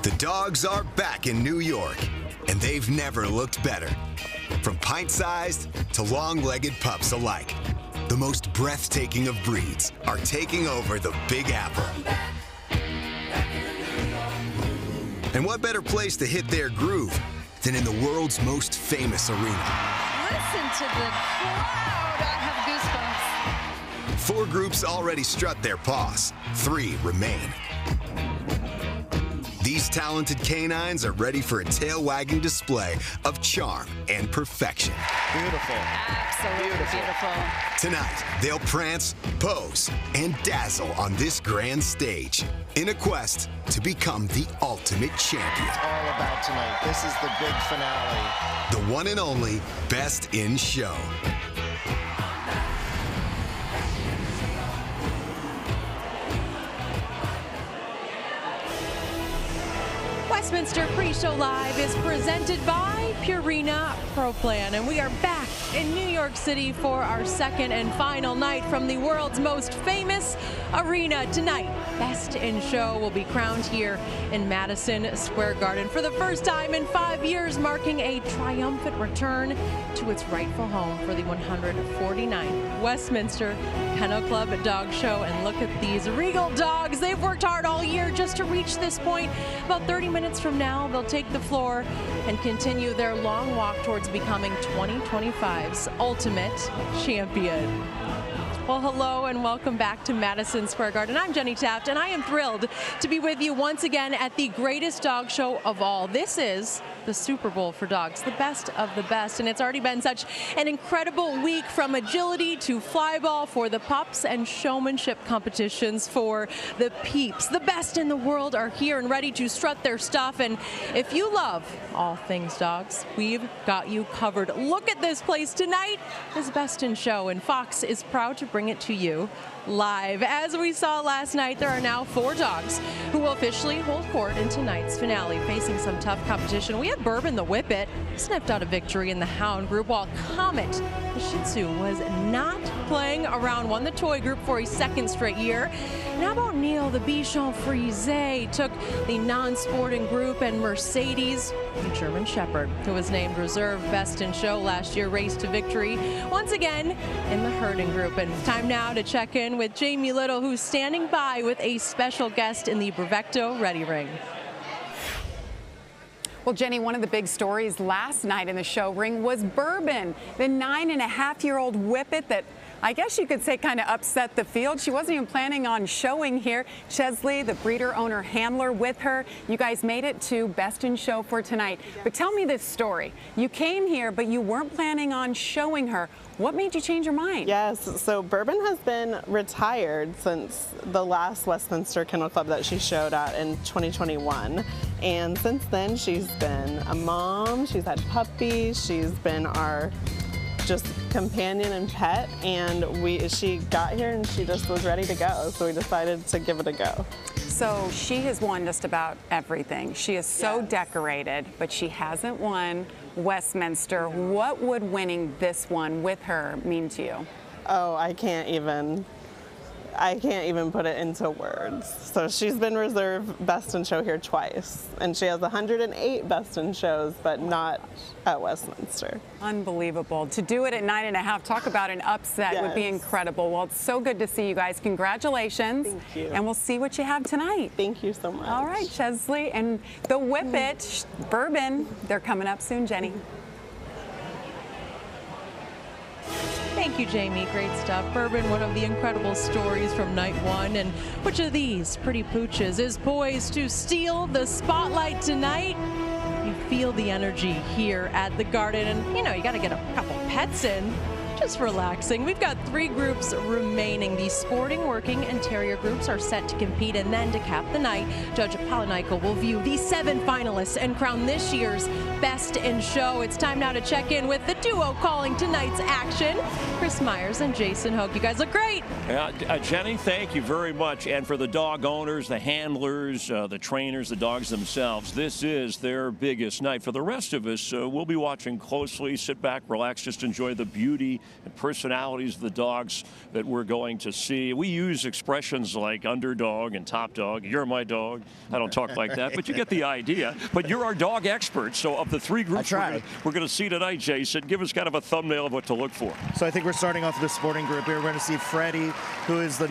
The dogs are back in New York, and they've never looked better. From pint-sized to long-legged pups alike, the most breathtaking of breeds are taking over the Big Apple. And what better place to hit their groove than in the world's most famous arena? Listen to the crowd. I have goosebumps. 4 groups already strut their paws. 3 remain. These talented canines are ready for a tail-wagging display of charm and perfection. Beautiful. Absolutely beautiful. Tonight, they'll prance, pose, and dazzle on this grand stage in a quest to become the ultimate champion. It's all about tonight. This is the big finale. The one and only Best in Show. Westminster Pre-Show Live is presented by Purina Pro Plan, and we are back in New York City for our second and final night from the world's most famous arena. Tonight, Best in Show will be crowned here in Madison Square Garden for the first time in 5 years, marking a triumphant return to its rightful home for the 149th Westminster Kennel Club Dog Show. And look at these regal dogs. They've worked hard all year just to reach this point. About 30 minutes from now, they'll take the floor and continue their long walk towards becoming 2025's ultimate champion. Well, hello and welcome back to Madison Square Garden. I'm Jenny Taft, and I am thrilled to be with you once again at the greatest dog show of all. This is the Super Bowl for dogs, the best of the best, and it's already been such an incredible week, from agility to flyball for the pups and showmanship competitions for the peeps. The best in the world are here and ready to strut their stuff, and if you love all things dogs, we've got you covered. Look at this place. Tonight is Best in Show, and Fox is proud to bring it to you live. As we saw last night, there are now 4 dogs who will officially hold court in tonight's finale, facing some tough competition. We have Bourbon the Whippet sniffed out a victory in the Hound group, while Comet the Shih Tzu was not playing around, won the toy group for a 2nd straight year. And how about Neil the Bichon Frise took the non-sporting group, and Mercedes the German Shepherd, who was named reserve Best in Show last year, raced to victory once again in the herding group. And it's time now to check in with Jamie Little, who's standing by with a special guest in the Brevecto Ready Ring. Well, Jenny, one of the big stories last night in the show ring was Bourbon, the 9.5-year-old whippet that I guess you could say kind of upset the field. She wasn't even planning on showing here. Chesley, the breeder owner handler, with her. You guys made it to Best in Show for tonight. But tell me this story. You came here, but you weren't planning on showing her. What made you change your mind? Yes, so Bourbon has been retired since the last Westminster Kennel Club that she showed at in 2021. And since then, she's been a mom, she's had puppies, she's been our just companion and pet, and she got here and she just was ready to go, so we decided to give it a go. So she has won just about everything. She is so decorated, but she hasn't won Westminster. What would winning this one with her mean to you? Oh, I can't even put it into words. So she's been reserved Best in Show here twice, and she has 108 Best in Shows, but not at Westminster. Unbelievable. To do it at 9.5, talk about an upset. Would be incredible. Well, it's so good to see you guys. Congratulations. Thank you. And we'll see what you have tonight. Thank you so much. All right, Chesley and the Whippet, Bourbon, they're coming up soon, Jenny. Thank you, Jamie. Great stuff. Bourbon, one of the incredible stories from night 1. And which of these pretty pooches is poised to steal the spotlight tonight? You feel the energy here at the Garden. And, you know, you got to get a couple pets in. Just relaxing. We've got 3 groups remaining. The sporting, working, and terrier groups are set to compete, and then to cap the night, Judge Polinico will view the 7 finalists and crown this year's Best in Show. It's time now to check in with the duo calling tonight's action, Chris Myers and Jason Hoke. You guys look great. Jenny, thank you very much. And for the dog owners, the handlers, the trainers, the dogs themselves, this is their biggest night. For the rest of us, we'll be watching closely. Sit back, relax, just enjoy the beauty and personalities of the dogs that we're going to see. We use expressions like underdog and top dog. You're my dog. I don't talk like that, but you get the idea. But you're our dog expert. So of the three groups we're going to see tonight, Jason, give us kind of a thumbnail of what to look for. So I think we're starting off with the sporting group here. We're going to see Freddie, who is the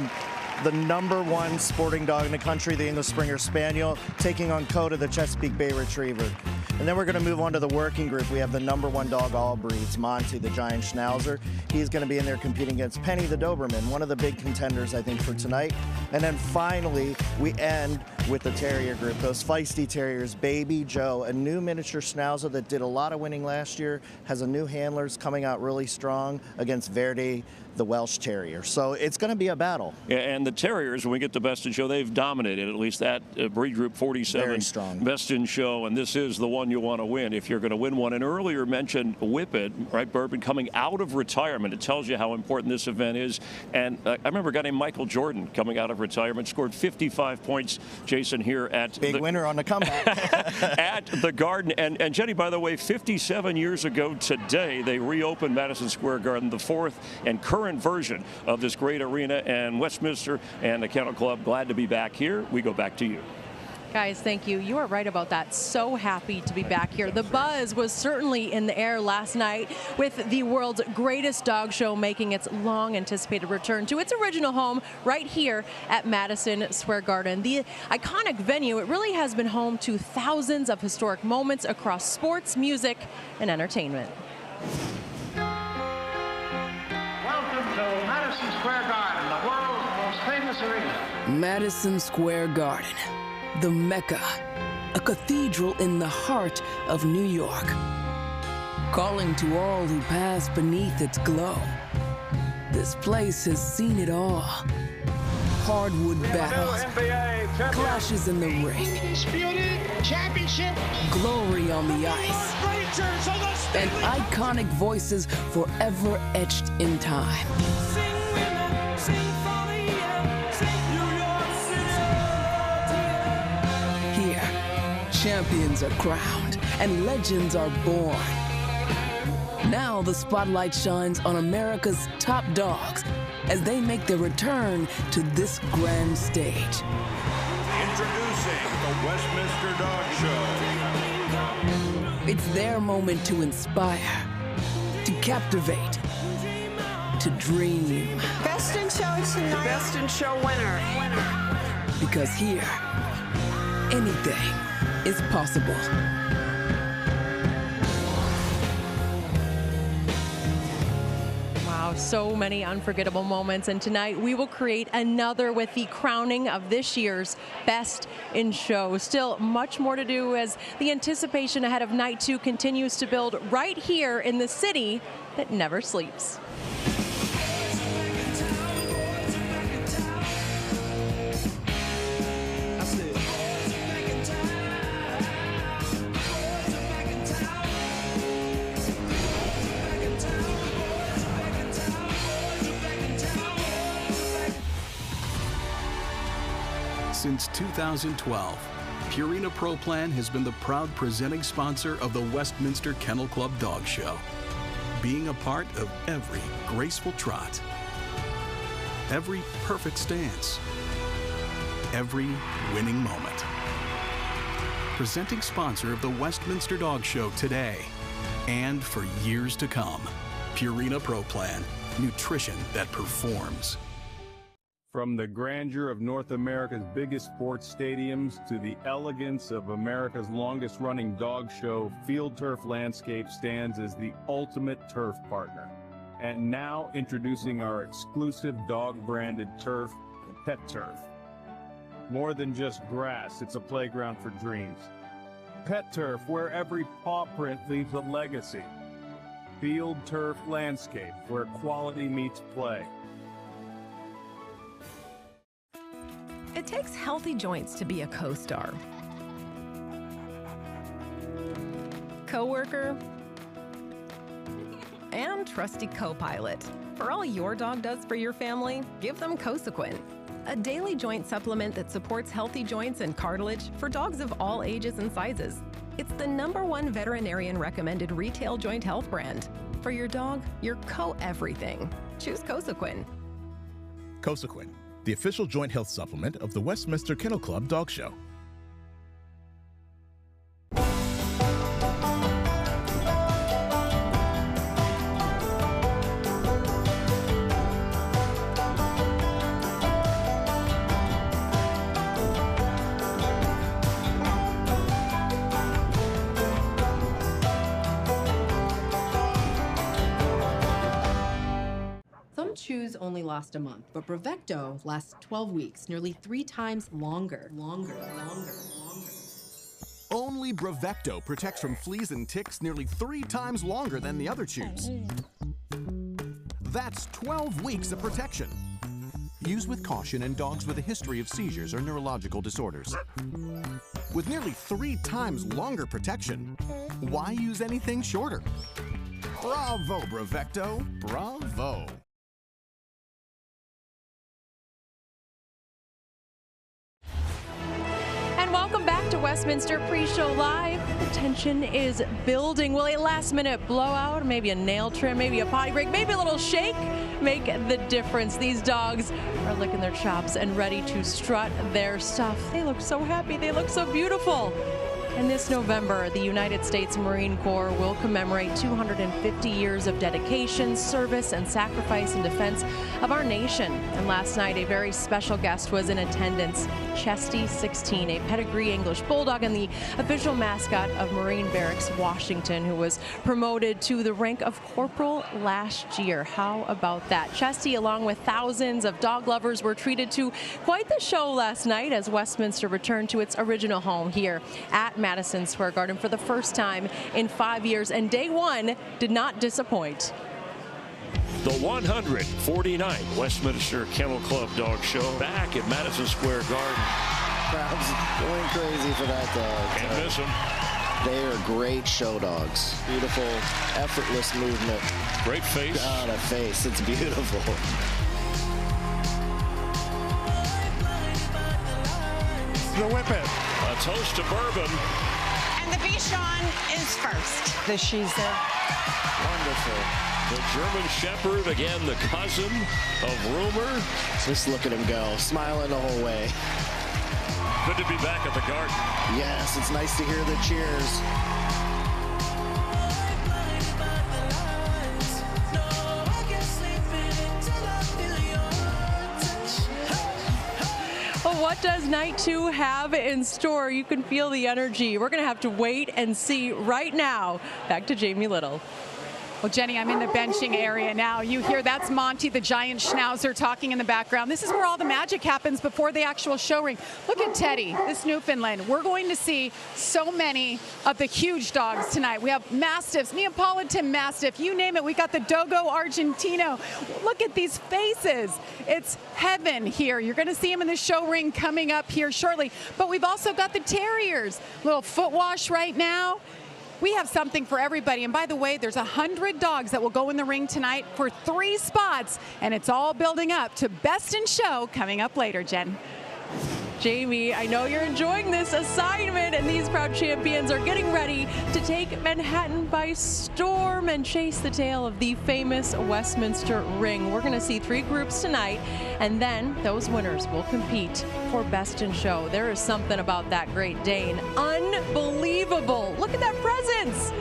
#1 sporting dog in the country, the English Springer Spaniel, taking on Coda, the Chesapeake Bay Retriever. And then we're going to move on to the working group. We have the #1 dog all breeds, Monty, the Giant Schnauzer. He's going to be in there competing against Penny, the Doberman, one of the big contenders, I think, for tonight. And then finally, we end with the Terrier group, those feisty Terriers, Baby Joe, a new miniature Schnauzer that did a lot of winning last year, has a new handlers coming out really strong against Verdi, the Welsh Terrier. So it's going to be a battle. Yeah, and the Terriers, when we get to Best in Show, they've dominated, at least that breed group 47. Very strong. Best in Show, and this is the one you want to win if you're going to win one. And earlier mentioned Whippet, right, Bourbon, coming out of retirement. It tells you how important this event is. And I remember a guy named Michael Jordan coming out of retirement, scored 55 points, Jason, here at Big winner on the comeback. at the Garden. And Jenny, by the way, 57 years ago today, they reopened Madison Square Garden, the fourth and current version of this great arena. And Westminster and the Kennel Club, glad to be back here. We go back to you. Guys, thank you. You are right about that. So happy to be back here. The buzz was certainly in the air last night with the world's greatest dog show making its long-anticipated return to its original home right here at Madison Square Garden. The iconic venue, it really has been home to thousands of historic moments across sports, music, and entertainment. Welcome to Madison Square Garden, the world's most famous arena. Madison Square Garden, the Mecca, a cathedral in the heart of New York, calling to all who pass beneath its glow. This place has seen it all. Hardwood battles, clashes in the ring, glory on the ice, and iconic voices forever etched in time. Here, champions are crowned and legends are born. Now the spotlight shines on America's top dogs as they make their return to this grand stage. Introducing the Westminster Dog Show. It's their moment to inspire, to captivate, to dream. Best in Show tonight. Best in Show winner. Because here, anything is possible. Wow, so many unforgettable moments, and tonight we will create another with the crowning of this year's Best in Show. Still much more to do as the anticipation ahead of Night 2 continues to build right here in the city that never sleeps. Since 2012, Purina Pro Plan has been the proud presenting sponsor of the Westminster Kennel Club Dog Show, being a part of every graceful trot, every perfect stance, every winning moment. Presenting sponsor of the Westminster Dog Show today and for years to come. Purina Pro Plan, nutrition that performs. From the grandeur of North America's biggest sports stadiums to the elegance of America's longest-running dog show, Field Turf Landscape stands as the ultimate turf partner. And now introducing our exclusive dog-branded turf, Pet Turf. More than just grass, it's a playground for dreams. Pet Turf, where every paw print leaves a legacy. Field Turf Landscape, where quality meets play. It takes healthy joints to be a co-star, coworker, and trusty co-pilot. For all your dog does for your family, give them Cosequin, a daily joint supplement that supports healthy joints and cartilage for dogs of all ages and sizes. It's the #1 veterinarian recommended retail joint health brand. For your dog, you're co-everything. Choose Cosequin. Cosequin, the official joint health supplement of the Westminster Kennel Club Dog Show. Some chews only last a month, but Bravecto lasts 12 weeks, nearly 3 times longer. Only Bravecto protects from fleas and ticks nearly 3 times longer than the other chews. That's 12 weeks of protection. Use with caution in dogs with a history of seizures or neurological disorders. With nearly 3 times longer protection, why use anything shorter? Bravo, Bravecto, bravo. Welcome back to Westminster Pre-Show Live. The tension is building. Will a last-minute blowout, maybe a nail trim, maybe a potty break, maybe a little shake make the difference? These dogs are licking their chops and ready to strut their stuff. They look so happy. They look so beautiful. And this November, the United States Marine Corps will commemorate 250 years of dedication, service, and sacrifice in defense of our nation. And last night, a very special guest was in attendance, Chesty 16, a pedigree English bulldog and the official mascot of Marine Barracks, Washington, who was promoted to the rank of corporal last year. How about that? Chesty, along with thousands of dog lovers, were treated to quite the show last night as Westminster returned to its original home here at Madison Square Garden for the first time in 5 years, and day one did not disappoint. The 149th Westminster Kennel Club Dog Show back at Madison Square Garden. Crowd's going crazy for that dog. Can't miss them. They are great show dogs. Beautiful, effortless movement. Great face. God, a face. It's beautiful. The Whippet. A toast to bourbon. And the Bichon is first. The Shiza. Wonderful. The German Shepherd, again, the cousin of Rumor. Just look at him go, smiling the whole way. Good to be back at the Garden. Yes, it's nice to hear the cheers. Well, what does night two have in store? You can feel the energy. We're going to have to wait and see right now. Back to Jamie Little. Well, Jenny, I'm in the benching area now. You hear that's Monty, the giant schnauzer, talking in the background. This is where all the magic happens before the actual show ring. Look at Teddy, this Newfoundland. We're going to see so many of the huge dogs tonight. We have Mastiffs, Neapolitan Mastiff, you name it. We got the Dogo Argentino. Look at these faces. It's heaven here. You're going to see them in the show ring coming up here shortly. But we've also got the Terriers. Little foot wash right now. We have something for everybody. And by the way, there's 100 dogs that will go in the ring tonight for 3 spots. And it's all building up to Best in Show coming up later, Jen. Jamie, I know you're enjoying this assignment, and these proud champions are getting ready to take Manhattan by storm and chase the tail of the famous Westminster Ring. We're going to see 3 groups tonight, and then those winners will compete for Best in Show. There is something about that Great Dane. Unbelievable. Look at that presence.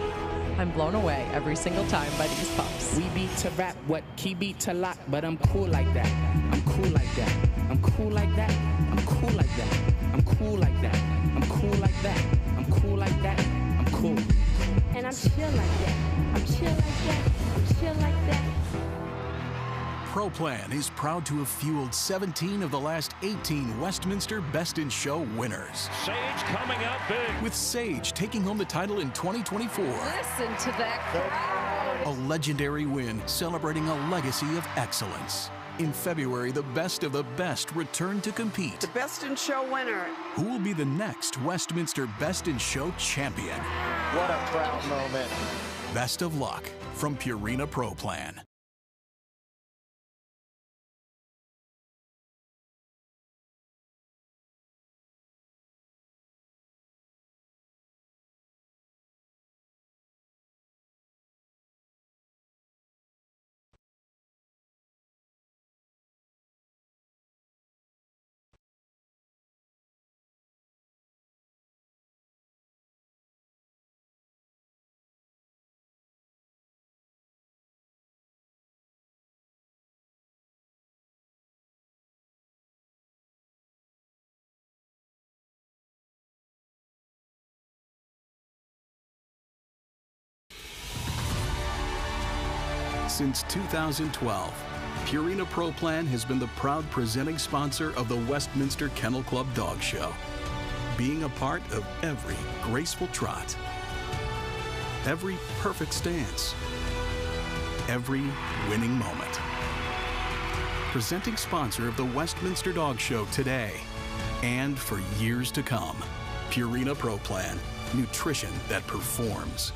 I'm blown away every single time by these pups. We beat to rap, what key beat to lock, but I'm cool like that. I'm cool like that. I'm cool like that. I'm cool like that. I'm cool like that. I'm cool like that. I'm cool like that. I'm cool. And I'm chill like that. I'm chill like that. I'm chill like that. ProPlan is proud to have fueled 17 of the last 18 Westminster Best in Show winners. Sage coming out big. With Sage taking home the title in 2024. Listen to that crowd. A legendary win celebrating a legacy of excellence. In February, the best of the best return to compete. The Best in Show winner. Who will be the next Westminster Best in Show champion? What a proud moment. Best of luck from Purina ProPlan. Since 2012, Purina Pro Plan has been the proud presenting sponsor of the Westminster Kennel Club Dog Show, being a part of every graceful trot, every perfect stance, every winning moment. Presenting sponsor of the Westminster Dog Show today and for years to come. Purina Pro Plan, nutrition that performs.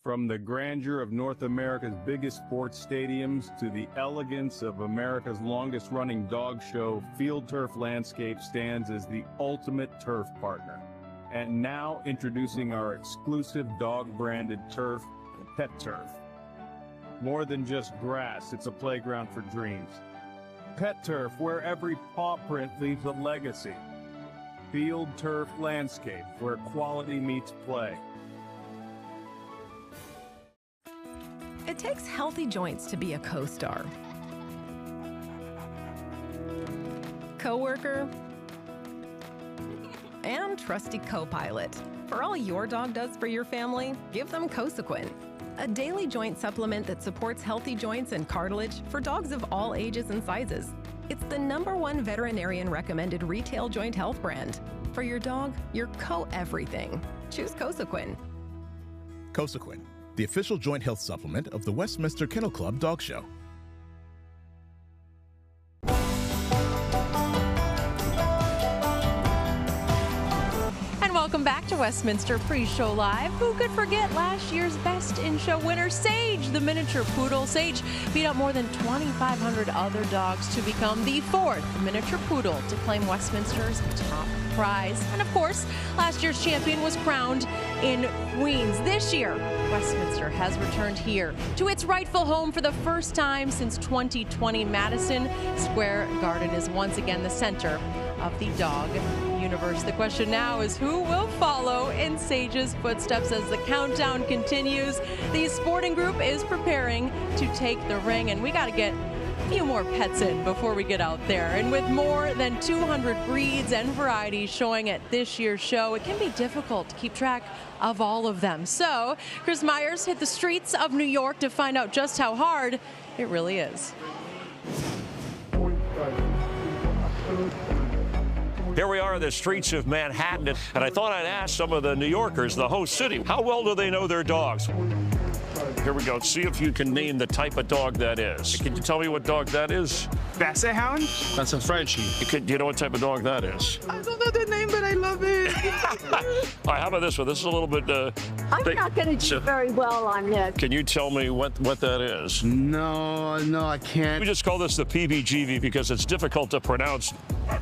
From the grandeur of North America's biggest sports stadiums to the elegance of America's longest-running dog show, Field Turf Landscape stands as the ultimate turf partner. And now introducing our exclusive dog-branded turf, Pet Turf. More than just grass, it's a playground for dreams. Pet Turf, where every paw print leaves a legacy. Field Turf Landscape, where quality meets play. It takes healthy joints to be a co-star, co-worker, and trusty co-pilot. For all your dog does for your family, give them Cosequin, a daily joint supplement that supports healthy joints and cartilage for dogs of all ages and sizes. It's the #1 veterinarian recommended retail joint health brand. For your dog, your co-everything. Choose Cosequin. Cosequin, the official joint health supplement of the Westminster Kennel Club Dog Show. And welcome back to Westminster Pre-Show Live. Who could forget last year's Best in Show winner, Sage, the miniature poodle. Sage beat out more than 2,500 other dogs to become the 4th miniature poodle to claim Westminster's top prize. And of course, last year's champion was crowned in Queens. This year, Westminster has returned here to its rightful home for the first time since 2020. Madison Square Garden is once again the center of the dog universe. The question now is who will follow in Sage's footsteps as the countdown continues. The sporting group is preparing to take the ring, and we got to get a few more pets in before we get out there. And with more than 200 breeds and varieties showing at this year's show, it can be difficult to keep track of all of them. So Chris Myers hit the streets of New York to find out just how hard it really is. Here we are in the streets of Manhattan, and I thought I'd ask some of the New Yorkers, the host city, how well do they know their dogs? Here we go. See if you can name the type of dog that is. Can you tell me what dog that is? Basset Hound? That's a Frenchie. Do you know what type of dog that is? I don't know the name, but I love it. All right, how about this one? This is a little bit... I'm not going to do very well on this. Can you tell me what that is? No, I can't. We just call this the PBGV because it's difficult to pronounce.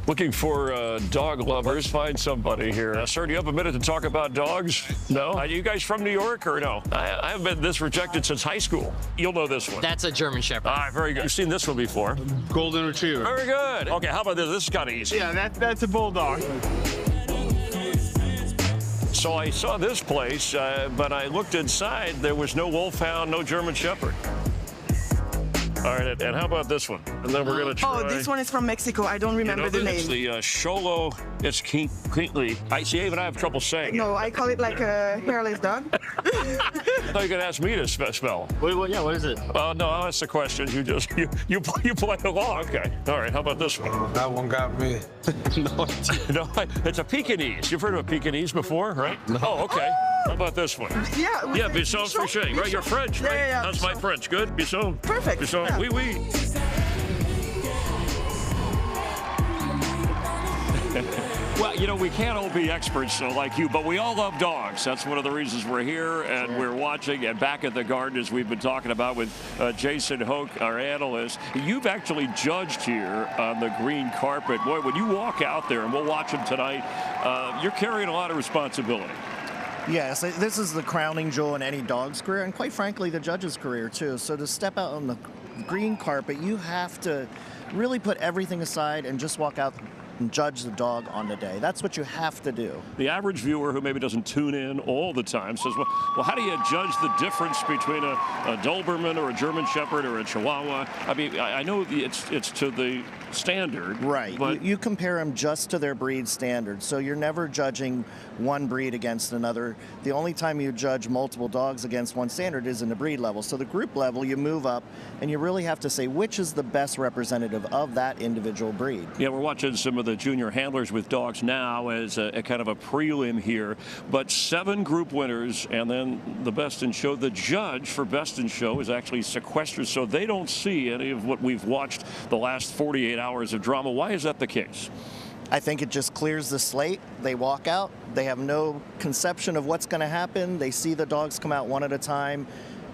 Looking for dog lovers. Find somebody here. Sir, do you have a minute to talk about dogs? No? Are you guys from New York or no? I haven't been this rejected since high school. You'll know this one. That's a German Shepherd. All right, very good. You've seen this one before. Golden Retriever. Very good. Okay, how about this? This is kind of easy. Yeah, that's a Bulldog. So I saw this place, but I looked inside. There was no Wolfhound, no German Shepherd. All right, and how about this one? And then we're going to try... Oh, this one is from Mexico. I don't remember the name. It's the Xolo. It's Quintly. I see, even I have trouble saying it. No, I call it like a hairless dog. I thought you could ask me to spell. Yeah, what is it? No, that's the question. You just you play along. Okay. All right. How about this one? That one got me. No, it's a Pekingese. You've heard of a Pekingese before, right? No. Oh, okay. How about this one? Yeah, Bisson Frichet. Right, you're French, right? Yeah. How's my French? Good? Bisson? Perfect. Bisson, yeah. oui. Well, we can't all be experts like you, but we all love dogs. That's one of the reasons we're here, and we're watching. And back at the Garden, as we've been talking about with Jason Hoke, our analyst, you've actually judged here on the green carpet. Boy, when you walk out there, and we'll watch them tonight, you're carrying a lot of responsibility. Yes, this is the crowning jewel in any dog's career, and quite frankly, the judge's career, too. So to step out on the green carpet, you have to really put everything aside and just walk out and judge the dog on the day. That's what you have to do. The average viewer who maybe doesn't tune in all the time says, well, how do you judge the difference between a Doberman or a German Shepherd or a Chihuahua? I mean, I know it's to the standard. Right. But you compare them just to their breed standard. So you're never judging one breed against another. The only time you judge multiple dogs against one standard is in the breed level. So the group level, you move up, and you really have to say which is the best representative of that individual breed. Yeah, we're watching some of the junior handlers with dogs now as a kind of a prelim here. But 7 group winners, and then the best in show. The judge for best in show is actually sequestered, so they don't see any of what we've watched the last 48 hours of drama. Why is that the case? I think it just clears the slate. They walk out. They have no conception of what's going to happen. They see the dogs come out one at a time,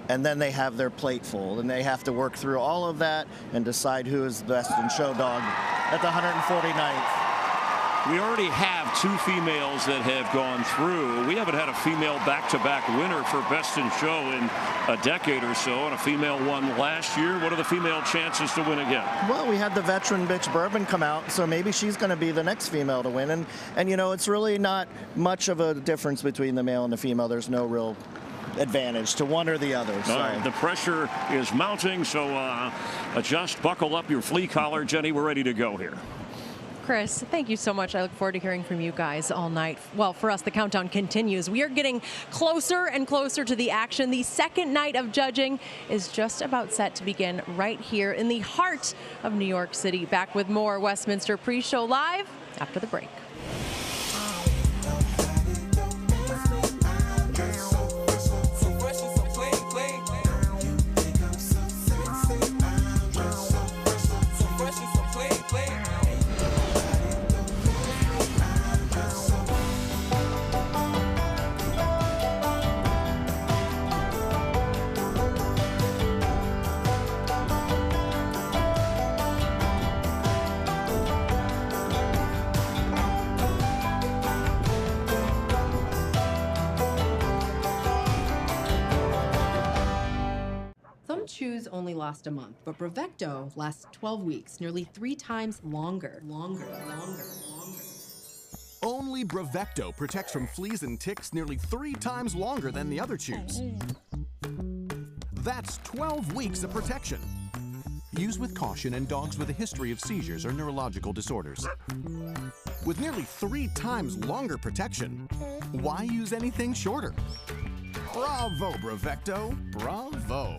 and then they have their plate full, and they have to work through all of that and decide who is the best in show dog at the 149th. We already have 2 females that have gone through. We haven't had a female back-to-back winner for best in show in a decade or so, and a female won last year. What are the female chances to win again? Well, we had the veteran bitch Bourbon come out, so maybe she's going to be the next female to win. And you know, it's really not much of a difference between the male and the female. There's no real advantage to one or the other. So. All right, the pressure is mounting, so adjust, buckle up your flea collar. Jenny, we're ready to go here. Chris, thank you so much. I look forward to hearing from you guys all night. Well, for us, the countdown continues. We are getting closer and closer to the action. The second night of judging is just about set to begin right here in the heart of New York City. Back with more Westminster Pre-Show Live after the break. Some chews only last a month, but Brevecto lasts 12 weeks, nearly 3 times longer. Only Brevecto protects from fleas and ticks nearly 3 times longer than the other chews. That's 12 weeks of protection. Use with caution in dogs with a history of seizures or neurological disorders. With nearly 3 times longer protection, why use anything shorter? Bravo, Brevecto, bravo.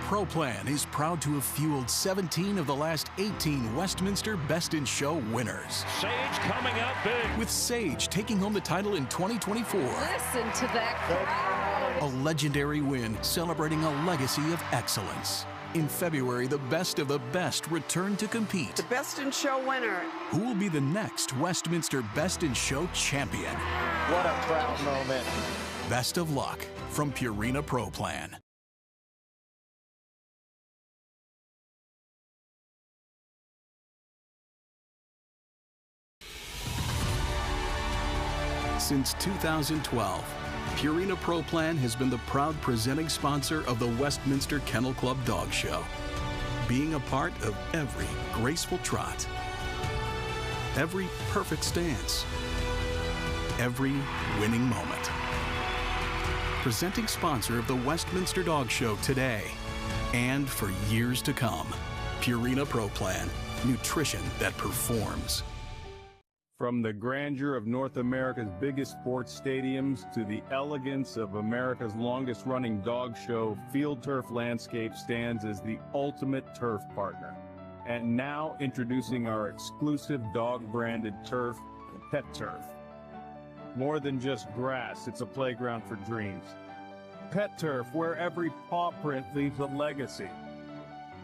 ProPlan is proud to have fueled 17 of the last 18 Westminster Best in Show winners. Sage coming out big. With Sage taking home the title in 2024. Listen to that crowd. A legendary win celebrating a legacy of excellence. In February, the best of the best return to compete. The Best in Show winner. Who will be the next Westminster Best in Show champion? What a proud moment. Best of luck from Purina ProPlan. Since 2012, Purina ProPlan has been the proud presenting sponsor of the Westminster Kennel Club Dog Show, being a part of every graceful trot, every perfect stance, every winning moment. Presenting sponsor of the Westminster Dog Show today and for years to come. Purina ProPlan, nutrition that performs. From the grandeur of North America's biggest sports stadiums to the elegance of America's longest-running dog show, Field Turf Landscape stands as the ultimate turf partner. And now introducing our exclusive dog-branded turf, Pet Turf. More than just grass, it's a playground for dreams. Pet Turf, where every paw print leaves a legacy.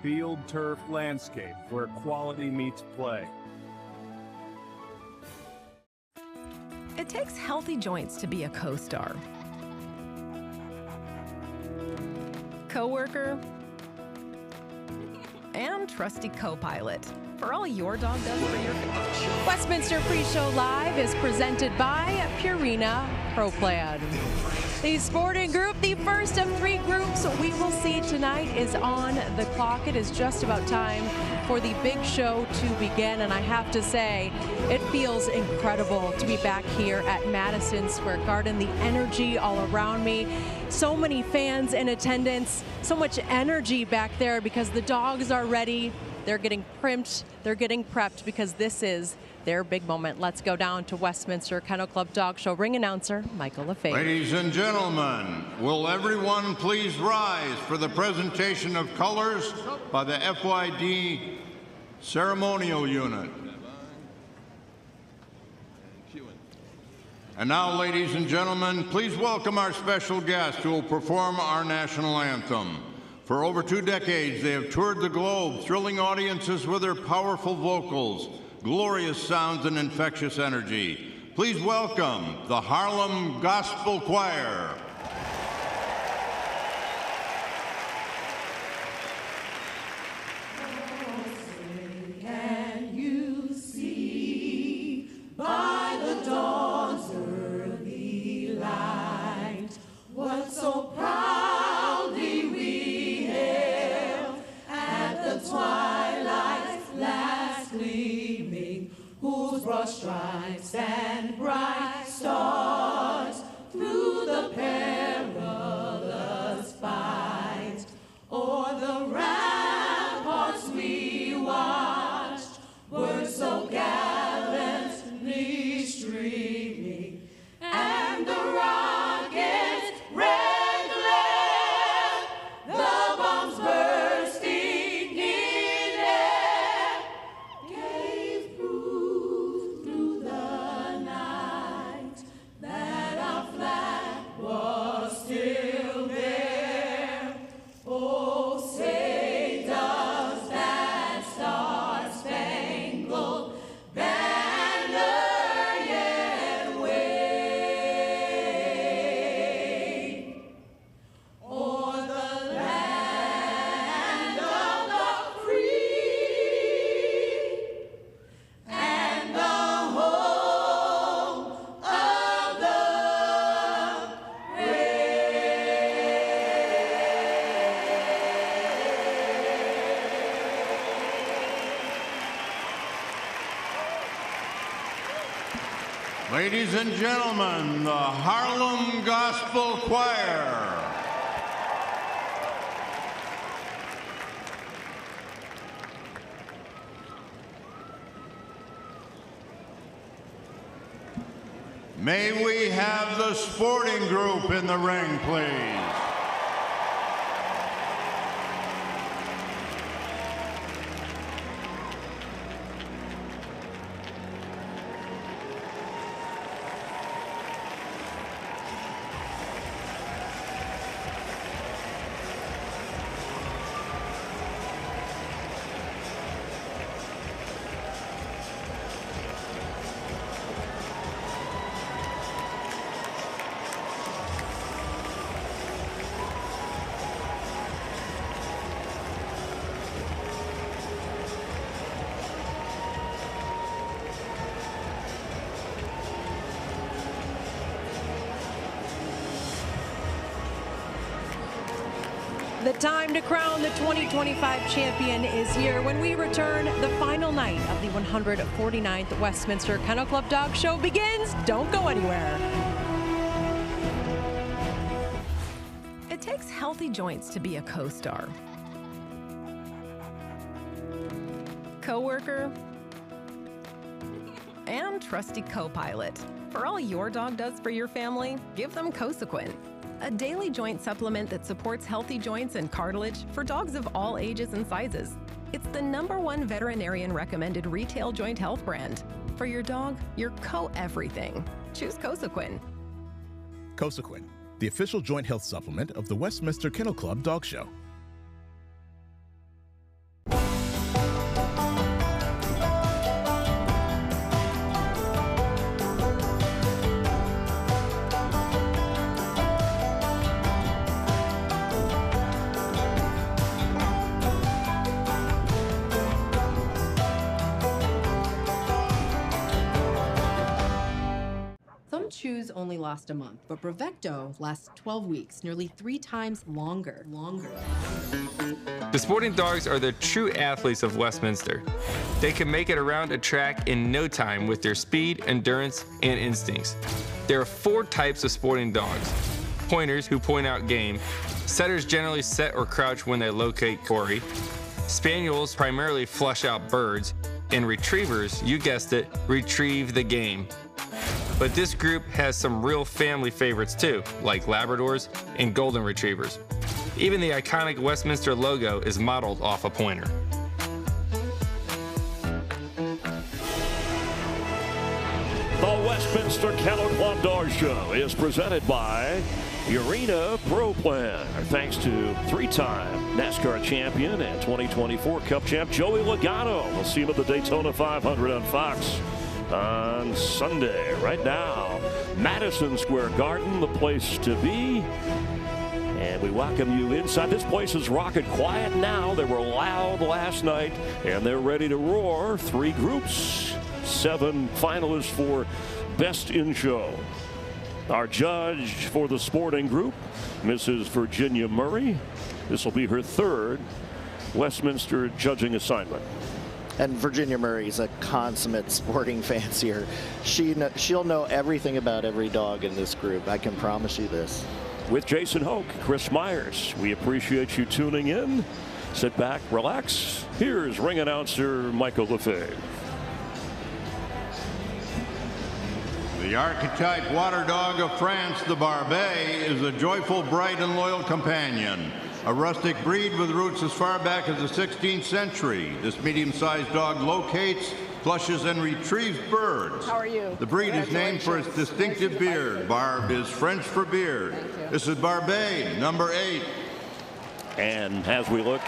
Field Turf Landscape, where quality meets play. It takes healthy joints to be a co-star, coworker, and trusty co-pilot. for all your dog does for your family. Westminster Pre-Show Live is presented by Purina Pro Plan. The sporting group, the first of 3 groups we will see tonight, is on the clock. It is just about time for the big show to begin, and I have to say, it feels incredible to be back here at Madison Square Garden. The energy all around me, so many fans in attendance, so much energy back there because the dogs are ready. They're getting primped, they're getting prepped because this is their big moment. Let's go down to Westminster Kennel Club Dog Show ring announcer Michael LaFave. Ladies and gentlemen, will everyone please rise for the presentation of colors by the FYD ceremonial unit. And now, ladies and gentlemen, please welcome our special guest who will perform our national anthem. For over 2 decades, they have toured the globe, thrilling audiences with their powerful vocals, glorious sounds, and infectious energy. Please welcome the Harlem Gospel Choir. Can you see by the dawn's early light what so proudly we hailed at the twilight's last gleaming, whose broad stripes and bright stars through the perilous fight o'er the ramparts we watched were so gallantly streaming, and the rocket's red glare, the bombs bursting in air, gave proof through the night that our flag was still there. Oh, say does that star-spangled banner yet wave o'er the land of the free and the home of the Ladies and gentlemen, the Harlem Gospel Choir. May we have the sporting group in the ring, please? The time to crown the 2025 champion is here when we return. The final night of the 149th Westminster Kennel Club Dog Show begins. Don't go anywhere. It takes healthy joints to be a co-star, co-worker, and trusty co-pilot. For all your dog does for your family, give them Cosequin, a daily joint supplement that supports healthy joints and cartilage for dogs of all ages and sizes. It's the #1 veterinarian recommended retail joint health brand. For your dog, your co-everything. Choose Cosequin. Cosequin, the official joint health supplement of the Westminster Kennel Club Dog Show. chews only last a month, but Bravecto lasts 12 weeks, nearly 3 times longer. The sporting dogs are the true athletes of Westminster. They can make it around a track in no time with their speed, endurance, and instincts. There are 4 types of sporting dogs. Pointers, who point out game. Setters generally set or crouch when they locate quarry. Spaniels primarily flush out birds. And retrievers, you guessed it, retrieve the game. But this group has some real family favorites too, like Labradors and Golden Retrievers. Even the iconic Westminster logo is modeled off a pointer. The Westminster Kennel Club Dog Show is presented by Purina Pro Plan. Our thanks to 3-time NASCAR champion and 2024 Cup champ Joey Logano. We'll see him at the Daytona 500 on Fox on Sunday. Right now, Madison Square Garden, the place to be. And we welcome you inside. This place is rocking quiet now. They were loud last night, and they're ready to roar. 3 groups, 7 finalists for Best in Show. Our judge for the sporting group, Mrs. Virginia Murray. This will be her 3rd Westminster judging assignment. And Virginia Murray's a consummate sporting fancier. She'll know everything about every dog in this group. I can promise you this. With Jason Hoke, Chris Myers, we appreciate you tuning in. Sit back, relax. Here's ring announcer Michael Lefebvre. The archetype water dog of France, the Barbet, is a joyful, bright, and loyal companion. A rustic breed with roots as far back as the 16th century. This medium-sized dog locates, flushes, and retrieves birds. How are you? The breed is named for its distinctive beard. Barb is French for beard. This is Barbet, number 8. And as we look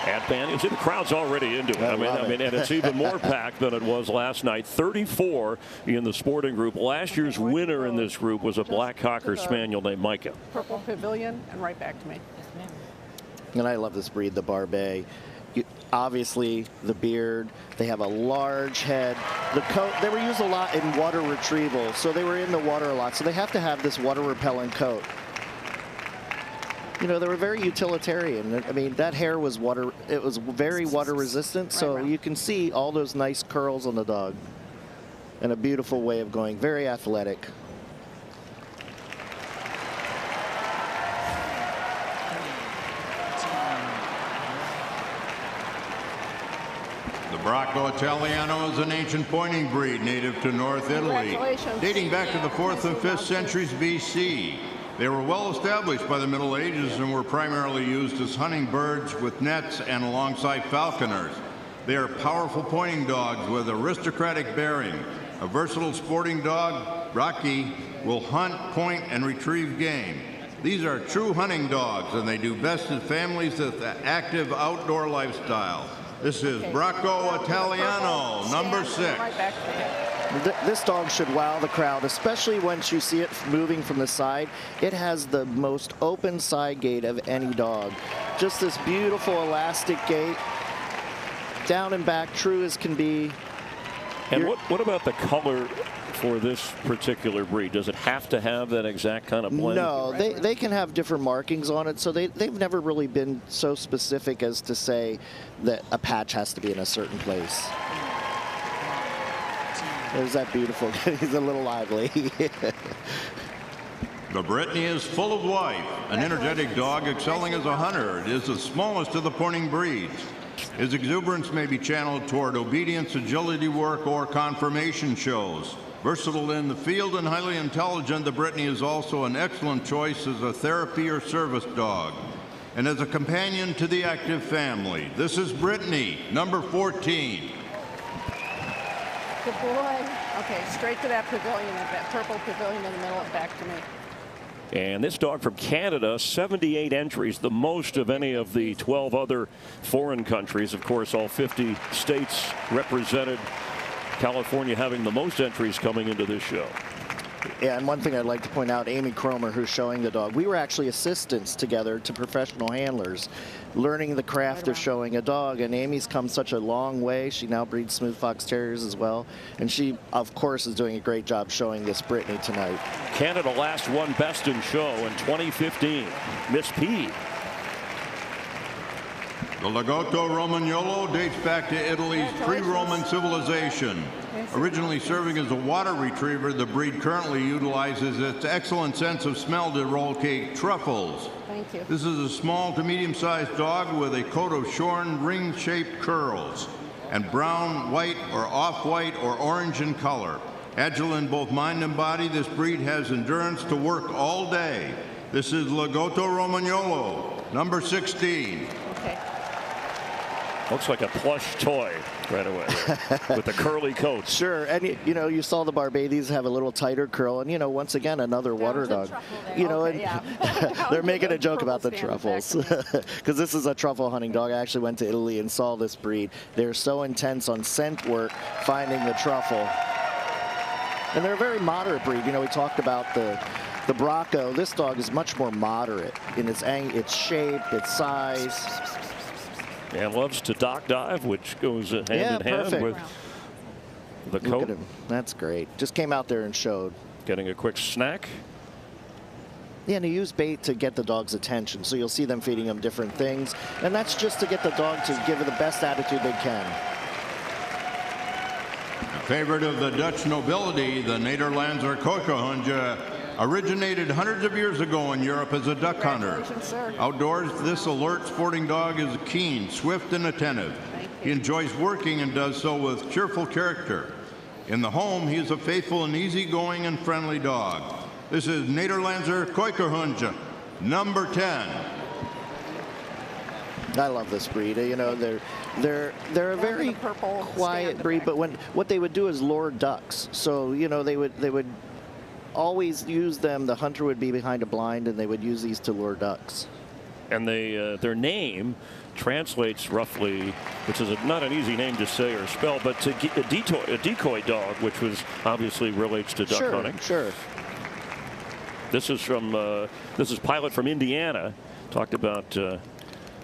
at Bandy, the crowd's already into it. I mean, and it's even more packed than it was last night. 34 in the sporting group. Last year's winner in this group was a black cocker spaniel named Micah. Purple pavilion and right back to me. And I love this breed, the Barbet. Obviously, the beard. They have a large head. The coat, they were used a lot in water retrieval, so they were in the water a lot. So they have to have this water repellent coat. You know, they were very utilitarian. I mean, that hair was it was very water resistant, so you can see all those nice curls on the dog. And a beautiful way of going, very athletic. The Bracco Italiano is an ancient pointing breed native to North Italy, dating back to the 4th and 5th centuries BC. They were well established by the Middle Ages and were primarily used as hunting birds with nets and alongside falconers. They are powerful pointing dogs with aristocratic bearing. A versatile sporting dog, Rocky, will hunt, point, and retrieve game. These are true hunting dogs, and they do best in families with an active outdoor lifestyle. This is Bracco Italiano, number 6. This dog should wow the crowd, especially once you see it moving from the side. It has the most open side gait of any dog. Just this beautiful elastic gait, down and back, true as can be. And what about the color for this particular breed? Does it have to have that exact kind of blend? No, they can have different markings on it, so they've never really been so specific as to say that a patch has to be in a certain place. There's that beautiful, he's a little lively. The Brittany is full of life, an energetic dog excelling as a hunter. It is the smallest of the pointing breeds. His exuberance may be channeled toward obedience, agility work, or conformation shows. Versatile in the field and highly intelligent, the Brittany is also an excellent choice as a therapy or service dog and as a companion to the active family. This is Brittany, number 14. Good boy. Okay, straight to that pavilion, that purple pavilion in the middle, and back to me. And this dog from Canada, 78 entries, the most of any of the 12 other foreign countries. Of course, all 50 states represented. California having the most entries coming into this show. Yeah, and one thing I'd like to point out, Amy Cromer, who's showing the dog, we were actually assistants together to professional handlers, learning the craft of showing a dog, and Amy's come such a long way. She now breeds smooth fox terriers as well, and she, of course, is doing a great job showing this Brittany tonight. Canada last won Best in Show in 2015. Miss P. The Lagotto Romagnolo dates back to Italy's pre-Roman civilization. Originally serving as a water retriever, the breed currently utilizes its excellent sense of smell to locate truffles. Thank you. This is a small to medium-sized dog with a coat of shorn ring-shaped curls and brown, white, or off-white or orange in color. Agile in both mind and body, this breed has endurance to work all day. This is Lagotto Romagnolo, number 16. Okay. Looks like a plush toy right away with the curly coat. Sure, and you know, you saw the Barbadies have a little tighter curl, and you know, once again, another water dog. You know, okay, and they're making a joke about the truffles because this is a truffle hunting dog. I actually went to Italy and saw this breed. They're so intense on scent work, finding the truffle, and they're a very moderate breed. You know, we talked about the Bracco. This dog is much more moderate in its shape, its size. And loves to dock dive, which goes hand in hand with the coat. Look at him. That's great. Just came out there and showed. Getting a quick snack. Yeah, and he used bait to get the dog's attention. So you'll see them feeding him different things. And that's just to get the dog to give it the best attitude they can. A favorite of the Dutch nobility, the Nederlandser Kooikerhondje originated hundreds of years ago in Europe as a duck hunter. Outdoors, this alert sporting dog is keen, swift, and attentive. He enjoys working and does so with cheerful character. In the home, he is a faithful and easygoing and friendly dog. This is Nederlandser Kooikerhondje, number 10. I love this breed. You know, they're a very quiet breed, but what they would do is lure ducks. So you know, they would always use them. The hunter would be behind a blind, and they would use these to lure ducks. And their name translates roughly, which is not an easy name to say or spell, but to a decoy dog, which was obviously relates to duck hunting. Sure. This is Pilot from Indiana. Talked about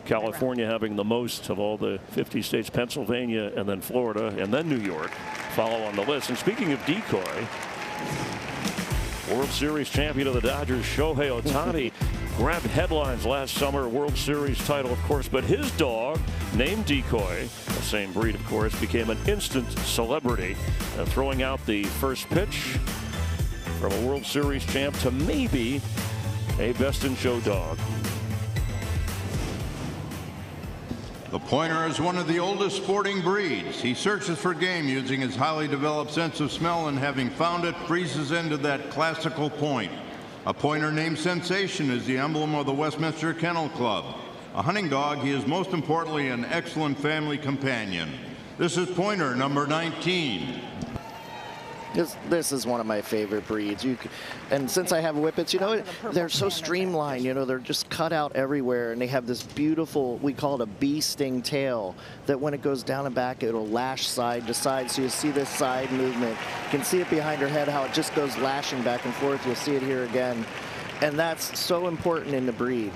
California having the most of all the 50 states, Pennsylvania, and then Florida, and then New York follow on the list. And speaking of decoy, World Series champion of the Dodgers, Shohei Ohtani, grabbed headlines last summer, World Series title, of course, but his dog, named Decoy, the same breed, of course, became an instant celebrity, throwing out the first pitch from a World Series champ to maybe a Best in Show dog. The pointer is one of the oldest sporting breeds. He searches for game using his highly developed sense of smell, and having found it, freezes into that classical point. A pointer named Sensation is the emblem of the Westminster Kennel Club. A hunting dog, he is most importantly an excellent family companion. This is Pointer, number 19. This is one of my favorite breeds. And since I have Whippets, you know, they're so streamlined. You know, they're just cut out everywhere, and they have this beautiful, we call it a bee sting tail, that when it goes down and back, it'll lash side to side. So you see this side movement. You can see it behind her head, how it just goes lashing back and forth. You'll see it here again. And that's so important in the breed.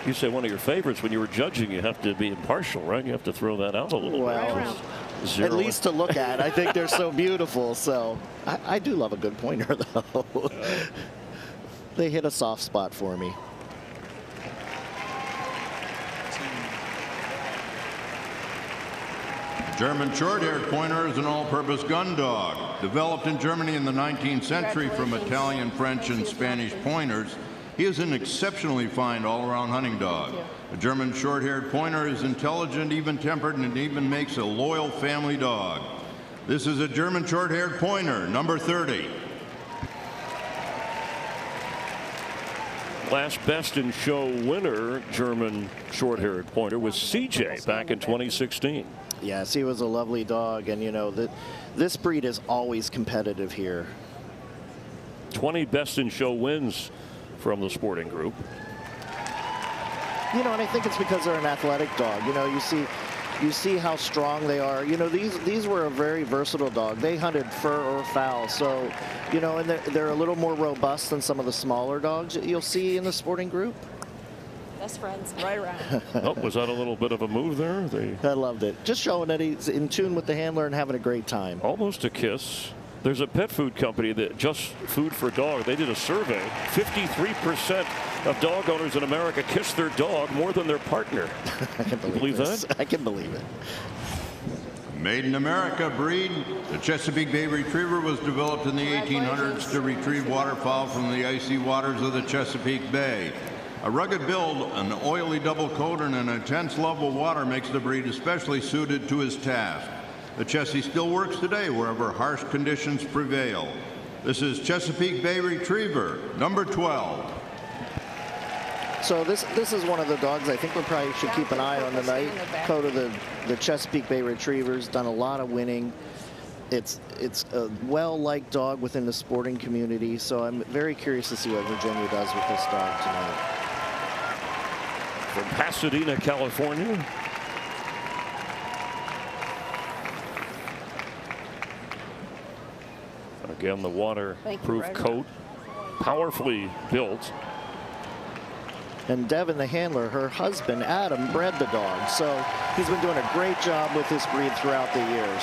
You say one of your favorites. When you were judging, you have to be impartial, right? You have to throw that out a little bit. At least to look at. I think they're so beautiful. So I do love a good pointer, though. They hit a soft spot for me. German short-haired pointer is an all-purpose gun dog. Developed in Germany in the 19th century from Italian, French, and Spanish pointers, he is an exceptionally fine all-around hunting dog. A German short-haired pointer is intelligent, even-tempered, and even makes a loyal family dog. This is a German short-haired pointer, number 30. Last Best in Show winner, German short-haired pointer, was CJ back in 2016. Yes, he was a lovely dog, and you know that this breed is always competitive here. 20 Best in Show wins from the sporting group. You know, and I think it's because they're an athletic dog. You know, you see you see how strong they are. You know, these were a very versatile dog. They hunted fur or fowl, so, you know, and they're a little more robust than some of the smaller dogs that you'll see in the sporting group. Best friends, right around. Oh, was that a little bit of a move there? I loved it. Just showing that he's in tune with the handler and having a great time. Almost a kiss. There's a pet food company that just food for dog. They did a survey. 53% of dog owners in America kiss their dog more than their partner. I can believe that? I can believe it. Made in America breed, the Chesapeake Bay Retriever was developed in the 1800s to retrieve waterfowl from the icy waters of the Chesapeake Bay. A rugged build, an oily double coat, and an intense love of water makes the breed especially suited to his task. The Chessie still works today wherever harsh conditions prevail. This is Chesapeake Bay Retriever, number 12. So this is one of the dogs I think we probably should keep an eye on tonight. Coat of the Chesapeake Bay Retrievers, done a lot of winning. It's a well-liked dog within the sporting community, so I'm very curious to see what Virginia does with this dog tonight. From Pasadena, California. Again, the waterproof coat, powerfully built. And Devin, the handler, her husband, Adam, bred the dog. So he's been doing a great job with this breed throughout the years.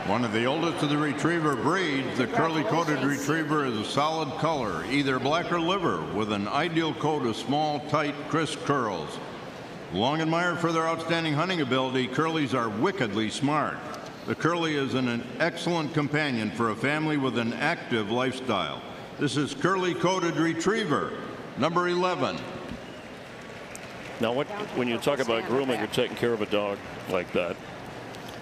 One of the oldest of the retriever breeds, the curly-coated retriever is a solid color, either black or liver, with an ideal coat of small, tight, crisp curls. Long admired for their outstanding hunting ability, curlies are wickedly smart. The curly is an excellent companion for a family with an active lifestyle. This is curly-coated retriever, number 11. Now, when you talk about grooming or taking care of a dog like that,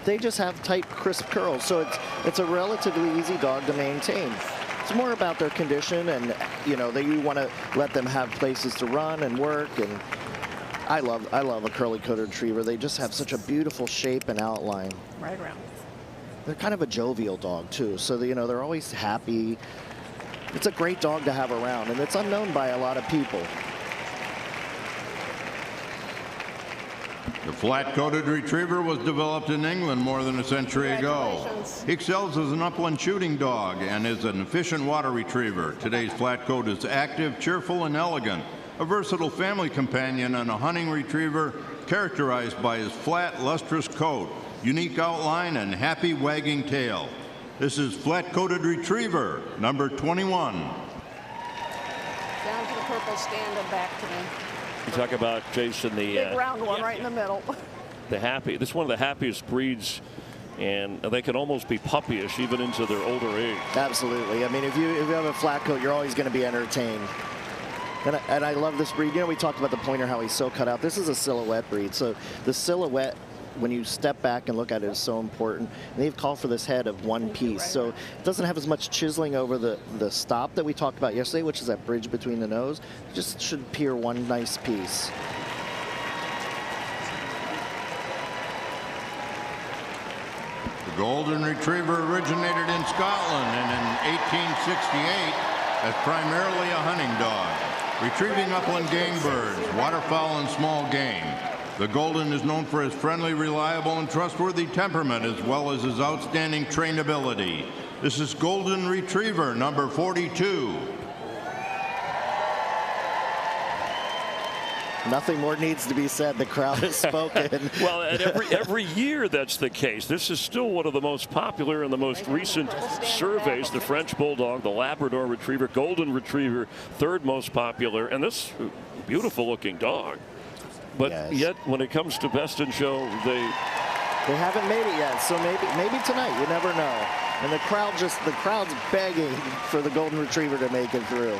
they just have tight, crisp curls, so it's a relatively easy dog to maintain. It's more about their condition, and you know, you want to let them have places to run and work. And I love a curly-coated retriever. They just have such a beautiful shape and outline. Right around. They're kind of a jovial dog too, so you know, they're always happy. It's a great dog to have around, and it's unknown by a lot of people. The flat-coated retriever was developed in England more than a century ago. He excels as an upland shooting dog and is an efficient water retriever. Today's flat coat is active, cheerful, and elegant. A versatile family companion and a hunting retriever characterized by his flat, lustrous coat, unique outline, and happy wagging tail. This is flat-coated retriever, number 21. Down to the purple stand and back to me. you talk about, Jason, the big round one right in the middle. This is one of the happiest breeds, and they can almost be puppyish even into their older age. Absolutely. I mean, if you have a flat coat, you're always going to be entertained. And I love this breed. You know, we talked about the pointer, how he's so cut out. This is a silhouette breed. So the silhouette, when you step back and look at it, is so important. And they've called for this head of one piece. So it doesn't have as much chiseling over the stop that we talked about yesterday, which is that bridge between the nose. It just should appear one nice piece. The Golden Retriever originated in Scotland and in 1868 as primarily a hunting dog, retrieving upland game birds, waterfowl, and small game. The Golden is known for his friendly, reliable, and trustworthy temperament, as well as his outstanding trainability. This is Golden Retriever number 42. Nothing more needs to be said. The crowd has spoken. Well, and every year that's the case. This is still one of the most popular in the most recent surveys. The French Bulldog, the Labrador Retriever, Golden Retriever, third most popular, and this beautiful looking dog. But yet, when it comes to Best in Show, they haven't made it yet. So maybe tonight. You never know. And the crowd's begging for the Golden Retriever to make it through.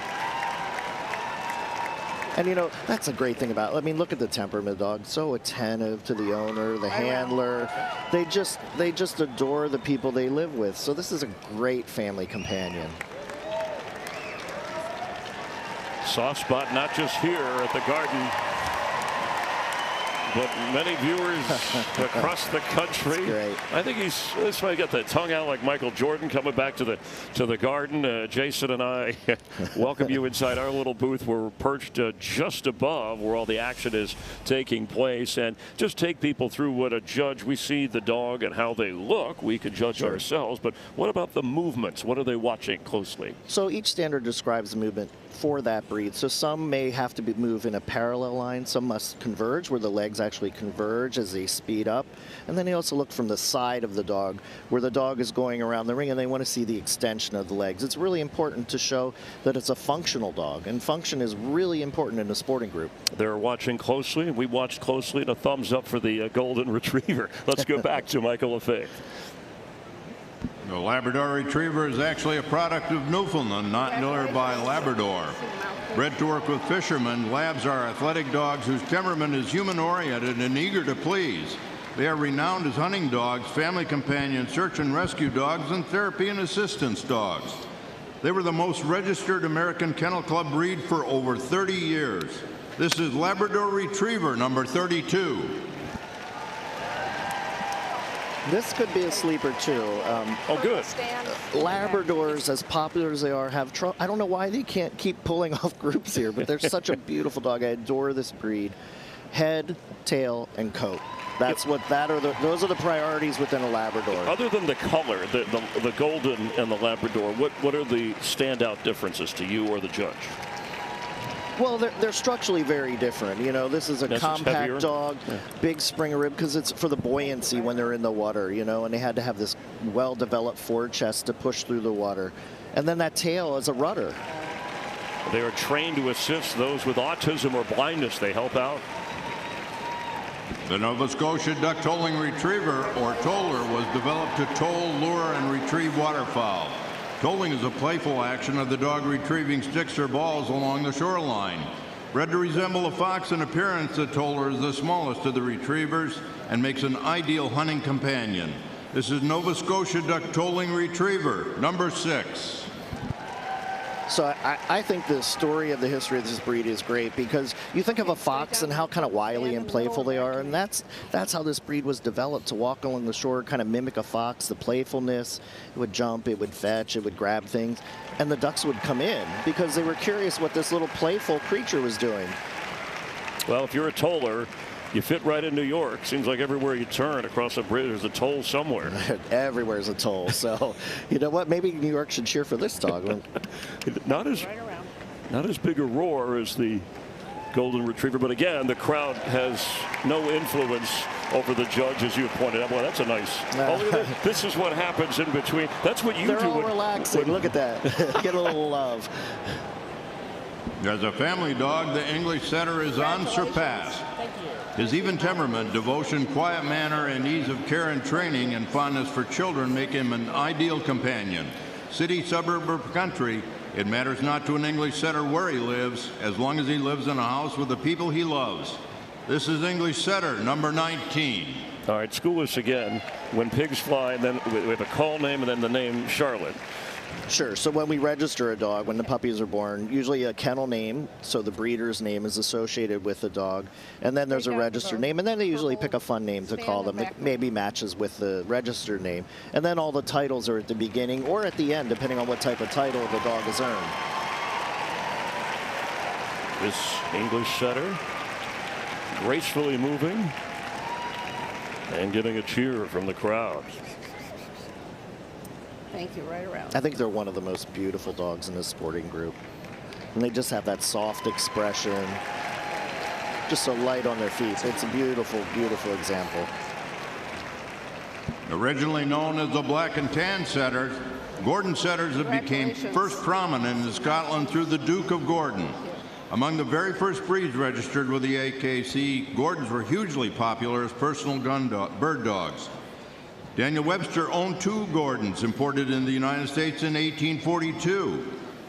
And you know, that's a great thing about it. I mean, look at the temperament dog. So attentive to the owner, the handler. They just adore the people they live with. So this is a great family companion. Soft spot, not just here at the Garden. but many viewers across the country. I think this might get the tongue out like Michael Jordan coming back to the Garden. Jason and I welcome you inside our little booth. We're perched just above where all the action is taking place, and just take people through what a judge. We see the dog and how they look. We can judge ourselves, but what about the movements? What are they watching closely? So each standard describes the movement for that breed. So some may have to move in a parallel line. Some must converge, where the legs actually converge as they speed up. And then they also look from the side of the dog, where the dog is going around the ring, and they want to see the extension of the legs. It's really important to show that it's a functional dog, and function is really important in a sporting group. They're watching closely. We watched closely, and a thumbs up for the Golden Retriever. Let's go back to Michael Lefebvre. The Labrador Retriever is actually a product of Newfoundland, not nearby Labrador. Bred to work with fishermen, Labs are athletic dogs whose temperament is human-oriented and eager to please. They are renowned as hunting dogs, family companions, search and rescue dogs, and therapy and assistance dogs. They were the most registered American Kennel Club breed for over 30 years. This is Labrador Retriever number 32. This could be a sleeper too. Oh, good. Labradors, as popular as they are, have trouble. I don't know why they can't keep pulling off groups here, but they're such a beautiful dog. I adore this breed. Head, tail, and coat. That's what those are the priorities within a Labrador. Other than the color, the golden and the Labrador, what are the standout differences to you or the judge? Well, they're structurally very different. You know, this is a compact dog, big spring rib, because it's for the buoyancy when they're in the water, you know, and they had to have this well-developed forward chest to push through the water. And then that tail is a rudder. They are trained to assist those with autism or blindness. They help out. The Nova Scotia Duck Tolling Retriever, or Toller, was developed to toll, lure, and retrieve waterfowl. Tolling is a playful action of the dog retrieving sticks or balls along the shoreline. Bred to resemble a fox in appearance, the Toller is the smallest of the retrievers and makes an ideal hunting companion. This is Nova Scotia Duck Tolling Retriever, number 6. So I think the story of the history of this breed is great, because you think of a fox and how kind of wily and playful they are, and that's how this breed was developed, to walk along the shore, kind of mimic a fox, the playfulness. It would jump, it would fetch, it would grab things, and the ducks would come in because they were curious what this little playful creature was doing. Well, if you're a Toller, you fit right in New York. Seems like everywhere you turn across a bridge, there's a toll somewhere. Everywhere's a toll. So, you know what? Maybe New York should cheer for this dog. Not as big a roar as the Golden Retriever, but again, the crowd has no influence over the judge, as you pointed out. Well, that's a nice. This is what happens in between. That's what you do. They're all relaxing. Look at that. Get a little love. As a family dog, the English Setter is unsurpassed. His even temperament, devotion, quiet manner, and ease of care and training and fondness for children make him an ideal companion. City, suburb, or country, it matters not to an English Setter where he lives, as long as he lives in a house with the people he loves. This is English Setter, number 19. All right, school us again. When pigs fly, then we have a call name and then the name Charlotte. Sure. So when we register a dog, when the puppies are born, usually a kennel name, so the breeder's name is associated with the dog, and then there's a registered name, and then they usually pick a fun name to call them that maybe matches with the registered name, and then all the titles are at the beginning or at the end, depending on what type of title the dog has earned. This English Setter gracefully moving and getting a cheer from the crowd. Thank you, right around. I think they're one of the most beautiful dogs in this sporting group. And they just have that soft expression, just so light on their feet. It's a beautiful, beautiful example. Originally known as the Black and Tan Setter, Gordon Setters have became first prominent in Scotland through the Duke of Gordon. Among the very first breeds registered with the AKC, Gordons were hugely popular as personal bird dogs. Daniel Webster owned 2 Gordons imported in the United States in 1842.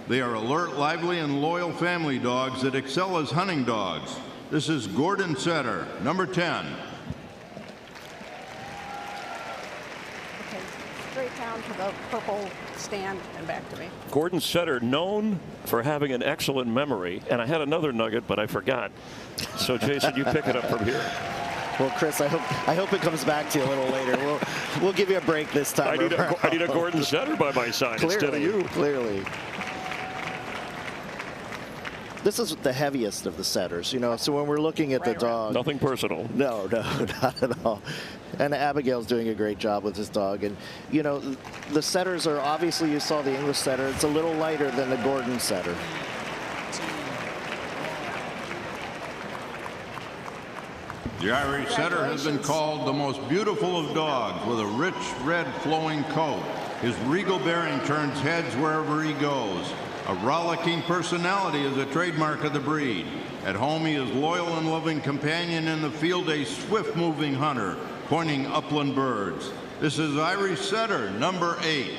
They are alert, lively, and loyal family dogs that excel as hunting dogs. This is Gordon Setter, number 10. Okay, straight down to the purple stand and back to me. Gordon Setter, known for having an excellent memory, and I had another nugget, but I forgot. So, Jason, you pick it up from here. Well, Chris, I hope it comes back to you a little later. We'll give you a break this time. I need a Gordon Setter by my side instead of you. Clearly. This is the heaviest of the setters, you know, so when we're looking at the dog. Nothing personal. No, not at all. And Abigail's doing a great job with this dog. And, you know, the setters are, obviously you saw the English setter. It's a little lighter than the Gordon setter. The Irish setter has been called the most beautiful of dogs with a rich red flowing coat. His regal bearing turns heads wherever he goes. A rollicking personality is a trademark of the breed. At home, he is loyal and loving companion. In the field, a swift-moving hunter, pointing upland birds. This is Irish setter, number 8.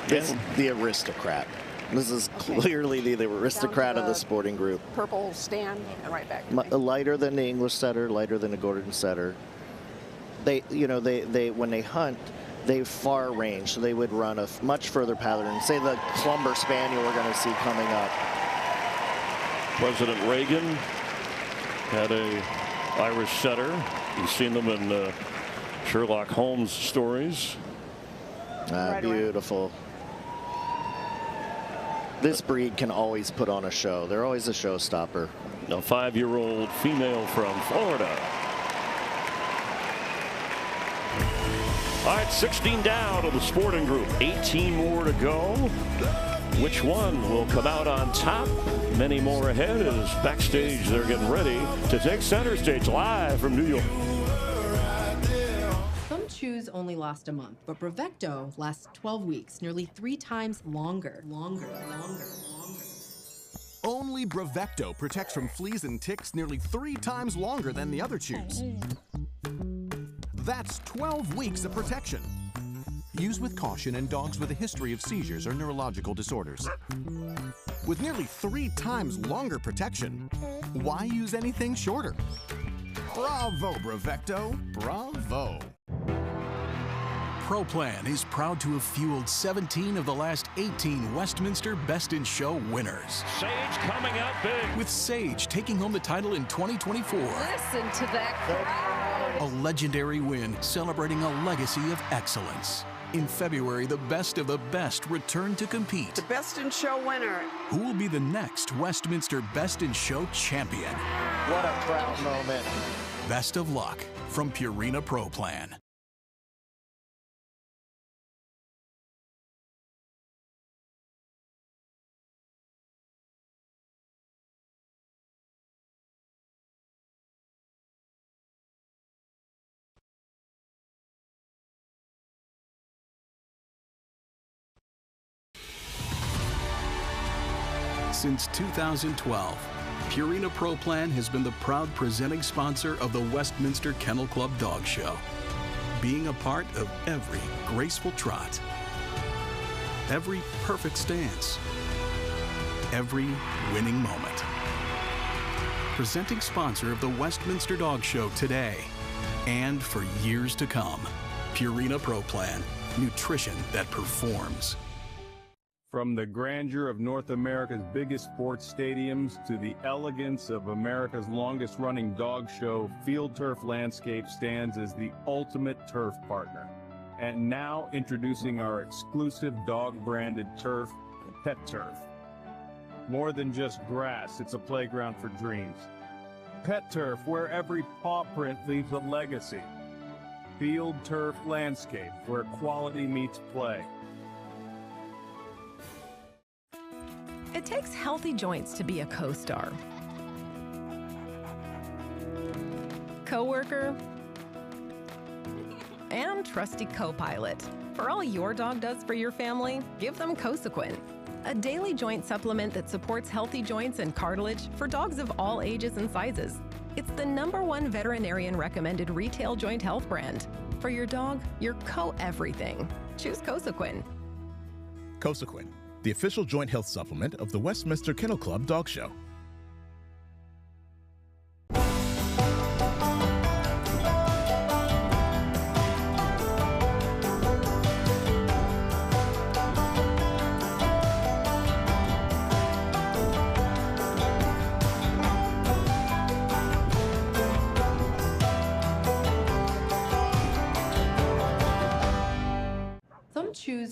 This is the aristocrat. This is clearly the aristocrat of the sporting group. Purple stand and right back. Lighter than the English setter, lighter than the Gordon setter. They, you know, when they hunt, they far range, so they would run a much further pattern. Say the Clumber Spaniel we're going to see coming up. President Reagan had a Irish setter. You've seen them in Sherlock Holmes stories. Beautiful. This breed can always put on a show. They're always a showstopper. A 5-year-old female from Florida. All right, 16 down to the sporting group. 18 more to go. Which one will come out on top? Many more ahead as backstage they're getting ready to take center stage live from New York. Some chews only last a month, but Bravecto lasts 12 weeks, nearly 3 times longer. Only Bravecto protects from fleas and ticks nearly 3 times longer than the other chews. That's 12 weeks of protection. Use with caution in dogs with a history of seizures or neurological disorders. With nearly 3 times longer protection, why use anything shorter? Bravo, Bravecto. Bravo. ProPlan is proud to have fueled 17 of the last 18 Westminster Best in Show winners. Sage coming out big. With Sage taking home the title in 2024. Listen to that crowd. A legendary win celebrating a legacy of excellence. In February, the best of the best return to compete. The Best in Show winner. Who will be the next Westminster Best in Show champion? What a proud moment. Best of luck from Purina ProPlan. Since 2012, Purina ProPlan has been the proud presenting sponsor of the Westminster Kennel Club Dog Show, being a part of every graceful trot, every perfect stance, every winning moment. Presenting sponsor of the Westminster Dog Show today and for years to come. Purina ProPlan, nutrition that performs. From the grandeur of North America's biggest sports stadiums to the elegance of America's longest-running dog show, Field Turf Landscape stands as the ultimate turf partner. And now introducing our exclusive dog-branded turf, Pet Turf. More than just grass, it's a playground for dreams. Pet Turf, where every paw print leaves a legacy. Field Turf Landscape, where quality meets play. It takes healthy joints to be a co-star, coworker, and trusty co-pilot. For all your dog does for your family, give them Cosequin, a daily joint supplement that supports healthy joints and cartilage for dogs of all ages and sizes. It's the #1 veterinarian recommended retail joint health brand. For your dog, your co-everything. Choose Cosequin. Cosequin, the official joint health supplement of the Westminster Kennel Club Dog Show.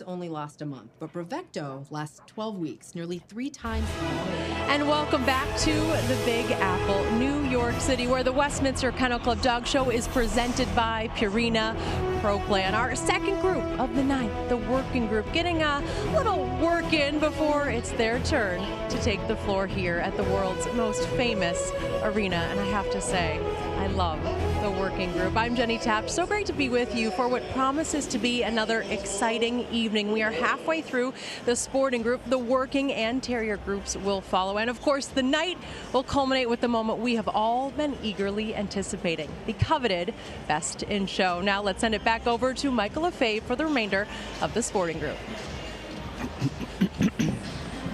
only last a month, but Bravecto lasts 12 weeks, nearly 3 times longer. And welcome back to the Big Apple, New York City, where the Westminster Kennel Club Dog Show is presented by Purina Pro Plan. Our second group of the night, the working group, getting a little work in before it's their turn to take the floor here at the world's most famous arena. And I have to say, I love the working group. I'm Jenny Taft. So great to be with you for what promises to be another exciting evening. We are halfway through the sporting group. The working and terrier groups will follow. And of course, the night will culminate with the moment we have all been eagerly anticipating, the coveted Best in Show. Now let's send it back over to Michael Lefebvre for the remainder of the sporting group.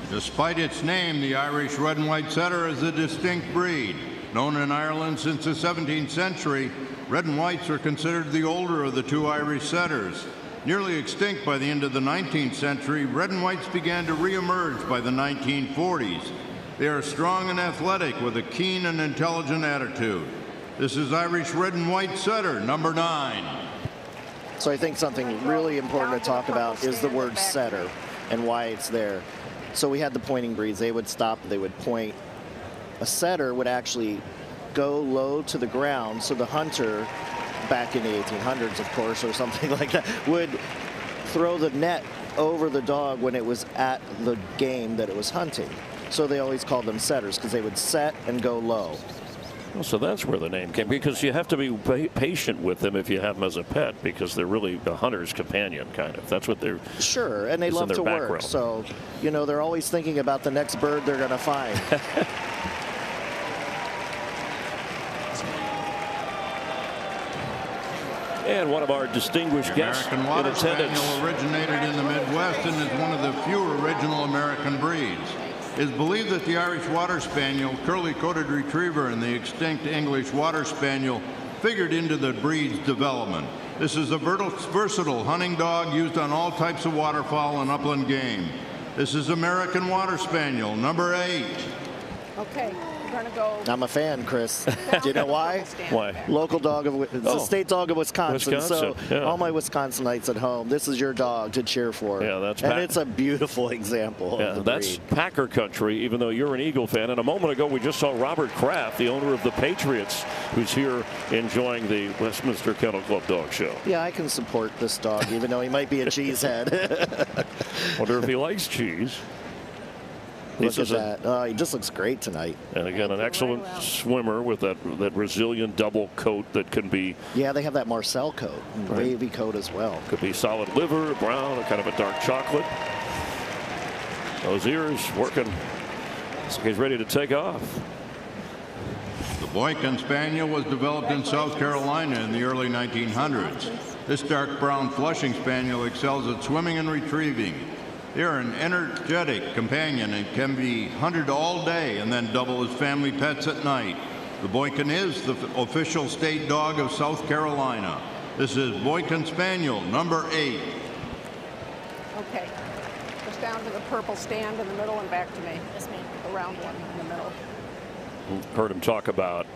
Despite its name, the Irish Red and White Setter is a distinct breed. Known in Ireland since the 17th century, Red and Whites are considered the older of the 2 Irish Setters. Nearly extinct by the end of the 19th century, Red and Whites began to re-emerge by the 1940s. They are strong and athletic with a keen and intelligent attitude. This is Irish Red and White Setter, number 9. So I think something really important to talk about is the word setter and why it's there. So we had the pointing breeds. They would stop, they would point. A setter would actually go low to the ground, so the hunter, back in the 1800s, of course, or something like that, would throw the net over the dog when it was at the game that it was hunting. So they always called them setters because they would set and go low. Well, so that's where the name came, because you have to be patient with them if you have them as a pet, because they're really a hunter's companion, kind of. That's what they're. Sure, and they love to work. So, you know, they're always thinking about the next bird they're going to find. And one of our distinguished guests American Water Spaniel originated in the Midwest and is one of the few original American breeds. It is believed that the Irish Water Spaniel, curly-coated retriever, and the extinct English Water Spaniel figured into the breed's development. This is a versatile hunting dog used on all types of waterfowl and upland game. This is American Water Spaniel, number 8. Okay. Going to go. I'm a fan, Chris. Do you know why? Why? Local dog of it's the state dog of Wisconsin. So yeah. all my Wisconsinites at home, this is your dog to cheer for. Yeah, that's and it's a beautiful example. Yeah, of the that's breed. Packer country. Even though you're an Eagle fan, and a moment ago we just saw Robert Kraft, the owner of the Patriots, who's here enjoying the Westminster Kennel Club Dog Show. Yeah, I can support this dog, even though he might be a cheesehead. Wonder if he likes cheese. Look at that. Oh, he just looks great tonight. And again, an excellent swimmer with that Brazilian double coat that can be. Yeah, they have that Marcel coat, Right. wavy coat as well. Could be solid liver, brown, or kind of a dark chocolate. Those ears working. So he's ready to take off. The Boykin Spaniel was developed in South Carolina in the early 1900s. This dark brown Flushing Spaniel excels at swimming and retrieving. They are an energetic companion and can be hunted all day and then double as family pets at night. The Boykin is the official state dog of South Carolina. This is Boykin Spaniel, number 8. Okay. Just down to the purple stand in the middle and back to me. Yes, ma'am. The round one in the middle. Heard him talk about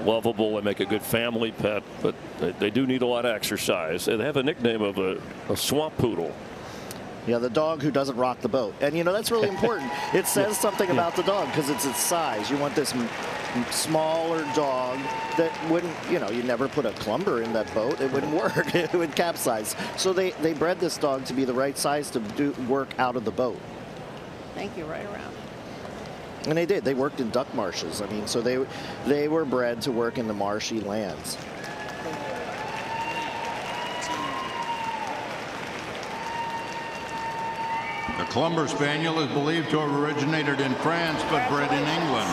lovable and make a good family pet, but they do need a lot of exercise. They have a nickname of a swamp poodle. Yeah, the dog who doesn't rock the boat. And, you know, that's really important. It says something about the dog because it's its size. You want this smaller dog that wouldn't, you know, you never put a clumber in that boat. It wouldn't work. It would capsize. So they bred this dog to be the right size to do work out of the boat. Thank you. Right around. And they did. They worked in duck marshes. I mean, so they were bred to work in the marshy lands. The Clumber Spaniel is believed to have originated in France but bred in England,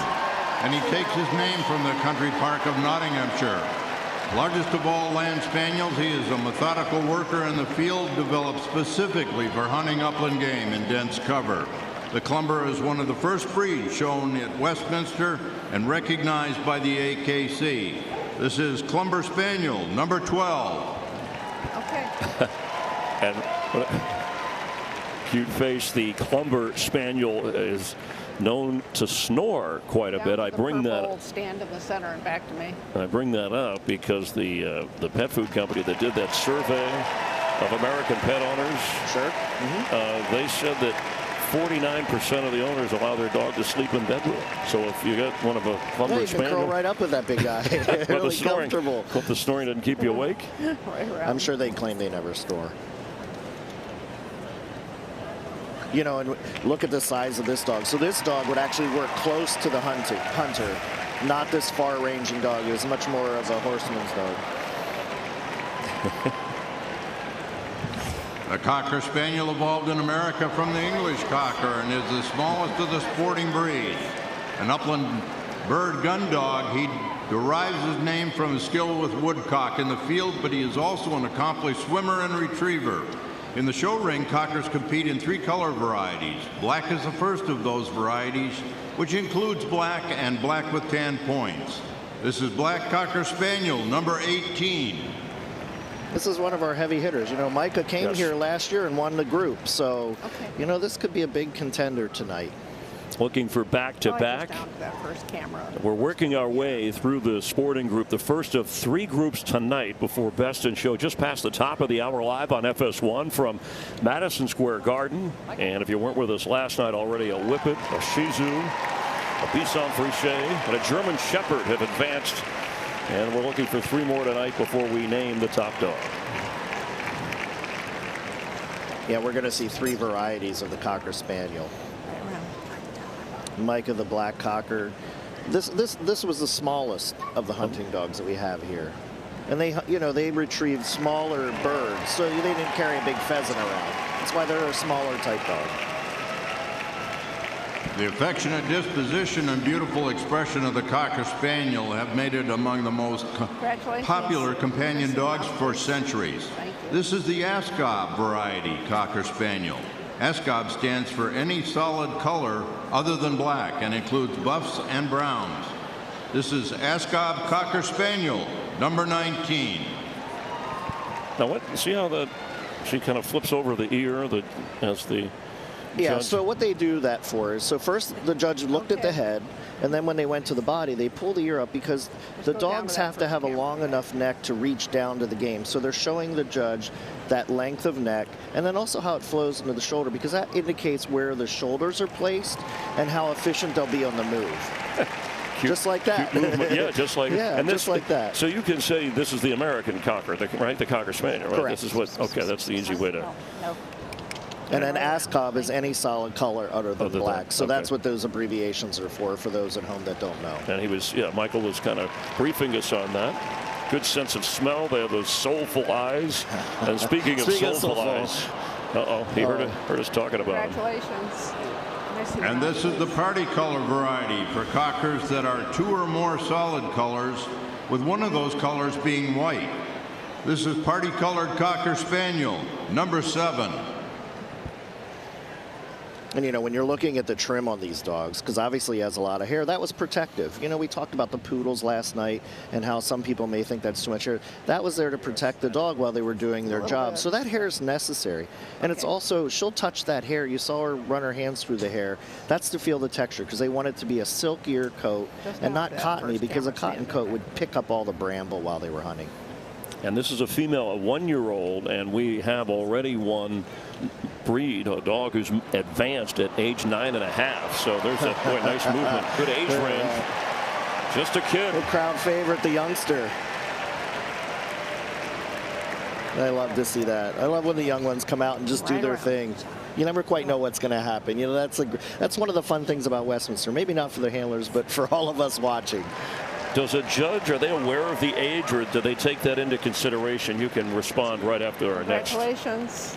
and he takes his name from the country park of Nottinghamshire. Largest of all land spaniels, he is a methodical worker in the field developed specifically for hunting upland game in dense cover. The Clumber is one of the first breeds shown at Westminster and recognized by the AKC. This is Clumber Spaniel, number 12. Okay. And cute face. The Clumber Spaniel is known to snore quite a bit. I bring that. Stand in the center and back to me. I bring that up because the pet food company that did that survey of American pet owners. Sure. They said that 49% of the owners allow their dog to sleep in bedroom. So if you got one of a lumber you can curl spaniel, right up with that big guy. Really comfortable. Hope the snoring doesn't keep you awake. I'm sure they claim they never snore. You know, and look at the size of this dog. So this dog would actually work close to the hunter, not this far-ranging dog. It was much more of a horseman's dog. The Cocker Spaniel evolved in America from the English Cocker and is the smallest of the sporting breeds. An upland bird gun dog, he derives his name from his skill with woodcock in the field, but he is also an accomplished swimmer and retriever. In the show ring, Cockers compete in 3 color varieties. Black is the first of those varieties, which includes black and black with tan points. This is Black Cocker Spaniel, number 18. This is one of our heavy hitters. You know, Micah came Yes. here last year and won the group. So, you know, this could be a big contender tonight. Looking for back-to-back. That first camera. We're working our way through the sporting group, the first of 3 groups tonight before Best in Show, just past the top of the hour live on FS1 from Madison Square Garden. And if you weren't with us last night already, a Whippet, a Shih Tzu, a Bichon Frise, and a German Shepherd have advanced. And we're looking for 3 more tonight before we name the top dog. Yeah, we're going to see 3 varieties of the Cocker Spaniel. Micah, the black Cocker. This was the smallest of the hunting dogs that we have here. And they, you know, they retrieved smaller birds, so they didn't carry a big pheasant around. That's why they're a smaller type dog. The affectionate disposition and beautiful expression of the Cocker Spaniel have made it among the most popular companion dogs for centuries. This is the Ascov variety Cocker Spaniel. Ascov stands for any solid color other than black and includes buffs and browns. This is Ascov Cocker Spaniel, number 19. Now, what? See how she kind of flips over the ear as the Yeah, judge. so what they do that for is, so first the judge looked at the head, and then when they went to the body, they pull the ear up because the dogs have to have a long enough neck to reach down to the game. So they're showing the judge that length of neck, and then also how it flows into the shoulder, because that indicates where the shoulders are placed and how efficient they'll be on the move. Just like that. Yeah, just like yeah, and just like that. So you can say this is the American Cocker, right? The Cocker Spaniel, right? Correct. This is what. Okay, that's the easy way to. And then Ascov is any solid color other than black. So that's what those abbreviations are for those at home that don't know. And he was, yeah, Michael was kind of briefing us on that. Good sense of smell. They have those soulful eyes. And speaking of soulful eyes, he heard us talking about Congratulations. And this is the party color variety for Cockers that are 2 or more solid colors, with one of those colors being white. This is party colored Cocker Spaniel, number 7. And, you know, when you're looking at the trim on these dogs, because obviously he has a lot of hair, that was protective. You know, we talked about the poodles last night and how some people may think that's too much hair. That was there to protect the dog while they were doing their job. So that hair is necessary. And it's also, she'll touch that hair. You saw her run her hands through the hair. That's to feel the texture, because they want it to be a silkier coat and not cottony, because a cotton coat would pick up all the bramble while they were hunting. And this is a female, a 1-year-old, and we have already one breed, a dog who's advanced at age 9.5. So there's a nice movement, good age range. Just a kid. The crowd favorite, the youngster. I love to see that. I love when the young ones come out and just do their thing. You never quite know what's going to happen. You know, that's one of the fun things about Westminster. Maybe not for the handlers, but for all of us watching. Does a judge, are they aware of the age, or do they take that into consideration? You can respond right after our next. Congratulations.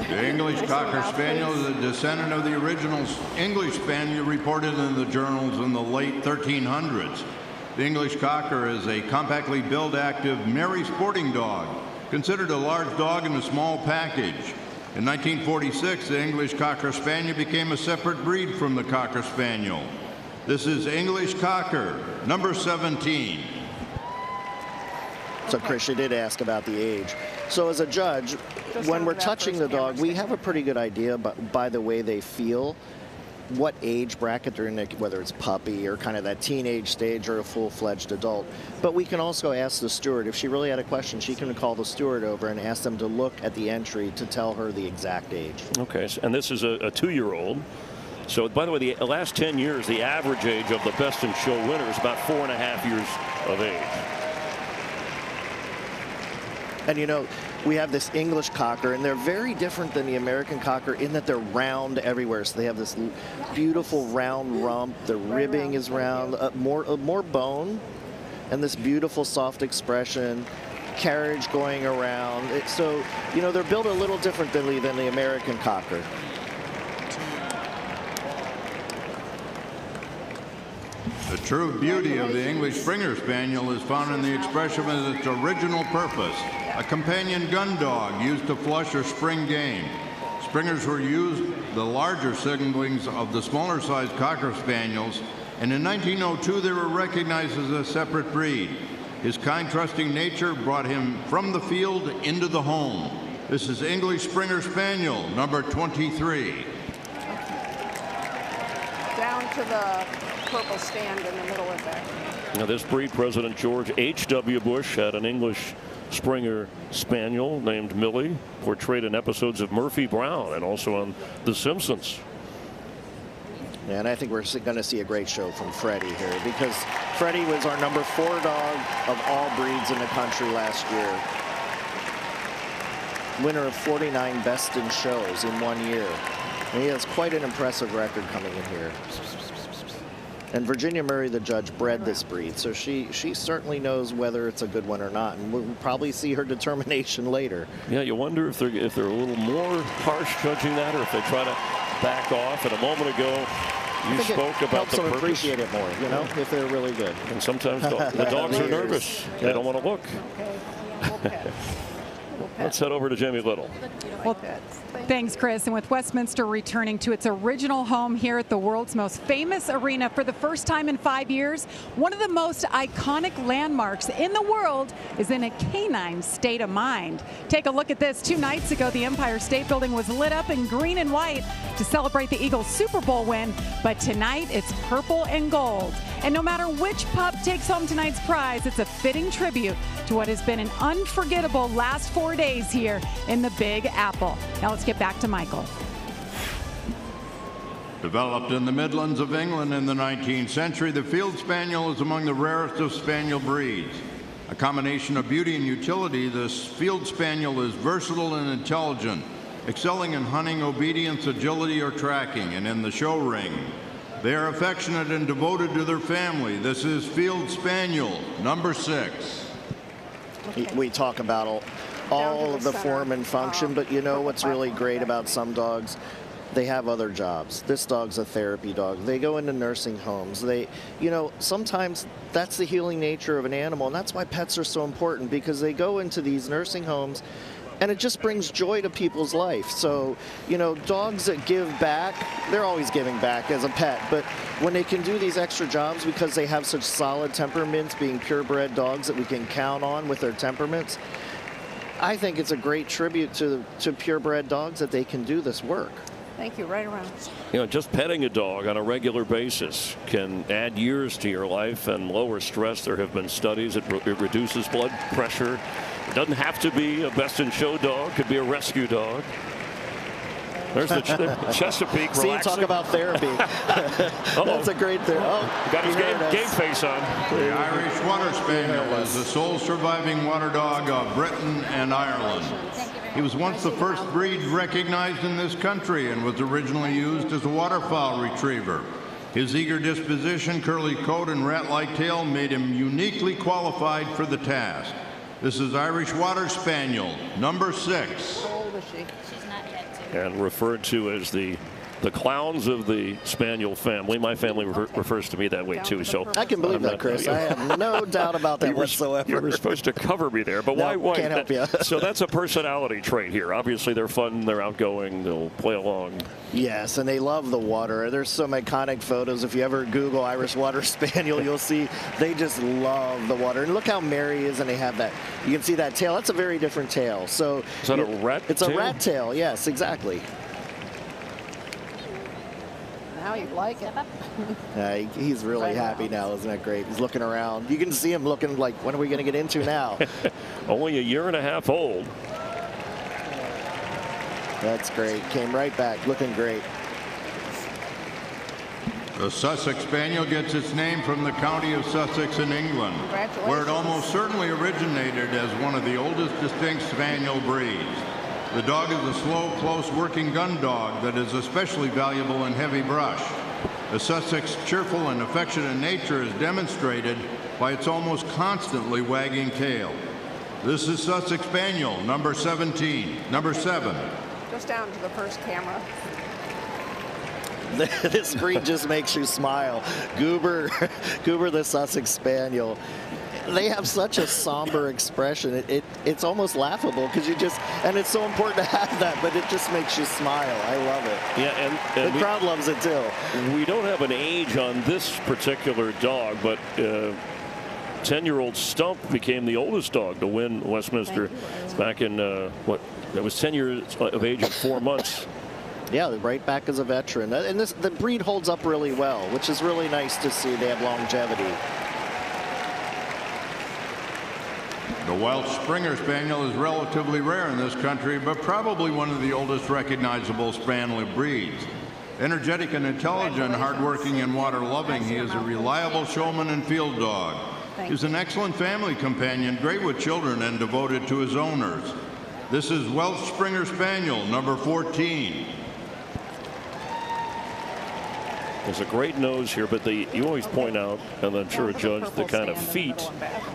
The English Cocker Spaniel is a descendant of the original English Spaniel reported in the journals in the late 1300s. The English Cocker is a compactly built, active, merry sporting dog, considered a large dog in a small package. In 1946, the English Cocker Spaniel became a separate breed from the Cocker Spaniel. This is English Cocker, number 17. So, Chris, you did ask about the age. So, as a judge, when we're touching the dog, we have a pretty good idea by the way they feel. what age bracket they're in, whether it's puppy or kind of that teenage stage or a full-fledged adult. But we can also ask the steward. If she really had a question, she can call the steward over and ask them to look at the entry to tell her the exact age. Okay, and this is a 2-year-old. So, by the way, the last 10 years, the average age of the Best in Show winner is about 4.5 years of age. And you know, we have this English cocker, and they're very different than the American cocker in that they're round everywhere. So they have this beautiful round rump. The ribbing is round, more bone, and this beautiful soft expression, carriage going around. So, you know, they're built a little differently than the American cocker. The true beauty of the English Springer Spaniel is found in the expression of its original purpose, a companion gun dog used to flush or spring game. Springers were used the larger siblings of the smaller sized Cocker Spaniels, and in 1902 they were recognized as a separate breed. His kind, trusting nature brought him from the field into the home. This is English Springer Spaniel, number 23. Down to the purple stand in the middle of that. Now, this breed, President George H.W. Bush had an English Springer Spaniel named Millie, portrayed in episodes of Murphy Brown and also on The Simpsons. Yeah, and I think we're going to see a great show from Freddie here, because Freddie was our number 4 dog of all breeds in the country last year. Winner of 49 Best in Shows in 1 year. And he has quite an impressive record coming in here. And Virginia Murray, the judge, bred this breed, so she certainly knows whether it's a good one or not, and we'll probably see her determination later. Yeah, you wonder if they're a little more harsh judging that, or if they try to back off. And a moment ago, you spoke about the purpose. Appreciate it more, you know, if they're really good. And sometimes the dogs are nervous; they don't want to look. Let's head over to Jamie Little. Well, thanks, Chris. And with Westminster returning to its original home here at the world's most famous arena for the first time in 5 years, one of the most iconic landmarks in the world is in a canine state of mind. Take a look at this. 2 nights ago, the Empire State Building was lit up in green and white to celebrate the Eagles' Super Bowl win, but tonight it's purple and gold. And no matter which pup takes home tonight's prize, it's a fitting tribute to what has been an unforgettable last 4 days here in the Big Apple. Now let's get back to Michael. Developed in the Midlands of England in the 19th century, the Field Spaniel is among the rarest of Spaniel breeds. A combination of beauty and utility, this Field Spaniel is versatile and intelligent, excelling in hunting, obedience, agility, or tracking, and in the show ring. They are affectionate and devoted to their family. This is Field Spaniel, number 6. We talk about all of the form and function, but you know what's really great about some dogs? They have other jobs. This dog's a therapy dog. They go into nursing homes. You know, sometimes that's the healing nature of an animal, and that's why pets are so important, because they go into these nursing homes and it just brings joy to people's life. So, you know, dogs that give back, they're always giving back as a pet, but when they can do these extra jobs because they have such solid temperaments, being purebred dogs that we can count on with their temperaments, I think it's a great tribute to purebred dogs that they can do this work. Thank you. Right around. You know, just petting a dog on a regular basis can add years to your life and lower stress. There have been studies. It reduces blood pressure. It doesn't have to be a Best in Show dog. It could be a rescue dog. There's the Chesapeake See, relaxing. talk about therapy. That's a great therapy. Oh, got his game face on. The Irish Water Spaniel is the sole surviving water dog of Britain and Ireland. He was once the first breed recognized in this country and was originally used as a waterfowl retriever. His eager disposition, curly coat, and rat-like tail made him uniquely qualified for the task. This is Irish Water Spaniel, number 6. How old is she? And referred to as the clowns of the Spaniel family. My family refers to me that way too. So I can believe that, Chris. I have no doubt about that whatsoever. You were supposed to cover me there, but why? Can't help you. So that's a personality trait here. Obviously, they're fun, they're outgoing, they'll play along. Yes, and they love the water. There's some iconic photos. If you ever Google Irish Water Spaniel, you'll see they just love the water. And look how merry he is, and they have that. You can see that tail. That's a very different tail. So is that a rat tail? It's a rat tail. Yes, exactly. Now you like it. He's really happy now, isn't that great? He's looking around. You can see him looking like, when are we going to get into now? Only a year and a half old. That's great. Came right back, looking great. The Sussex Spaniel gets its name from the county of Sussex in England, where it almost certainly originated as one of the oldest distinct spaniel breeds. The dog is a slow, close working gun dog that is especially valuable in heavy brush. The Sussex cheerful and affectionate nature is demonstrated by its almost constantly wagging tail. This is Sussex Spaniel, number 17, number 7. Just down to the first camera. This breed just makes you smile. Goober the Sussex Spaniel. They have such a somber expression. It's almost laughable because and it's so important to have that, but it just makes you smile. I love it. Yeah, and the crowd loves it too. We don't have an age on this particular dog, but 10-year-old Stump became the oldest dog to win Westminster back in that was 10 years of age and 4 months. Yeah, right back as a veteran. And the breed holds up really well, which is really nice to see. They have longevity. The Welsh Springer Spaniel is relatively rare in this country, but probably one of the oldest recognizable Spaniel breeds. Energetic and intelligent, hardworking and water-loving, he is a reliable showman and field dog. He's an excellent family companion, great with children, and devoted to his owners. This is Welsh Springer Spaniel, number 14. There's a great nose here, but you always point out, and I'm sure a judge, the kind of feet,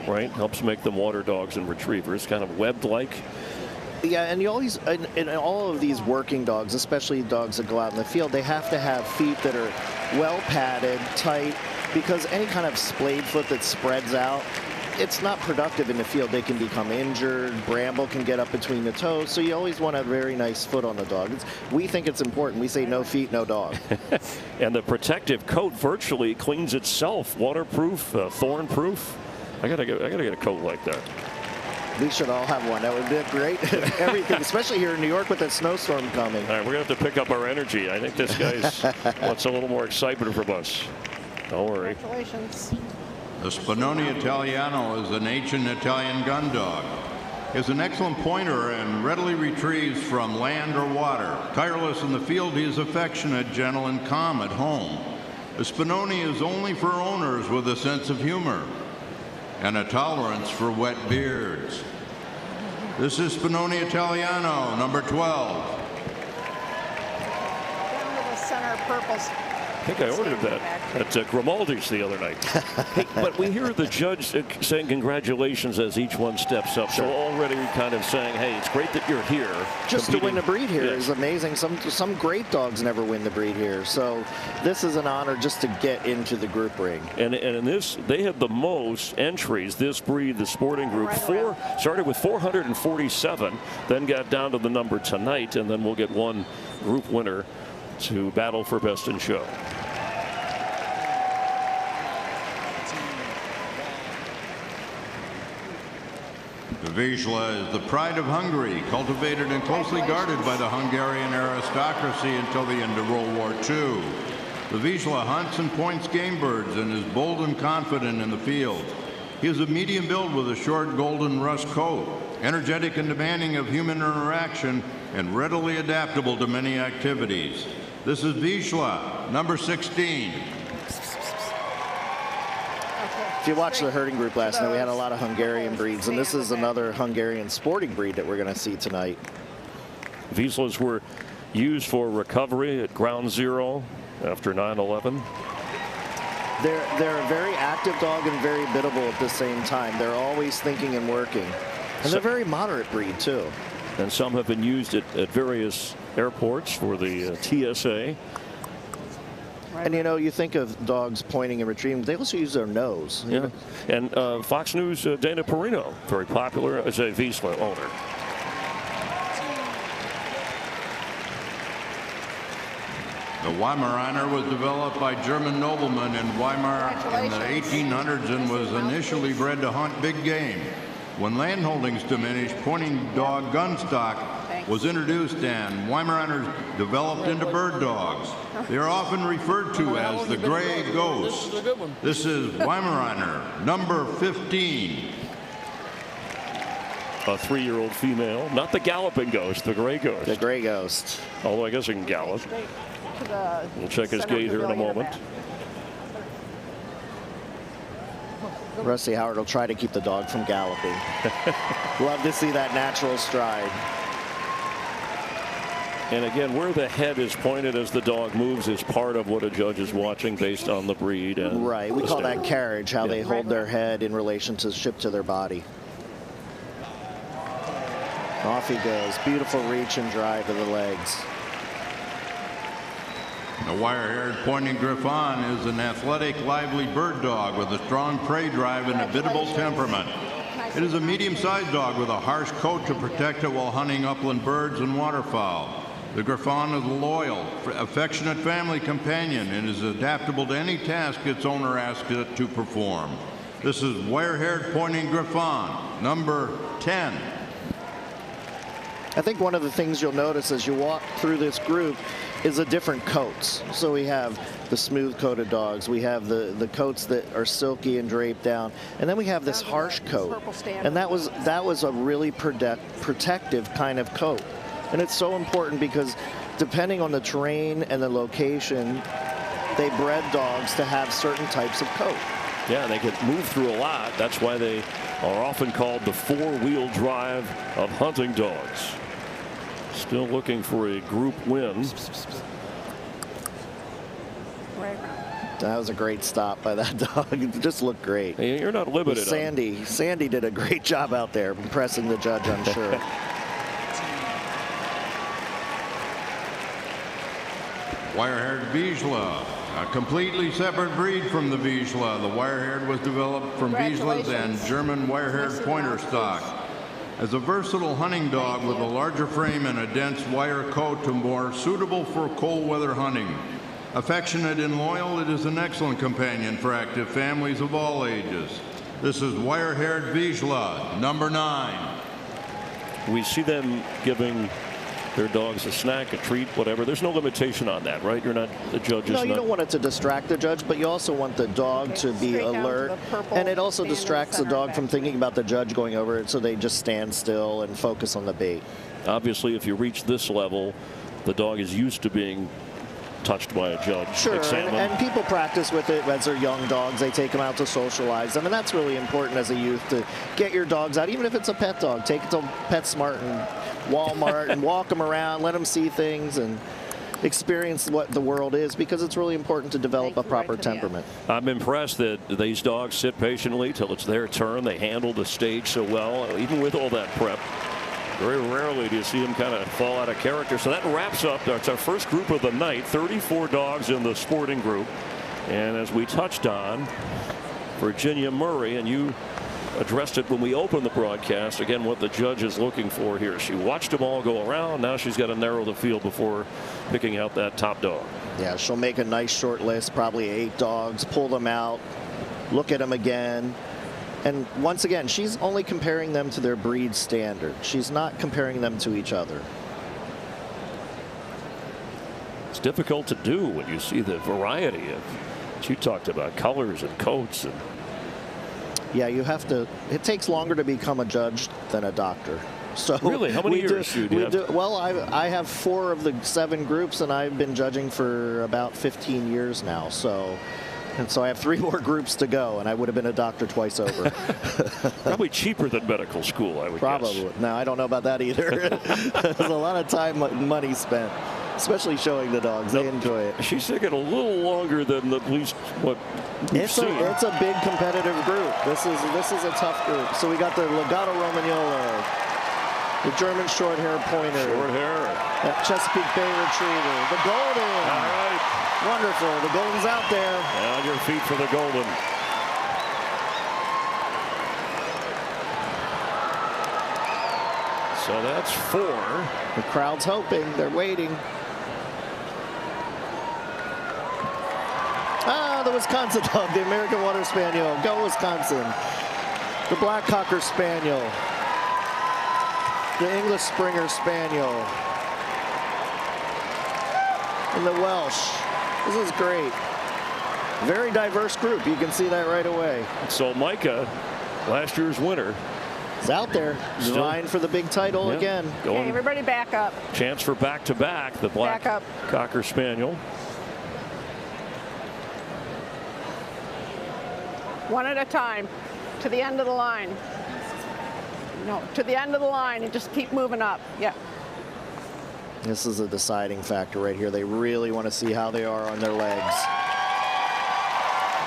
right, helps make them water dogs and retrievers, kind of webbed-like. Yeah, and you always, in all of these working dogs, especially dogs that go out in the field, they have to have feet that are well padded, tight, because any kind of splayed foot that spreads out, it's not productive in the field. They can become injured. Bramble can get up between the toes. So you always want a very nice foot on the dog. We think it's important. We say no feet, no dog. And the protective coat virtually cleans itself. Waterproof, thorn-proof. I gotta get a coat like that. We should all have one. That would be great. Everything, especially here in New York with that snowstorm coming. All right, we're gonna have to pick up our energy. I think this guy wants a little more excitement from us. Don't worry. Congratulations. The Spinoni Italiano is an ancient Italian gun dog. He's an excellent pointer and readily retrieves from land or water. Tireless in the field, he is affectionate, gentle, and calm at home. The Spinoni is only for owners with a sense of humor and a tolerance for wet beards. This is Spinoni Italiano, number 12. Down to the center purple. I think I ordered that at Grimaldi's the other night. Hey, but we hear the judge saying congratulations as each one steps up. So already kind of saying, hey, it's great that you're here. Just to win the breed here is amazing. Some great dogs never win the breed here. So this is an honor just to get into the group ring. And in this, they had the most entries, this breed, the sporting group. Started with 447, then got down to the number tonight, and then we'll get one group winner to battle for best in show. The Vizsla is the pride of Hungary, cultivated and closely guarded by the Hungarian aristocracy until the end of World War II. The Vizsla hunts and points game birds and is bold and confident in the field. He is a medium build with a short golden rust coat, energetic and demanding of human interaction, and readily adaptable to many activities. This is Vizsla, number 16. If you watched the herding group last night, we had a lot of Hungarian breeds, and this is another Hungarian sporting breed that we're going to see tonight. Vizslas were used for recovery at Ground Zero after 9/11. They're a very active dog and very biddable at the same time. They're always thinking and working. And they're a very moderate breed, too. And some have been used at various airports for the TSA. And, you know, you think of dogs pointing and retrieving. They also use their nose. Yeah. And Fox News' Dana Perino, very popular as a Vizsla owner. The Weimaraner was developed by German noblemen in Weimar in the 1800s and was initially bred to hunt big game. When land holdings diminished, pointing dog gun stock was introduced and Weimaraners developed into bird dogs. They are often referred to as the gray ghost. This is Weimaraner number 15. A 3-year-old female, not the galloping ghost, the gray ghost. The gray ghost. Although I guess he can gallop. We'll check his gait here in a moment. Rusty Howard will try to keep the dog from galloping. Love to see that natural stride. And again, where the head is pointed as the dog moves is part of what a judge is watching based on the breed. And right, we call that carriage, how they hold their head in relationship to their body. Off he goes. Beautiful reach and drive of the legs. The wire-haired pointing Griffon is an athletic, lively bird dog with a strong prey drive and a biddable temperament. It is a medium-sized dog with a harsh coat to protect it while hunting upland birds and waterfowl. The Griffon is a loyal, affectionate family companion and is adaptable to any task its owner asks it to perform. This is wire-haired pointing Griffon, number 10. I think one of the things you'll notice as you walk through this group is the different coats. So we have the smooth coated dogs, we have the coats that are silky and draped down, and then we have this harsh coat. And that was a really protective kind of coat. And it's so important because depending on the terrain and the location, they bred dogs to have certain types of coat. Yeah, they can move through a lot. That's why they are often called the four-wheel drive of hunting dogs. Still looking for a group win. That was a great stop by that dog. It just looked great. Hey, you're not limited. Sandy did a great job out there, impressing the judge, I'm sure. Wire-haired Vizsla, a completely separate breed from the Vizsla. The wire-haired was developed from Vizslas and German wire-haired pointer stock. As a versatile hunting dog with a larger frame and a dense wire coat to more suitable for cold weather hunting. Affectionate and loyal, it is an excellent companion for active families of all ages. This is wire-haired Vizsla, number 9. We see them giving their dogs a snack, a treat, whatever. There's no limitation on that, right? You're not, the judge is No, you don't want it to distract the judge, but you also want the dog to be alert. And it also distracts the dog from thinking about the judge going over it, so they just stand still and focus on the bait. Obviously, if you reach this level, the dog is used to being touched by a judge. Sure, and people practice with it as they're young dogs. They take them out to socialize them, and that's really important as a youth to get your dogs out, even if it's a pet dog. Take it to PetSmart and Walmart and walk them around, let them see things and experience what the world is, because it's really important to develop a proper temperament. I'm impressed that these dogs sit patiently till it's their turn. They handle the stage so well, even with all that prep. Very rarely do you see them kind of fall out of character. So that wraps up. That's our first group of the night. 34 dogs in the sporting group. And as we touched on, Virginia Murray, and you addressed it when we opened the broadcast, again, what the judge is looking for here. She watched them all go around. Now she's got to narrow the field before picking out that top dog. Yeah, she'll make a nice short list, probably 8 dogs, pull them out, look at them again. And once again, she's only comparing them to their breed standard. She's not comparing them to each other. It's difficult to do when you see the variety of, you talked about, colors and coats. And yeah, you have to, it takes longer to become a judge than a doctor. So really, how many years do you have? Well, I have 4 of the 7 groups, and I've been judging for about 15 years now. And so I have 3 more groups to go, and I would have been a doctor twice over. Probably cheaper than medical school, I would guess. Probably. No, I don't know about that either. There's a lot of time and money spent, especially showing the dogs. They enjoy it. She's taking a little longer than at least what we've seen. It's a big competitive group. This is a tough group. So we got the Legato Romagnolo, the German short-hair pointer. Short hair. That Chesapeake Bay Retriever. The Golden. All right. Wonderful. The Golden's out there. On your feet for the Golden. So that's 4. The crowd's hoping. They're waiting. Ah, the Wisconsin dog, the American Water Spaniel. Go Wisconsin. The Black Cocker Spaniel. the English Springer Spaniel, and the Welsh. This is great. Very diverse group. You can see that right away. So Micah, last year's winner, is out there, vying for the big title again. Okay, everybody back up. Chance for back-to-back, the black Cocker Spaniel. One at a time, to the end of the line. No, to the end of the line and just keep moving up. Yeah. This is a deciding factor right here. They really want to see how they are on their legs.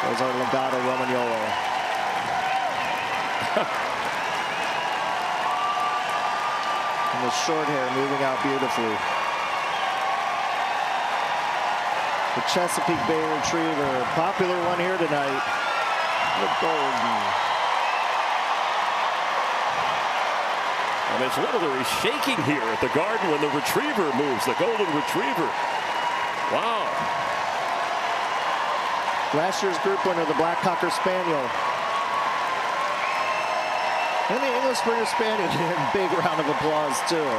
There's our Legato Romagnolo. And the short hair moving out beautifully. The Chesapeake Bay Retriever, popular one here tonight. The golden. And it's literally shaking here at the Garden when the retriever moves, the golden retriever. Wow. Last year's group winner, the Black Cocker Spaniel. And the English Springer Spaniel getting a big round of applause, too.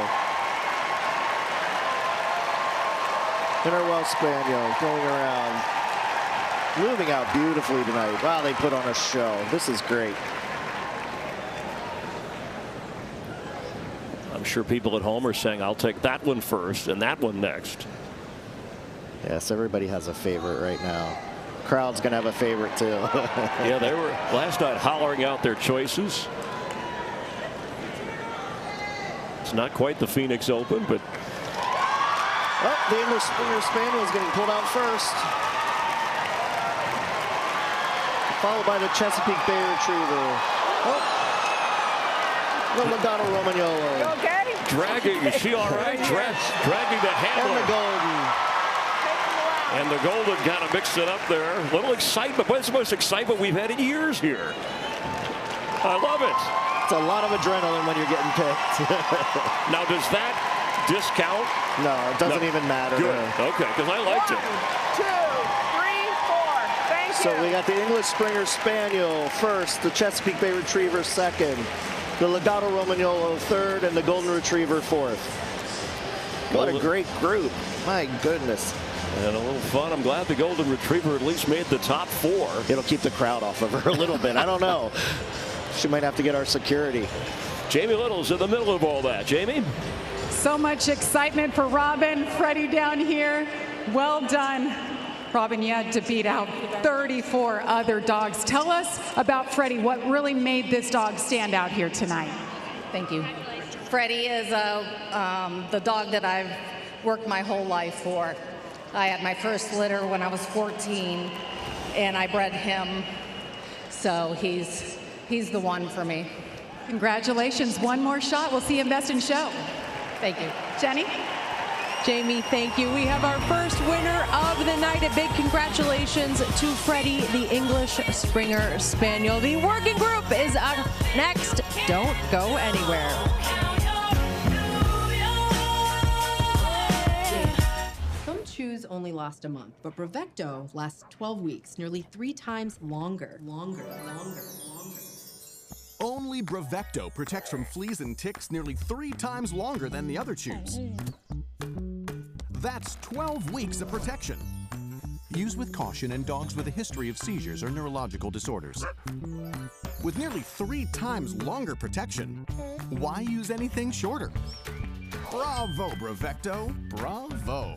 And our Welsh Spaniel going around. Moving out beautifully tonight. Wow, they put on a show. This is great. I'm sure people at home are saying, I'll take that one first and that one next. Yes, everybody has a favorite right now. Crowd's going to have a favorite, too. Yeah, they were last night hollering out their choices. It's not quite the Phoenix Open, but... Oh, the English Springer Spaniel is getting pulled out first. Followed by the Chesapeake Bay Retriever. Oh. The Legato Romagnolo. You okay? Dragging, is she all right? Dragging the handler. And the golden. And the golden kind of mixed it up there. A little excitement. What's the most excitement we've had in years here? I love it. It's a lot of adrenaline when you're getting picked. Now, does that discount? No, it doesn't even matter. Good. Okay, because I liked it. 1, 2, 3, 4. Thank you. So we got the English Springer Spaniel first, the Chesapeake Bay Retriever second, the Legato Romagnolo third, and the Golden Retriever fourth. What a great group. My goodness. And a little fun. I'm glad the Golden Retriever at least made the top 4. It'll keep the crowd off of her a little bit. I don't know. She might have to get our security. Jamie Little's in the middle of all that. Jamie? So much excitement for Robin. Freddie down here. Well done. Robin, you had to beat out 34 other dogs. Tell us about Freddie. What really made this dog stand out here tonight? Thank you. Freddie is the dog that I've worked my whole life for. I had my first litter when I was 14, and I bred him. So he's the one for me. Congratulations. One more shot. We'll see you in Best in Show. Thank you. Jenny? Jamie, thank you. We have our first winner of the night. A big congratulations to Freddie, the English Springer Spaniel. The working group is up next. Don't go anywhere. Some chews only last a month, but Brevecto lasts 12 weeks, nearly 3 times longer. Only Brevecto protects from fleas and ticks nearly 3 times longer than the other chews. That's 12 weeks of protection. Use with caution in dogs with a history of seizures or neurological disorders. With nearly 3 times longer protection, why use anything shorter? Bravo, Brevecto. Bravo.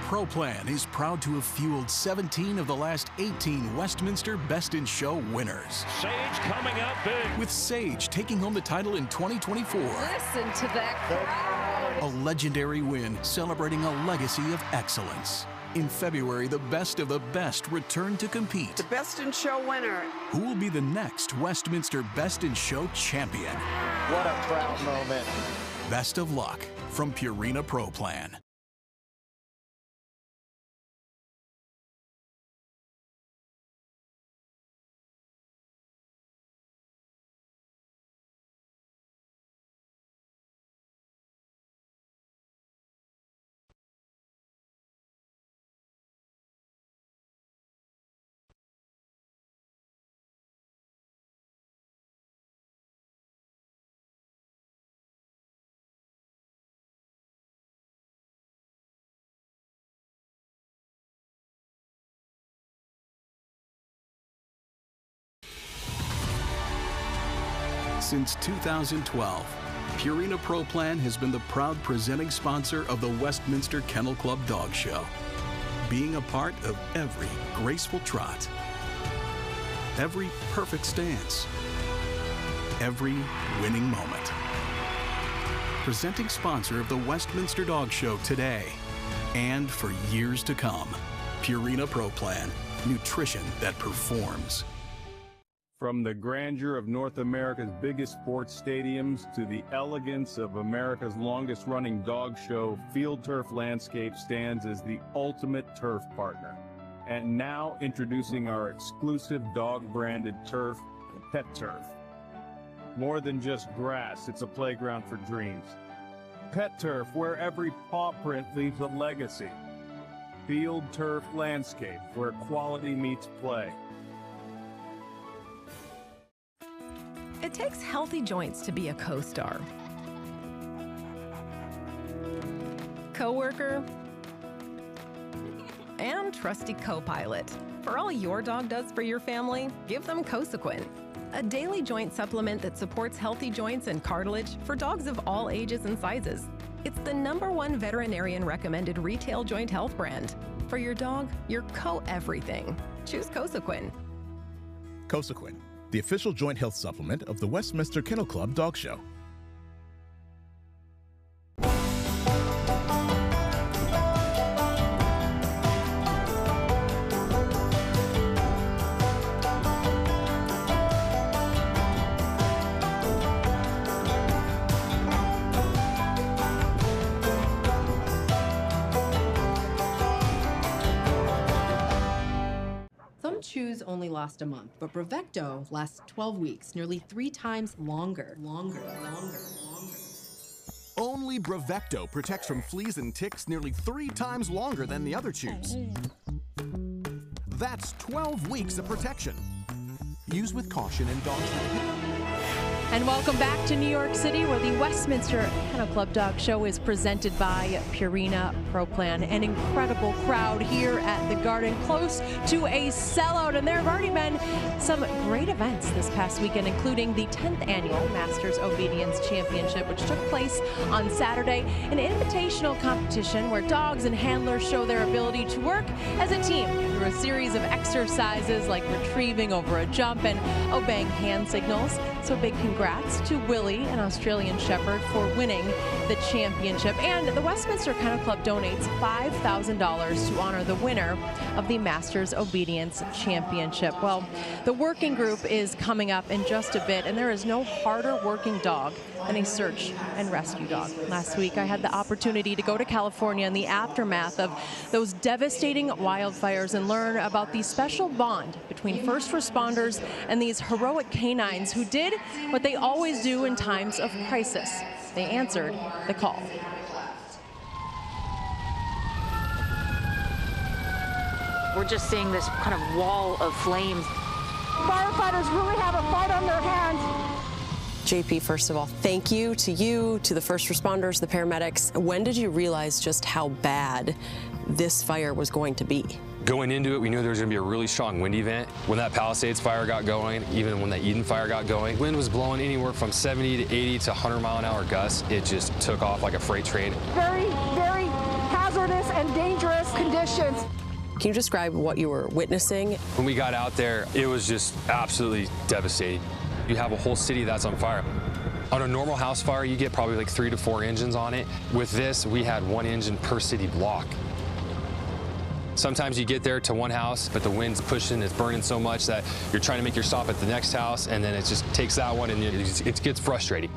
ProPlan is proud to have fueled 17 of the last 18 Westminster Best in Show winners. Sage coming out big. With Sage taking home the title in 2024. Listen to that crowd. A legendary win celebrating a legacy of excellence. In February, the best of the best return to compete. The Best in Show winner. Who will be the next Westminster Best in Show champion? What a proud moment. Best of luck from Purina ProPlan. Since 2012, Purina Pro Plan has been the proud presenting sponsor of the Westminster Kennel Club Dog Show, being a part of every graceful trot, every perfect stance, every winning moment. Presenting sponsor of the Westminster Dog Show today and for years to come. Purina Pro Plan, nutrition that performs. From the grandeur of North America's biggest sports stadiums to the elegance of America's longest-running dog show, Field Turf Landscape stands as the ultimate turf partner. And now introducing our exclusive dog-branded turf, Pet Turf. More than just grass, it's a playground for dreams. Pet Turf, where every paw print leaves a legacy. Field Turf Landscape, where quality meets play. It takes healthy joints to be a co-star, coworker, and trusty co-pilot. For all your dog does for your family, give them Cosequin, a daily joint supplement that supports healthy joints and cartilage for dogs of all ages and sizes. It's the #1 veterinarian recommended retail joint health brand. For your dog, your co-everything. Choose Cosequin. Cosequin, the official joint health supplement of the Westminster Kennel Club Dog Show. Some chews only last a month, but Brevecto lasts 12 weeks, nearly 3 times longer. Only Brevecto protects from fleas and ticks nearly 3 times longer than the other chews. That's 12 weeks of protection. Use with caution in dogs with... And welcome back to New York City, where the Westminster Kennel Club Dog Show is presented by Purina Pro Plan. An incredible crowd here at the Garden, close to a sellout. And there have already been some great events this past weekend, including the 10th annual Masters Obedience Championship, which took place on Saturday. An invitational competition where dogs and handlers show their ability to work as a team through a series of exercises like retrieving over a jump and obeying hand signals. So big congrats to Willie, an Australian Shepherd, for winning the championship. And the Westminster Kennel Club donates $5,000 to honor the winner of the Masters Obedience Championship. Well, the working group is coming up in just a bit, and there is no harder working dog than a search and rescue dog. Last week, I had the opportunity to go to California in the aftermath of those devastating wildfires and learn about the special bond between first responders and these heroic canines who did what they always do in times of crisis. They answered the call. We're just seeing this kind of wall of flames. Firefighters really have a fight on their hands. JP, first of all, thank you, to the first responders, the paramedics. When did you realize just how bad this fire was going to be? Going into it, we knew there was going to be a really strong wind event. When that Palisades fire got going, even when that Eden fire got going, wind was blowing anywhere from 70 to 80 to 100-mile-an-hour gusts. It just took off like a freight train. Very, very hazardous and dangerous conditions. Can you describe what you were witnessing? When we got out there, it was just absolutely devastating. You have a whole city that's on fire. On a normal house fire, you get probably like 3 to 4 engines on it. With this, we had 1 engine per city block. Sometimes you get there to one house, but the wind's pushing, it's burning so much that you're trying to make your stop at the next house, and then it just takes that one, and it gets frustrating.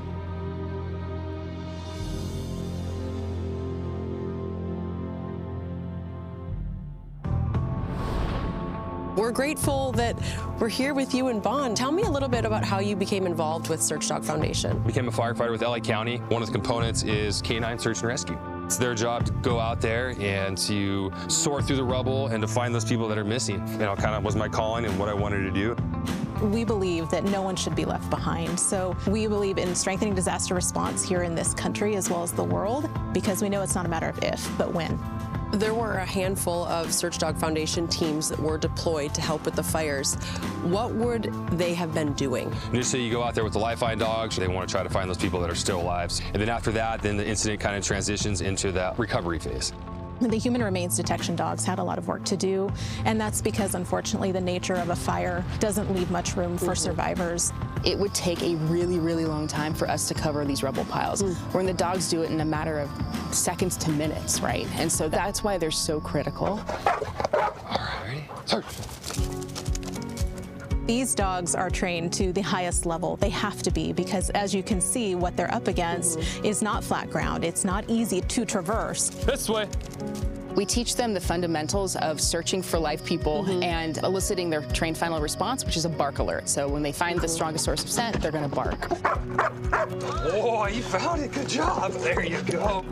We're grateful that we're here with you in Bonn. Tell me a little bit about how you became involved with Search Dog Foundation. Became a firefighter with LA County. One of the components is canine search and rescue. It's their job to go out there and to sort through the rubble and to find those people that are missing. You know, kind of was my calling and what I wanted to do. We believe that no one should be left behind. So we believe in strengthening disaster response here in this country as well as the world, because we know it's not a matter of if, but when. There were a handful of Search Dog Foundation teams that were deployed to help with the fires. What would they have been doing? Just so you go out there with the lifeline dogs, they want to try to find those people that are still alive. And then after that, then the incident kind of transitions into that recovery phase. The human remains detection dogs had a lot of work to do, and that's because, unfortunately, the nature of a fire doesn't leave much room for survivors. It would take a really, really long time for us to cover these rubble piles, when the dogs do it in a matter of seconds to minutes, right? And so that's why they're so critical. All right, ready? Start. These dogs are trained to the highest level. They have to be, because as you can see, what they're up against is not flat ground. It's not easy to traverse. This way. We teach them the fundamentals of searching for live people and eliciting their trained final response, which is a bark alert. So when they find the strongest source of scent, they're going to bark. Oh, you found it. Good job. There you go.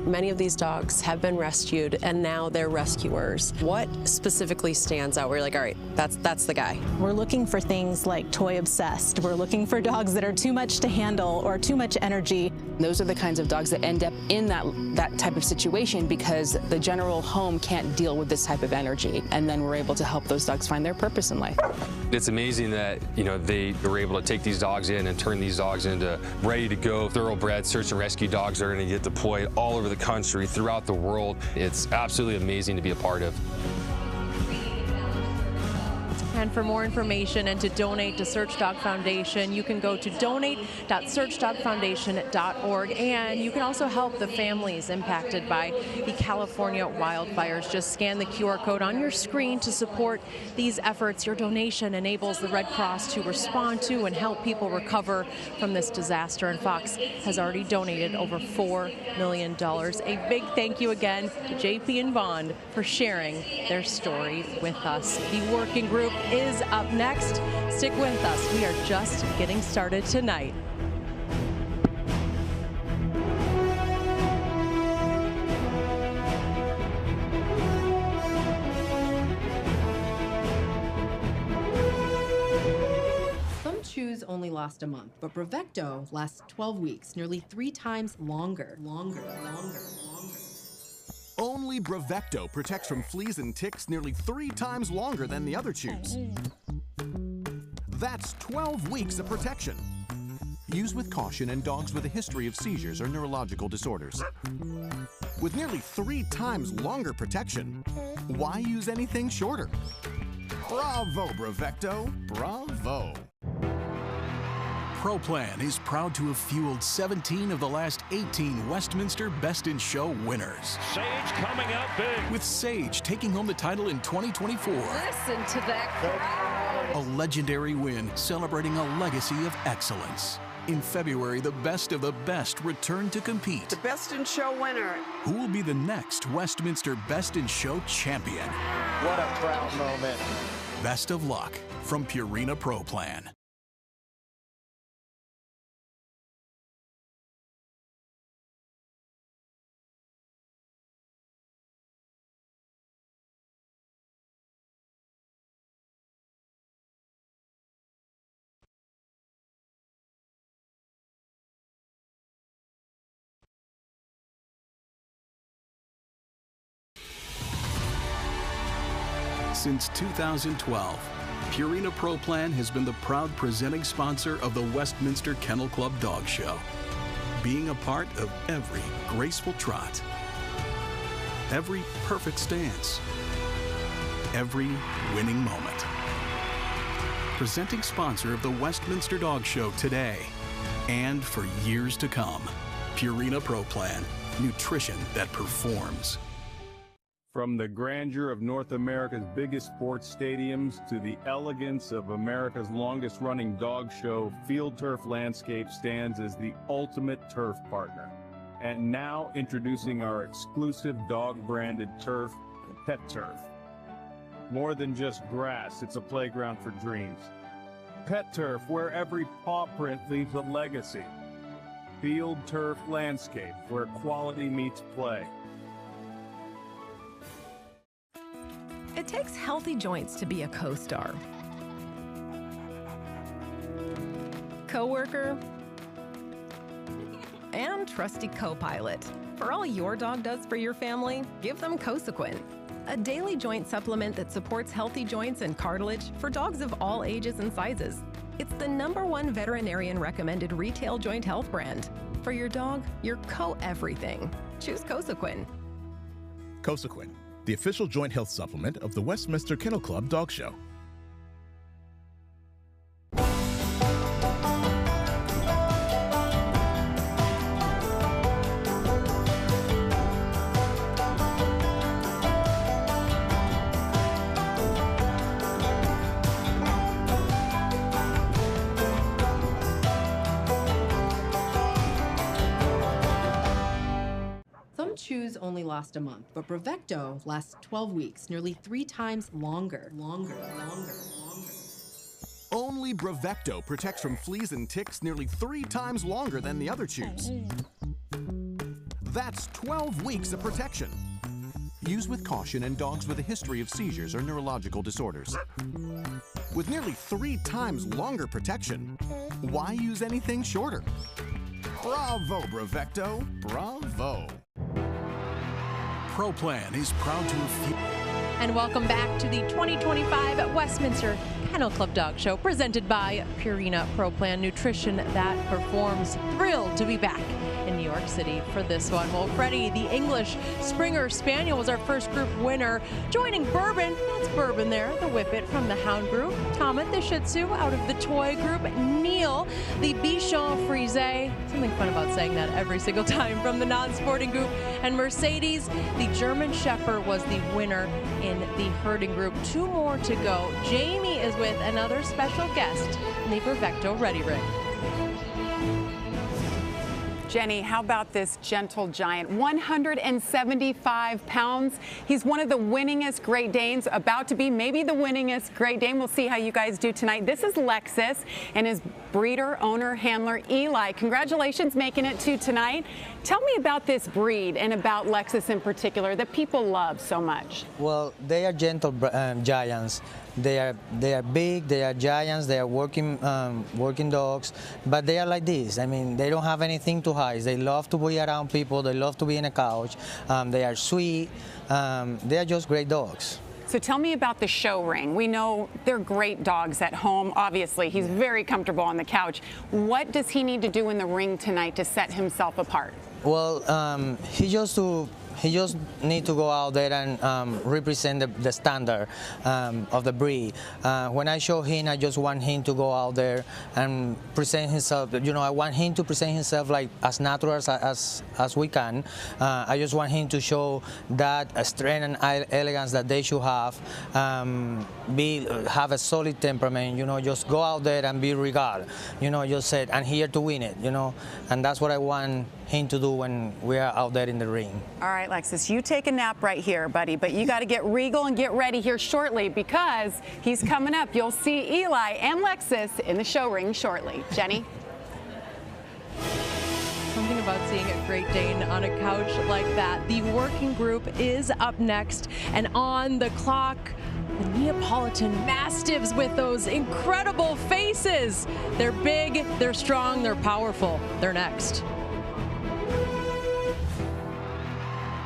Many of these dogs have been rescued, and now they're rescuers. What specifically stands out? We're like, all right, that's the guy. We're looking for things like toy obsessed. We're looking for dogs that are too much to handle or too much energy. Those are the kinds of dogs that end up in that type of situation because the general home can't deal with this type of energy. And then we're able to help those dogs find their purpose in life. It's amazing that, you know, they were able to take these dogs in and turn these dogs into ready to go thoroughbred search and rescue dogs that are going to get deployed all over the country, throughout the world. It's absolutely amazing to be a part of. And for more information and to donate to Search Dog Foundation, you can go to donate.searchdogfoundation.org. And you can also help the families impacted by the California wildfires. Just scan the QR code on your screen to support these efforts. Your donation enables the Red Cross to respond to and help people recover from this disaster. And Fox has already donated over $4 million. A big thank you again to JP and Bond for sharing their story with us. The working group is up next. Stick with us. We are just getting started tonight. Some chews only last a month, but Brevecto lasts 12 weeks, nearly 3 times longer. Only Brevecto protects from fleas and ticks nearly 3 times longer than the other chews. That's 12 weeks of protection. Use with caution in dogs with a history of seizures or neurological disorders. With nearly 3 times longer protection, why use anything shorter? Bravo, Brevecto, bravo. ProPlan is proud to have fueled 17 of the last 18 Westminster Best in Show winners. Sage coming out big. With Sage taking home the title in 2024. Listen to that crowd. A legendary win celebrating a legacy of excellence. In February, the best of the best return to compete. The Best in Show winner. Who will be the next Westminster Best in Show champion? What a proud moment. Best of luck from Purina ProPlan. Since 2012, Purina ProPlan has been the proud presenting sponsor of the Westminster Kennel Club Dog Show, being a part of every graceful trot, every perfect stance, every winning moment. Presenting sponsor of the Westminster Dog Show today and for years to come. Purina ProPlan, nutrition that performs. From the grandeur of North America's biggest sports stadiums to the elegance of America's longest-running dog show, Field Turf Landscape stands as the ultimate turf partner. And now introducing our exclusive dog-branded turf, Pet Turf. More than just grass, it's a playground for dreams. Pet Turf, where every paw print leaves a legacy. Field Turf Landscape, where quality meets play. It takes healthy joints to be a co-star, coworker, and trusty co-pilot. For all your dog does for your family, give them Cosequin, a daily joint supplement that supports healthy joints and cartilage for dogs of all ages and sizes. It's the #1 veterinarian recommended retail joint health brand. For your dog, your co-everything. Choose Cosequin. Cosequin, the official joint health supplement of the Westminster Kennel Club Dog Show. Some chews only last a month, but Brevecto lasts 12 weeks, nearly 3 times longer. Only Brevecto protects from fleas and ticks nearly 3 times longer than the other chews. That's 12 weeks of protection. Use with caution in dogs with a history of seizures or neurological disorders. With nearly 3 times longer protection, why use anything shorter? Bravo, Brevecto, bravo. ProPlan is proud to have... And welcome back to the 2025 Westminster Kennel Club Dog Show, presented by Purina ProPlan, nutrition that performs. Thrilled to be back in New York City for this one. Well, Freddie, the English Springer Spaniel, was our first group winner. Joining Bourbon, that's Bourbon there, the Whippet from the Hound group. Tomet, the Shih Tzu, out of the Toy group. Neil, the Bichon Frise, something fun about saying that every single time, from the non-sporting group. And Mercedes, the German Shepherd, was the winner in the herding group. 2 more to go. Jamie is with another special guest in the Brevecto Ready Ring. Jenny, how about this gentle giant? 175 pounds. He's one of the winningest Great Danes, about to be maybe the winningest Great Dane. We'll see how you guys do tonight. This is Lexus and his breeder, owner, handler, Eli. Congratulations making it to tonight. Tell me about this breed and about Lexus in particular that people love so much. Well, they are gentle giants. They are big, they are giants, they are working dogs, but they are like this. I mean, they don't have anything to hide. They love to be around people, they love to be in a couch, they are sweet, they are just great dogs. So tell me about the show ring. We know they're great dogs at home. Obviously, he's very comfortable on the couch. What does he need to do in the ring tonight to set himself apart? Well, he just need to go out there and represent the standard of the breed. When I show him, I just want him to go out there and present himself. You know, I want him to present himself like as natural as we can. I just want him to show that strength and elegance that they should have. Have a solid temperament. You know, just go out there and be regal. You know, just said, I'm here to win it. You know, and that's what I want him to do when we are out there in the ring. All right, Lexus, you take a nap right here, buddy, but you got to get regal and get ready here shortly because he's coming up. You'll see Eli and Lexus in the show ring shortly. Jenny? Something about seeing a Great Dane on a couch like that. The working group is up next, and on the clock, the Neapolitan Mastiffs with those incredible faces. They're big, they're strong, they're powerful. They're next.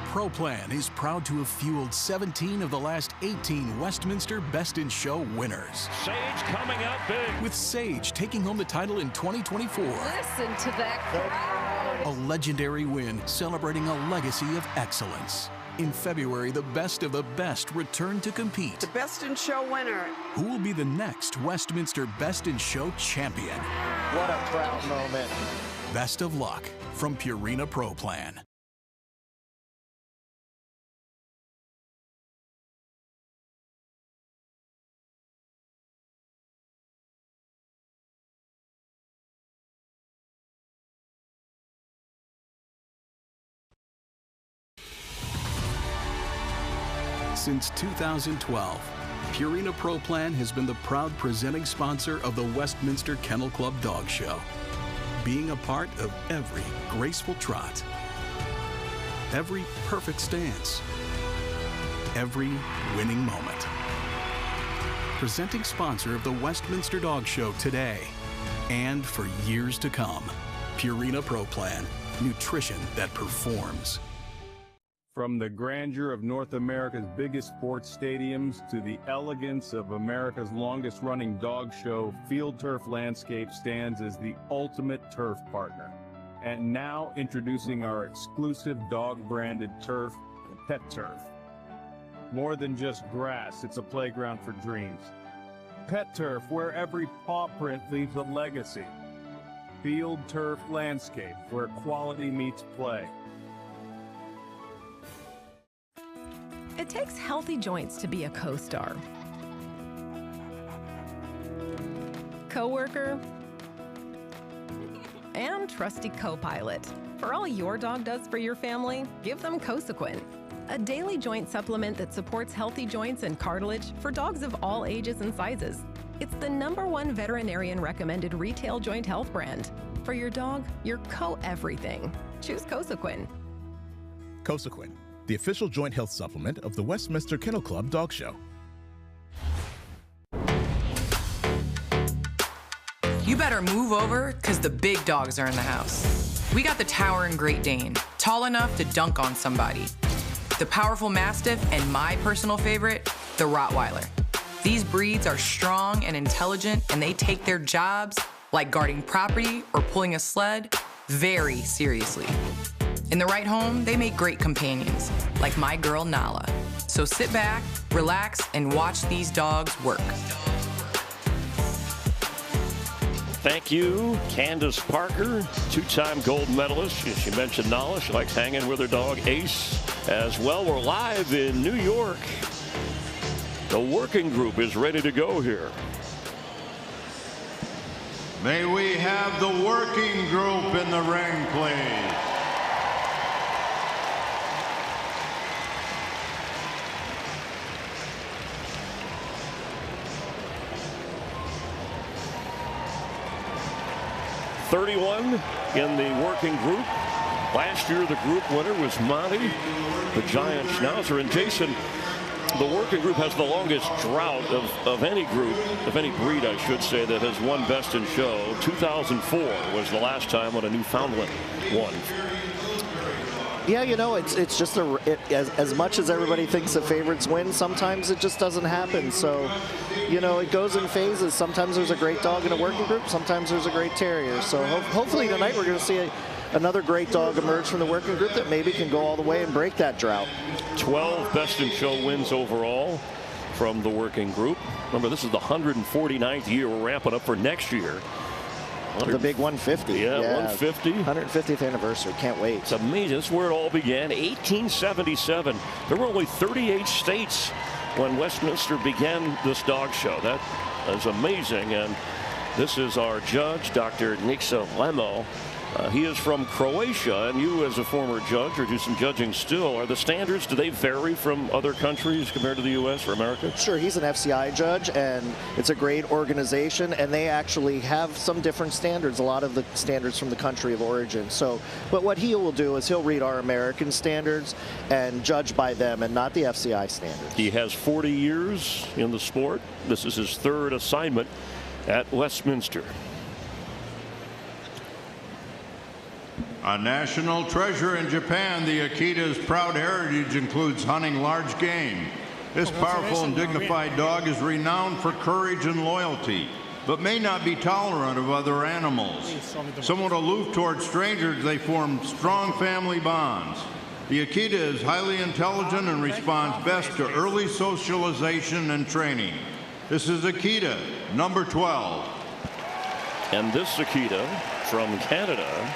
ProPlan is proud to have fueled 17 of the last 18 Westminster Best in Show winners. Sage coming out big. With Sage taking home the title in 2024. Listen to that crowd. A legendary win celebrating a legacy of excellence. In February, the best of the best return to compete. The Best in Show winner. Who will be the next Westminster Best in Show champion? What a proud moment. Best of luck from Purina ProPlan. Since 2012, Purina ProPlan has been the proud presenting sponsor of the Westminster Kennel Club Dog Show, being a part of every graceful trot, every perfect stance, every winning moment. Presenting sponsor of the Westminster Dog Show today and for years to come. Purina ProPlan, nutrition that performs. From the grandeur of North America's biggest sports stadiums to the elegance of America's longest-running dog show, Field Turf Landscape stands as the ultimate turf partner. And now introducing our exclusive dog-branded turf, Pet Turf. More than just grass, it's a playground for dreams. Pet Turf, where every paw print leaves a legacy. Field Turf Landscape, where quality meets play. It takes healthy joints to be a co-star, coworker, and trusty co-pilot. For all your dog does for your family, give them Cosequin, a daily joint supplement that supports healthy joints and cartilage for dogs of all ages and sizes. It's the #1 veterinarian recommended retail joint health brand. For your dog, your co-everything. Choose Cosequin. Cosequin, the official joint health supplement of the Westminster Kennel Club Dog Show. You better move over, because the big dogs are in the house. We got the towering Great Dane, tall enough to dunk on somebody. The powerful Mastiff, and my personal favorite, the Rottweiler. These breeds are strong and intelligent, and they take their jobs, like guarding property or pulling a sled, very seriously. In the right home, they make great companions, like my girl Nala. So sit back, relax, and watch these dogs work. Thank you, Candace Parker, two-time gold medalist. She mentioned Nala. She likes hanging with her dog, Ace, as well. We're live in New York. The working group is ready to go here. May we have the working group in the ring, please. '31 in the working group. Last year, the group winner was Monty, the giant schnauzer. And Jason, the working group has the longest drought of any group, of any breed, I should say, that has won Best in Show. 2004 was the last time when a Newfoundland won. Yeah, you know, it's just as much as everybody thinks the favorites win, sometimes it just doesn't happen. So, you know, it goes in phases. Sometimes there's a great dog in a working group. Sometimes there's a great terrier. So hopefully tonight we're going to see another great dog emerge from the working group that maybe can go all the way and break that drought. 12 Best in Show wins overall from the working group. Remember, this is the 149th year. We're ramping up for next year. The big 150. Yeah, 150. 150th anniversary. Can't wait. It's amazing. That's where it all began. 1877. There were only 38 states when Westminster began this dog show. That is amazing. And this is our judge, Dr. Nixa Lemo. He is from Croatia, and you as a former judge or do some judging still. Are the standards, do they vary from other countries compared to the U.S. or America? Sure, he's an FCI judge, and it's a great organization, and they actually have some different standards, a lot of the standards from the country of origin. So, but what he will do is he'll read our American standards and judge by them and not the FCI standards. He has 40 years in the sport. This is his third assignment at Westminster. A national treasure in Japan, the Akita's proud heritage includes hunting large game. This powerful and dignified dog is renowned for courage and loyalty, but may not be tolerant of other animals. Somewhat aloof towards strangers, they form strong family bonds. The Akita is highly intelligent and responds best to early socialization and training. This is Akita, number 12. And this Akita from Canada,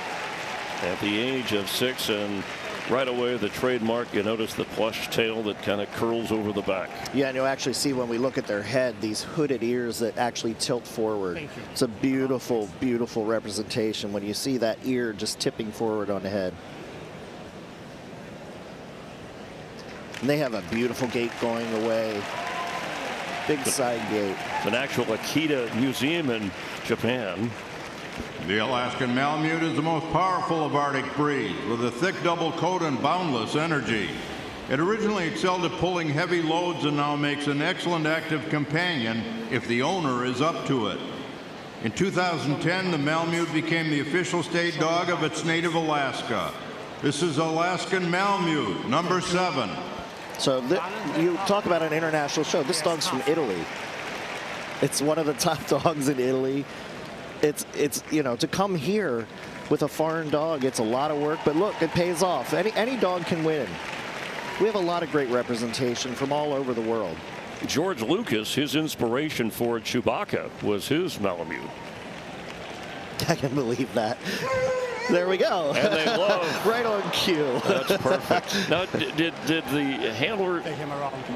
at the age of 6, and right away the trademark, you notice the plush tail that kind of curls over the back. Yeah, and you'll actually see when we look at their head, these hooded ears that actually tilt forward. It's a beautiful, beautiful representation when you see that ear just tipping forward on the head. And they have a beautiful gait going away. Big side gate. It's an actual Akita museum in Japan. The Alaskan Malamute is the most powerful of Arctic breeds, with a thick double coat and boundless energy. It originally excelled at pulling heavy loads and now makes an excellent active companion if the owner is up to it. In 2010, the Malamute became the official state dog of its native Alaska. This is Alaskan Malamute, number 7. So you talk about an international show. This dog's from Italy. It's one of the top dogs in Italy. It's you know, to come here with a foreign dog, it's a lot of work, but look, it pays off. Any dog can win. We have a lot of great representation from all over the world. George Lucas, his inspiration for Chewbacca was his Malamute. I can believe that. There we go. And they love. Right on cue. That's perfect. Now, did the handler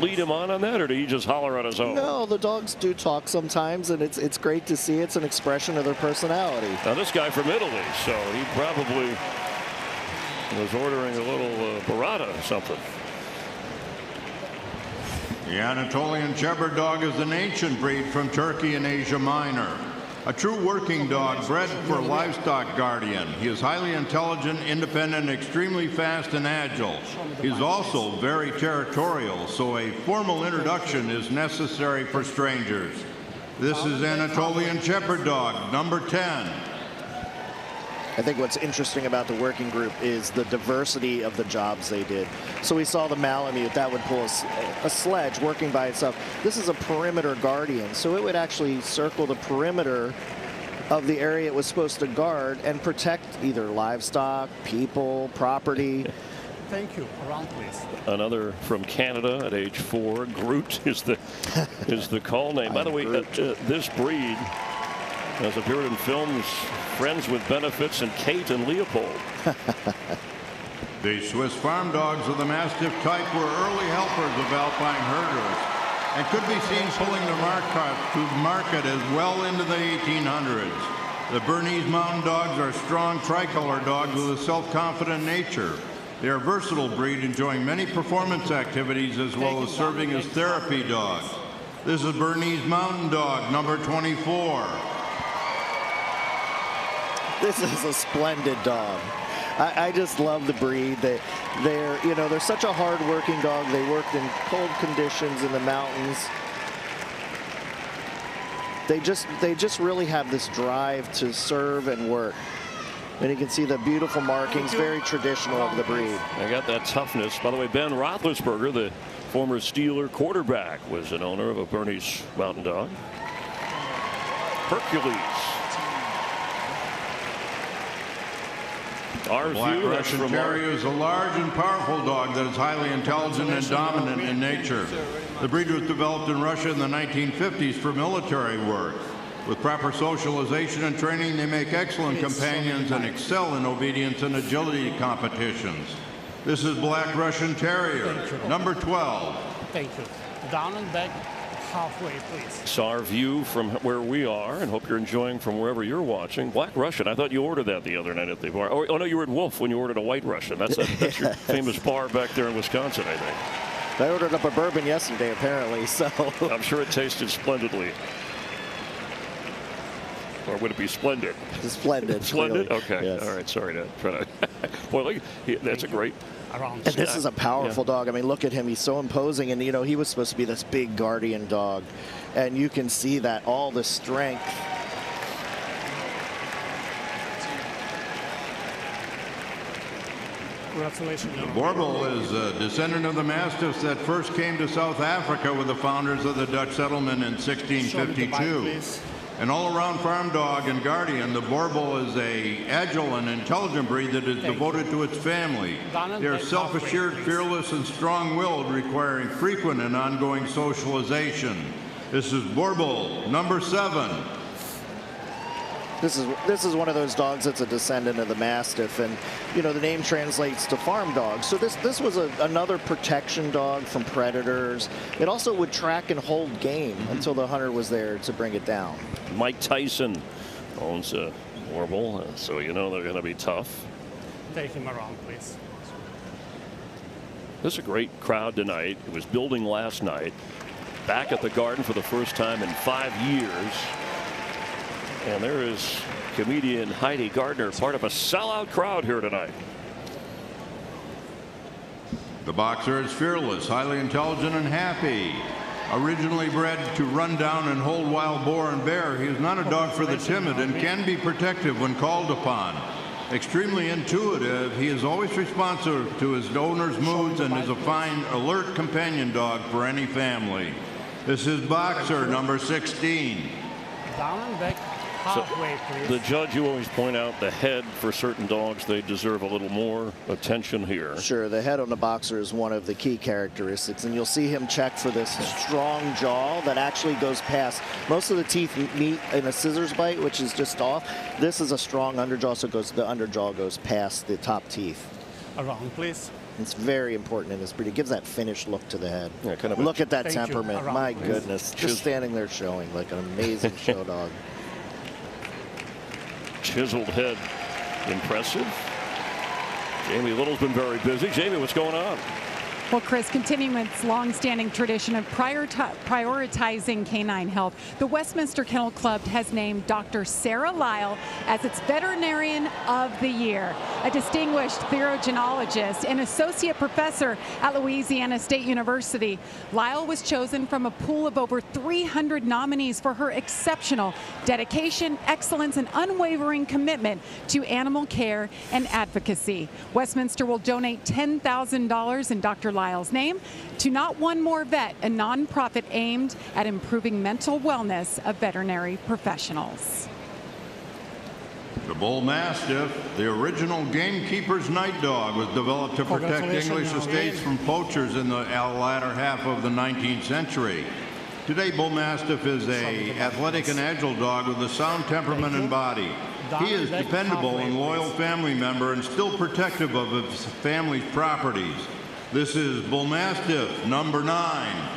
lead him on that, or did he just holler on his own? No, the dogs do talk sometimes, and it's great to see. It's an expression of their personality. Now, this guy from Italy, so he probably was ordering a little burrata or something. The Anatolian Shepherd dog is an ancient breed from Turkey and Asia Minor. A true working dog bred for livestock guardian. He is highly intelligent, independent, extremely fast and agile. He's also very territorial, so a formal introduction is necessary for strangers. This is Anatolian Shepherd dog, number 10. I think what's interesting about the working group is the diversity of the jobs they did. So we saw the Malamute, that would pull a sledge working by itself. This is a perimeter guardian, so it would actually circle the perimeter of the area it was supposed to guard and protect either livestock, people, property. Thank you. Around, please. Another from Canada at age 4. Groot is the call name. By the way, this breed has appeared in films Friends with Benefits and Kate and Leopold. The Swiss farm dogs of the Mastiff type were early helpers of alpine herders and could be seen pulling to market as well into the 1800s. The Bernese Mountain Dogs are strong tricolor dogs with a self-confident nature. They are a versatile breed, enjoying many performance activities as well as serving as therapy dogs. This is Bernese Mountain Dog, number 24. This is a splendid dog. I just love the breed. They're such a hard-working dog. They worked in cold conditions in the mountains. They just really have this drive to serve and work. And you can see the beautiful markings, very traditional of the breed. I got that toughness. By the way, Ben Roethlisberger, the former Steeler quarterback, was an owner of a Bernese Mountain Dog. Hercules. Our Black Russian Terrier is a large and powerful dog that is highly intelligent and dominant in nature. The breed was developed in Russia in the 1950s for military work. With proper socialization and training, they make excellent companions and excel in obedience and agility competitions. This is Black Russian Terrier, number 12. Thank you. Down and back. Halfway, please. Saw our view from where we are, and hope you're enjoying from wherever you're watching. Black Russian. I thought you ordered that the other night at the bar. Oh no, you were at Wolf when you ordered a White Russian. That's your famous bar back there in Wisconsin, I think. I ordered up a bourbon yesterday, apparently. So I'm sure it tasted splendidly. Or would it be splendid? Splendid. Splendid? Really. Okay. Yes. All right. Sorry to try to. Boy, look, that's a great. And this is a powerful dog. I mean, look at him. He's so imposing. And, he was supposed to be this big guardian dog. And you can see that, all the strength. Congratulations. The Borbal is a descendant of the Mastiffs that first came to South Africa with the founders of the Dutch settlement in 1652. An all-around farm dog and guardian, the Borbal is an agile and intelligent breed that is devoted to its family. They are self-assured, fearless, and strong-willed, requiring frequent and ongoing socialization. This is Borbal, number 7. This is one of those dogs that's a descendant of the Mastiff, and the name translates to farm dog. So this was another protection dog from predators. It also would track and hold game until the hunter was there to bring it down. Mike Tyson owns a Borbal, so they're going to be tough. Take him around, please. This is a great crowd tonight. It was building last night. Back at the Garden for the first time in 5 years. And there is comedian Heidi Gardner, part of a sellout crowd here tonight. The boxer is fearless, highly intelligent, and happy. Originally bred to run down and hold wild boar and bear, he is not a dog for the timid and can be protective when called upon. Extremely intuitive, he is always responsive to his owner's moods and is a fine, alert companion dog for any family. This is Boxer, number 16. Down and back, halfway, please. The judge, you always point out the head for certain dogs. They deserve a little more attention here. Sure, the head on the Boxer is one of the key characteristics, and you'll see him check for this strong jaw that actually goes past. Most of the teeth meet in a scissors bite, which is just off. This is a strong underjaw, so the underjaw goes past the top teeth. Around, please. It's very important in this breed. It gives that finished look to the head. Yeah, kind of look at that temperament. My goodness. Just Just standing there showing like an amazing show dog. Chiseled head. Impressive. Jamie Little's been very busy. Jamie, what's going on? Well, Chris, continuing its long-standing tradition of prioritizing canine health, the Westminster Kennel Club has named Dr. Sarah Lyle as its Veterinarian of the Year. A distinguished therogenologist and associate professor at Louisiana State University, Lyle was chosen from a pool of over 300 nominees for her exceptional dedication, excellence, and unwavering commitment to animal care and advocacy. Westminster will donate $10,000 in Dr. Lyle's name to Not One More Vet, a nonprofit aimed at improving mental wellness of veterinary professionals. The Bull Mastiff, the original gamekeeper's night dog, was developed to protect English estates from poachers in the latter half of the 19th century. Today, Bull Mastiff is an athletic and agile dog with a sound temperament and body. He is dependable and loyal family member and still protective of his family's properties. This is Bull Mastiff, number 9.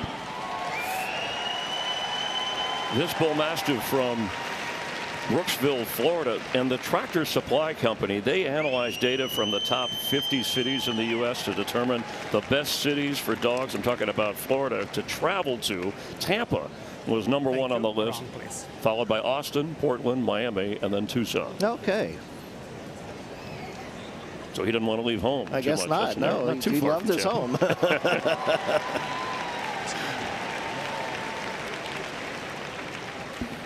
This Bull Mastiff from Brooksville, Florida, and the Tractor Supply Company, they analyzed data from the top 50 cities in the U.S. to determine the best cities for dogs. I'm talking about Florida to travel to. Tampa was number 1 on the list, followed by Austin, Portland, Miami, and then Tucson. Okay. So he didn't want to leave home. I guess not. No, he loved his home.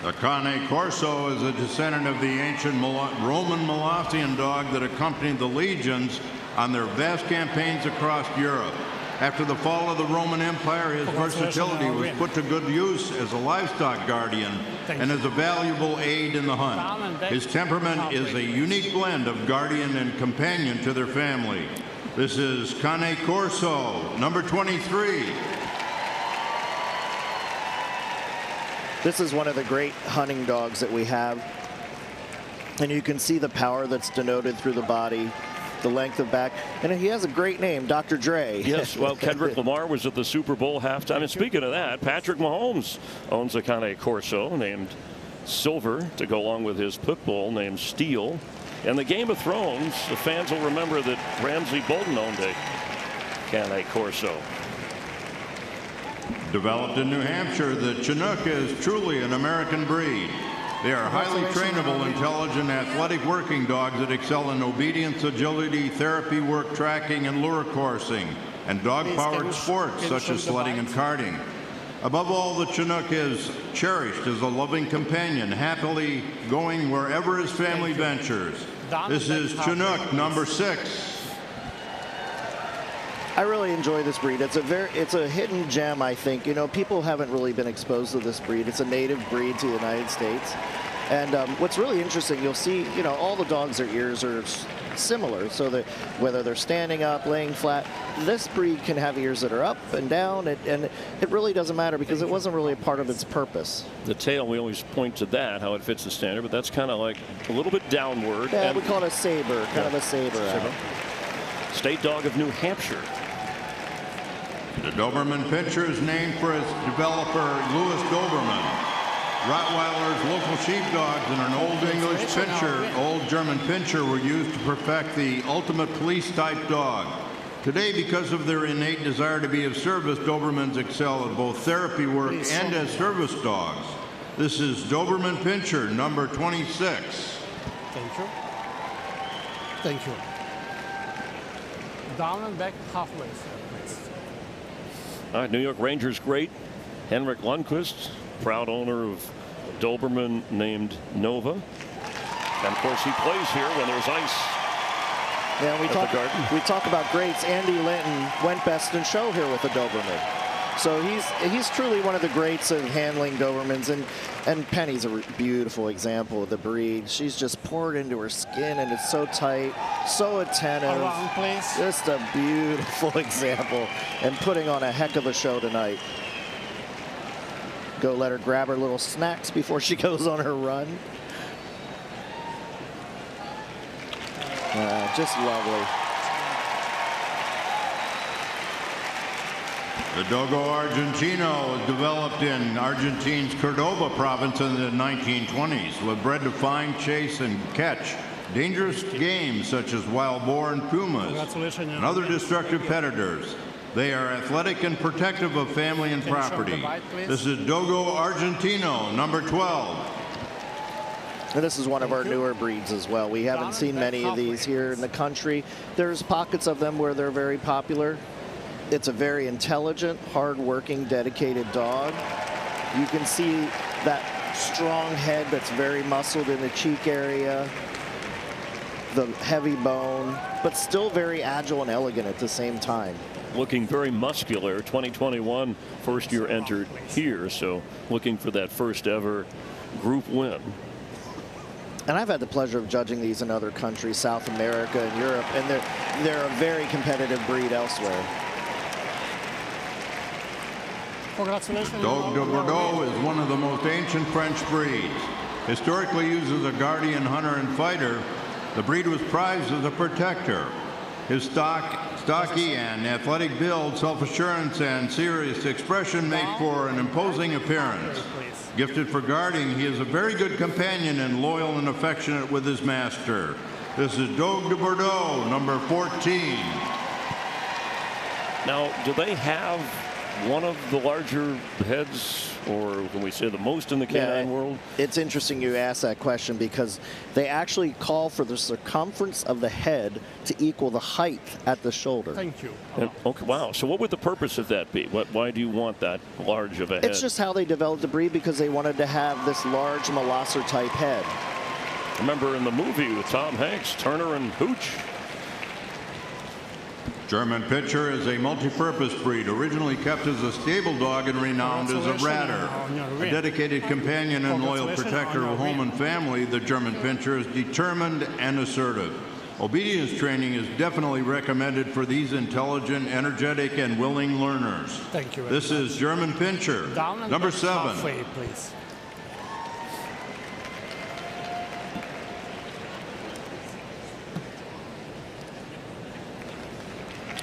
The Cane Corso is a descendant of the ancient Roman Molossian dog that accompanied the legions on their vast campaigns across Europe. After the fall of the Roman Empire, his versatility was put to good use as a livestock guardian and as a valuable aid in the hunt. His temperament is a unique blend of guardian and companion to their family. This is Cane Corso, number 23. This is one of the great hunting dogs that we have. And you can see the power that's denoted through the body, the length of back. And he has a great name, Dr. Dre. Yes, well, Kendrick Lamar was at the Super Bowl halftime. And speaking of that, Patrick Mahomes owns a Cane Corso named Silver to go along with his pit bull named Steel. And the Game of Thrones, the fans will remember that Ramsay Bolton owned a Cane Corso. Developed in New Hampshire, the Chinook is truly an American breed. They are highly trainable, intelligent, athletic working dogs that excel in obedience, agility, therapy work, tracking, and lure coursing, and dog-powered sports such as sledding and karting. Above all, the Chinook is cherished as a loving companion, happily going wherever his family ventures. This is Chinook, number 6. I really enjoy this breed. It's a hidden gem, I think. You know, people haven't really been exposed to this breed. It's a native breed to the United States. And what's really interesting, you'll see, you know, all the dogs, their ears are similar. So that whether they're standing up, laying flat, this breed can have ears that are up and down. And it really doesn't matter because it wasn't really a part of its purpose. The tail, we always point to that, how it fits the standard, but that's kind of like a little bit downward. Yeah, we call it a saber, kind of a saber. State dog of New Hampshire. The Doberman Pinscher is named for its developer, Louis Doberman. Rottweilers, local sheepdogs, and an Old English Pinscher, Old German Pinscher, were used to perfect the ultimate police-type dog. Today, because of their innate desire to be of service, Dobermans excel at both therapy work and as service dogs. This is Doberman Pinscher, number 26. Thank you. Thank you. Down and back halfway, please. All right, New York Rangers great Henrik Lundqvist, proud owner of a Doberman named Nova. And of course, he plays here when there's ice Yeah, we talk about greats. Andy Linton went best in show here with the Doberman. So he's truly one of the greats of handling Dobermans, and Penny's a beautiful example of the breed. She's just poured into her skin, and it's so tight, so attentive. Around, please. Just a beautiful example, and putting on a heck of a show tonight. Go let her grab her little snacks before she goes on her run. Just lovely. The Dogo Argentino was developed in Argentine's Cordoba province in the 1920s. Was bred to find, chase, and catch dangerous game such as wild boar and pumas and other destructive predators. They are athletic and protective of family and property. This is Dogo Argentino, number 12. And this is one of our newer breeds as well. We haven't seen many of these here in the country. There's pockets of them where they're very popular. It's a very intelligent, hard-working, dedicated dog. You can see that strong head that's very muscled in the cheek area, the heavy bone, but still very agile and elegant at the same time. Looking very muscular. 2021 first year entered here, so looking for that first ever group win. And I've had the pleasure of judging these in other countries, South America and Europe, and they're a very competitive breed elsewhere. Dog de Bordeaux is one of the most ancient French breeds. Historically used as a guardian, hunter, and fighter, the breed was prized as a protector. His stocky and athletic build, self-assurance, and serious expression make for an imposing appearance. Gifted for guarding, he is a very good companion and loyal and affectionate with his master. This is Dog de Bordeaux, number 14. Now, do they have one of the larger heads, or can we say the most in the canine world? It's interesting you ask that question because they actually call for the circumference of the head to equal the height at the shoulder. Thank you. And, okay, wow. So what would the purpose of that be? Why do you want that large of a head? It's just how they developed the breed because they wanted to have this large molosser type head. Remember in the movie with Tom Hanks, Turner and Hooch? German Pinscher is a multi-purpose breed, originally kept as a stable dog and renowned as a ratter. A dedicated companion and loyal protector of home and family, the German Pinscher is determined and assertive. Obedience training is definitely recommended for these intelligent, energetic, and willing learners. Thank you. This is German Pinscher, number 7. Halfway, please.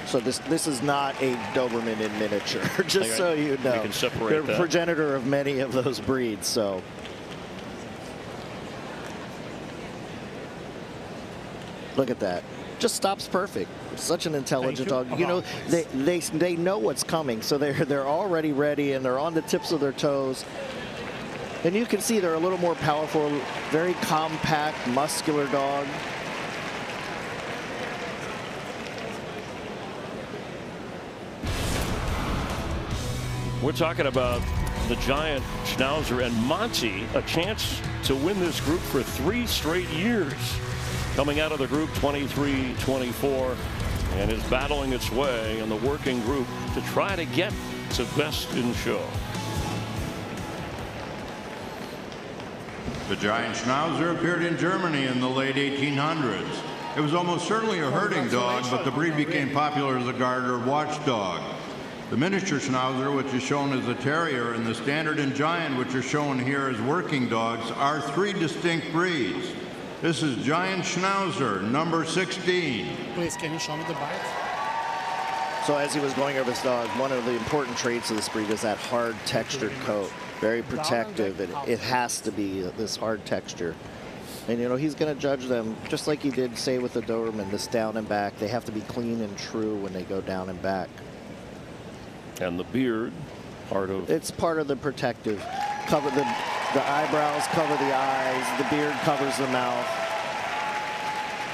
So this is not a Doberman in miniature, just so you know. You can separate They're that. progenitor of many of those breeds, so. Look at that. Just stops perfect. Such an intelligent dog. You know, they know what's coming, so they're already ready and they're on the tips of their toes. And you can see they're a little more powerful, very compact, muscular dog. We're talking about the giant Schnauzer and Monty, a chance to win this group for 3 straight years. Coming out of the group 23-24 and is battling its way in the working group to try to get to best in show. The giant Schnauzer appeared in Germany in the late 1800s. It was almost certainly a herding dog, but the breed became popular as a guard or watchdog. The miniature Schnauzer, which is shown as a Terrier, and the standard and giant, which are shown here as working dogs, are 3 distinct breeds. This is Giant Schnauzer, number 16. Please, can you show me the bite? So as he was going over this dog, one of the important traits of this breed is that hard textured coat. Very protective. It has to be this hard texture. And, you know, he's going to judge them just like he did, say, with the Doberman, this down and back. They have to be clean and true when they go down and back. And the beard, part of... It's part of the protective. Cover the eyebrows, cover the eyes, the beard covers the mouth.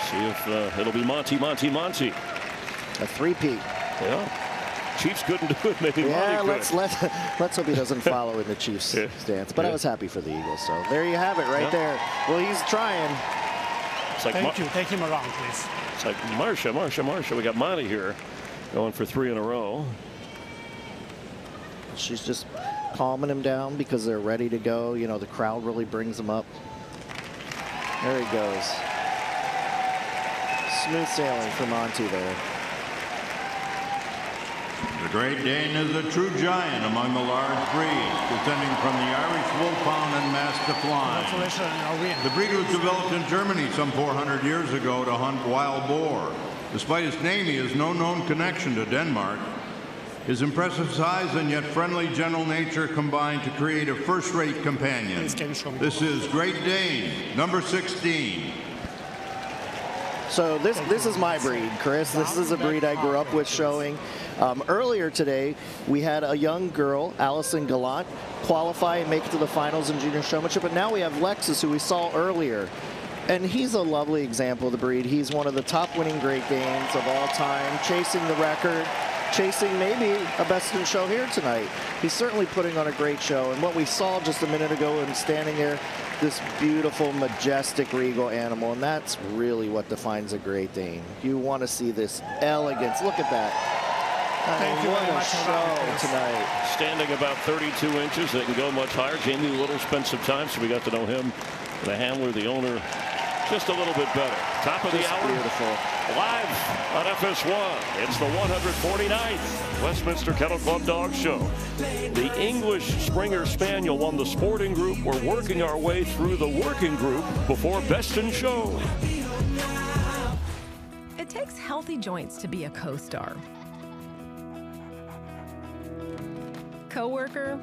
See if it'll be Monty. A three-peat. Yeah. Chiefs couldn't do it, maybe yeah, Monty could. let's hope he doesn't follow in the Chiefs stance. But I was happy for the Eagles, so there you have it right there. Well, he's trying. It's like Thank you. Take him around, please. It's like Marsha. We got Monty here going for 3 in a row. She's just calming him down because they're ready to go. You know, the crowd really brings them up. There he goes. Smooth sailing for Monty there. The Great Dane is a true giant among the large breeds, descending from the Irish Wolfhound and Mastiff line. The breed was developed in Germany some 400 years ago to hunt wild boar. Despite its name, he has no known connection to Denmark. His impressive size and yet friendly general nature combine to create a first-rate companion. This is Great Dane, number 16. So this is my breed, Chris. This is a breed I grew up with showing. Earlier today, we had a young girl, Allison Gallant, qualify and make it to the finals in junior showmanship. But now we have Lexus, who we saw earlier. And he's a lovely example of the breed. He's one of the top winning Great Danes of all time, chasing the record, chasing maybe a best in show here tonight. He's certainly putting on a great show. And what we saw just a minute ago, him standing there, this beautiful, majestic, regal animal. And that's really what defines a Great Dane. You want to see this elegance. Look at that. What a show tonight. Standing about 32 inches. They can go much higher. Jamie Little spent some time, so we got to know him, the handler, the owner, just a little bit better. Top of the hour. Beautiful. Live on FS1. It's the 149th Westminster Kennel Club Dog Show. The English Springer Spaniel won the sporting group. We're working our way through the working group before Best in Show. It takes healthy joints to be a co-star. Co-worker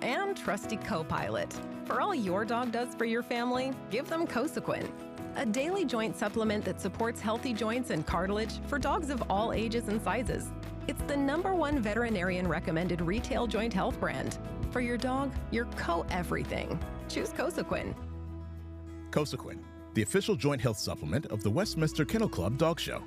and trusty co-pilot. For all your dog does for your family, give them Cosequin, a daily joint supplement that supports healthy joints and cartilage for dogs of all ages and sizes. It's the #1 veterinarian recommended retail joint health brand. For your dog, your co-everything. Choose Cosequin. Cosequin, the official joint health supplement of the Westminster Kennel Club Dog Show.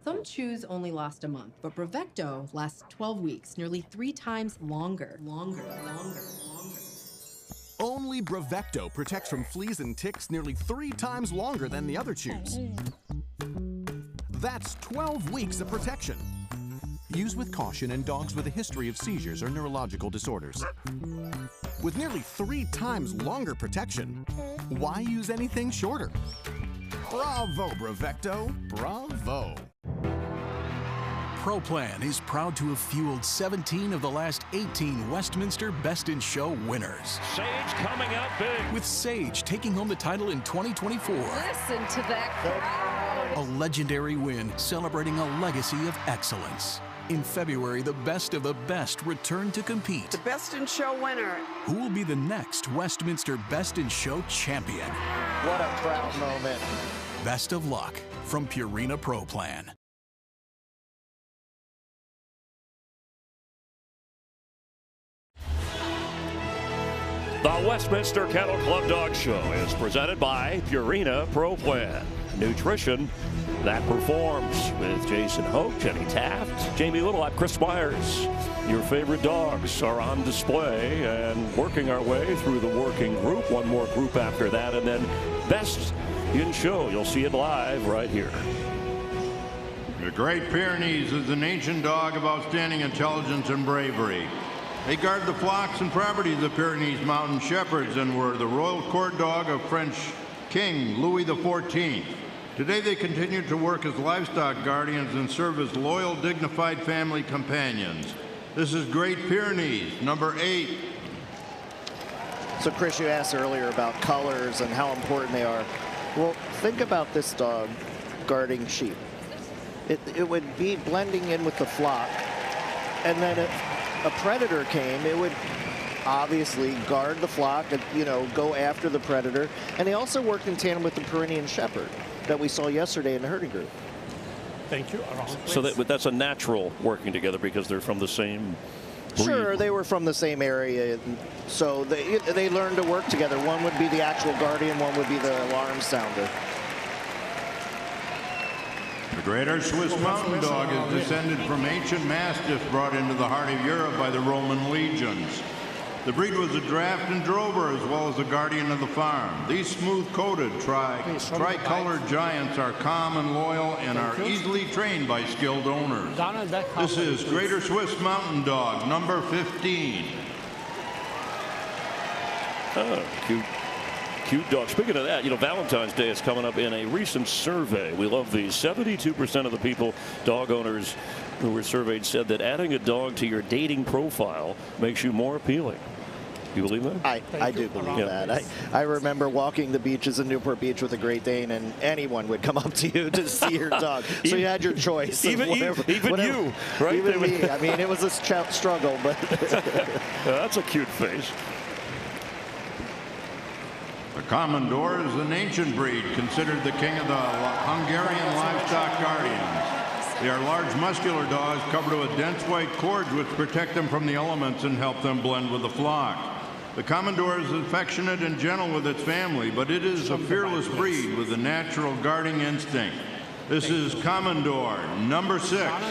Some chews only last a month, but Bravecto lasts 12 weeks, nearly 3 times longer. Only Bravecto protects from fleas and ticks nearly 3 times longer than the other chews. That's 12 weeks of protection. Use with caution in dogs with a history of seizures or neurological disorders. With nearly 3 times longer protection, why use anything shorter? Bravo, Bravecto. Bravo. ProPlan is proud to have fueled 17 of the last 18 Westminster Best in Show winners. Sage coming out big. With Sage taking home the title in 2024. Listen to that crowd. A legendary win celebrating a legacy of excellence. In February, the best of the best return to compete. The Best in Show winner. Who will be the next Westminster Best in Show champion? What a proud moment. Best of luck from Purina ProPlan. The Westminster Kennel Club Dog Show is presented by Purina ProPlan. Nutrition that performs, with Jason Hoke, Jenny Taft, Jamie Little. I'm Chris Myers. Your favorite dogs are on display and working our way through the working group. One more group after that, and then Best in Show. You'll see it live right here. The Great Pyrenees is an ancient dog of outstanding intelligence and bravery. They guard the flocks and properties of Pyrenees mountain shepherds and were the royal court dog of French King Louis XIV. Today they continue to work as livestock guardians and serve as loyal, dignified family companions. This is Great Pyrenees, number 8. So Chris, you asked earlier about colors and how important they are. Well, think about this dog guarding sheep. It would be blending in with the flock, and then if a predator came, it would obviously guard the flock and, you know, go after the predator. And they also worked in tandem with the Pyrenean Shepherd that we saw yesterday in the herding group. Thank you. Around, so that's a natural working together because they're from the same breed. Sure, they were from the same area, so they learned to work together. One would be the actual guardian, one would be the alarm sounder. The Greater Swiss Mountain Dog is descended from ancient mastiffs brought into the heart of Europe by the Roman legions. The breed was a draft and drover as well as a guardian of the farm. These smooth-coated, tri-colored giants are calm and loyal and are easily trained by skilled owners. This is Greater Swiss Mountain Dog, number 15. Oh, cute dog. Speaking of that, you know, Valentine's Day is coming up. In a recent survey, we love these, 72% of the people, dog owners who were surveyed, said that adding a dog to your dating profile makes you more appealing. Do you believe that? I do believe that. I remember walking the beaches in Newport Beach with a Great Dane, and anyone would come up to you to see your dog. So you had your choice. Even you, right? Even me. I mean, it was a struggle, but that's a cute face. The Commodore is an ancient breed considered the king of the Hungarian livestock guardians. They are large, muscular dogs covered with dense white cords which protect them from the elements and help them blend with the flock. The Commodore is affectionate and gentle with its family, but it is a fearless breed with a natural guarding instinct. This is Commodore, number 6.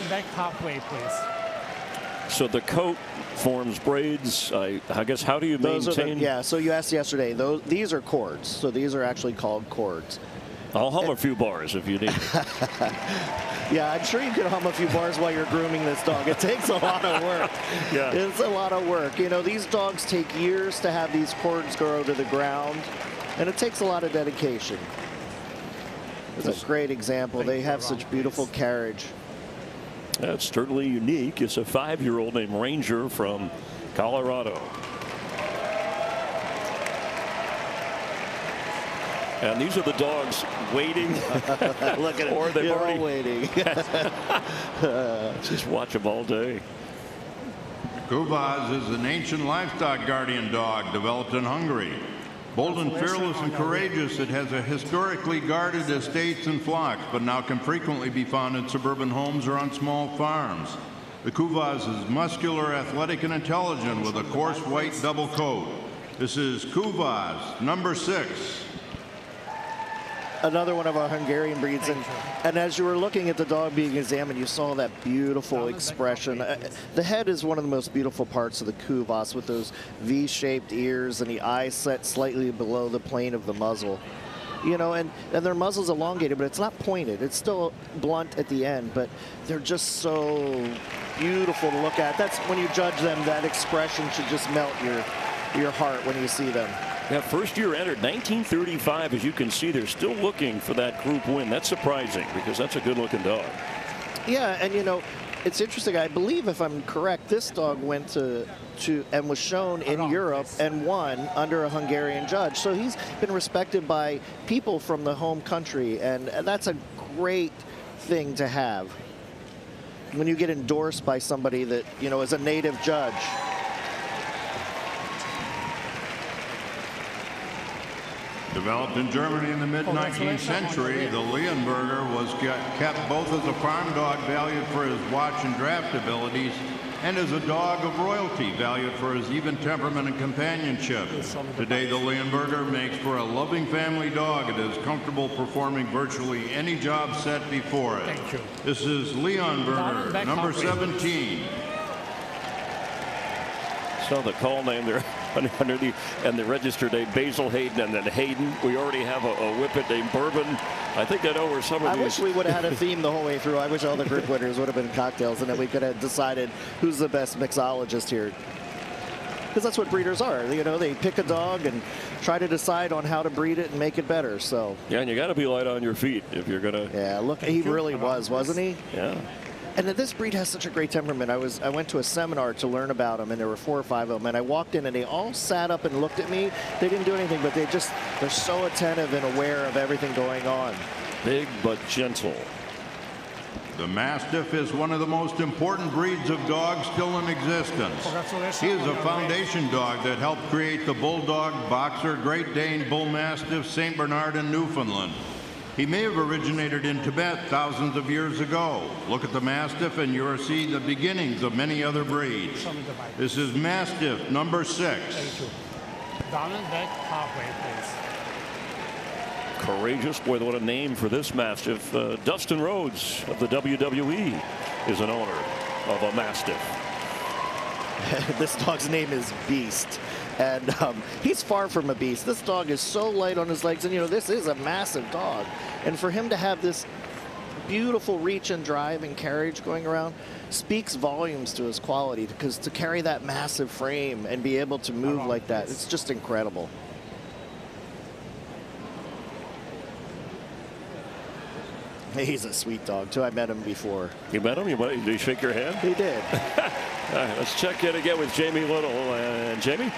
Back halfway, please. So the coat forms braids. I guess, how do you maintain? Yeah, so you asked yesterday. These are cords. So these are actually called cords. I'll hum a few bars if you need. Yeah, I'm sure you could hum a few bars while you're grooming this dog. It takes a lot of work. Yeah. It's a lot of work. You know, these dogs take years to have these cords grow to the ground, and it takes a lot of dedication. It's a great example. They have such beautiful carriage. That's certainly unique. It's a 5-year-old named Ranger from Colorado. And these are the dogs waiting. Look at it. Or they've already all waiting. Just watch them all day. Kuvaz is an ancient livestock guardian dog developed in Hungary. Bold and fearless and courageous, it has a historically guarded estates and flocks, but now can frequently be found in suburban homes or on small farms. The Kuvaz is muscular, athletic, and intelligent with a coarse white double coat. This is Kuvaz, number 6. Another one of our Hungarian breeds, and as you were looking at the dog being examined, you saw that beautiful expression. The head is one of the most beautiful parts of the Kuvaz, with those V-shaped ears and the eyes set slightly below the plane of the muzzle. You know, and their muzzle's elongated, but it's not pointed. It's still blunt at the end, but they're just so beautiful to look at. That's when you judge them, that expression should just melt your heart when you see them. Yeah, first year entered 1935. As you can see, they're still looking for that group win. That's surprising because that's a good-looking dog. Yeah, and you know, it's interesting. I believe, if I'm correct, this dog went to and was shown in Europe and won under a Hungarian judge. So he's been respected by people from the home country, and that's a great thing to have when you get endorsed by somebody that, you know, is a native judge. Developed in Germany in the mid-19th century, the Leonberger was kept both as a farm dog valued for his watch and draft abilities and as a dog of royalty valued for his even temperament and companionship. Today, the Leonberger makes for a loving family dog. It is comfortable performing virtually any job set before it. This is Leonberger, number 17. So the call name there under the registered name Basil Hayden, and then Hayden. We already have a whippet named Bourbon. I think I know where some of these. I wish we would have had a theme the whole way through. I wish all the group winners would have been cocktails, and then we could have decided who's the best mixologist here. Because that's what breeders are. You know, they pick a dog and try to decide on how to breed it and make it better. So. Yeah, and you got to be light on your feet if you're gonna. Yeah, look, he really was, wasn't he? Yeah. And this breed has such a great temperament. I went to a seminar to learn about them, and there were 4 or 5 of them. And I walked in, and they all sat up and looked at me. They didn't do anything, but they're so attentive and aware of everything going on. Big but gentle. The Mastiff is one of the most important breeds of dogs still in existence. He is a foundation dog that helped create the Bulldog, Boxer, Great Dane, Bull Mastiff, St. Bernard, and Newfoundland. He may have originated in Tibet thousands of years ago. Look at the Mastiff and you'll see the beginnings of many other breeds. This is Mastiff number 6. Thank you. Down and back halfway, please. Courageous. Boy, what a name for this Mastiff. Dustin Rhodes of the WWE is an owner of a Mastiff. This dog's name is Beast. And he's far from a beast. This dog is so light on his legs. And, you know, this is a massive dog. And for him to have this beautiful reach and drive and carriage going around speaks volumes to his quality. Because to carry that massive frame and be able to move like that, it's just incredible. He's a sweet dog, too. I met him before. You met him? Did he shake your hand? He did. All right, let's check in again with Jamie Little. And Jamie?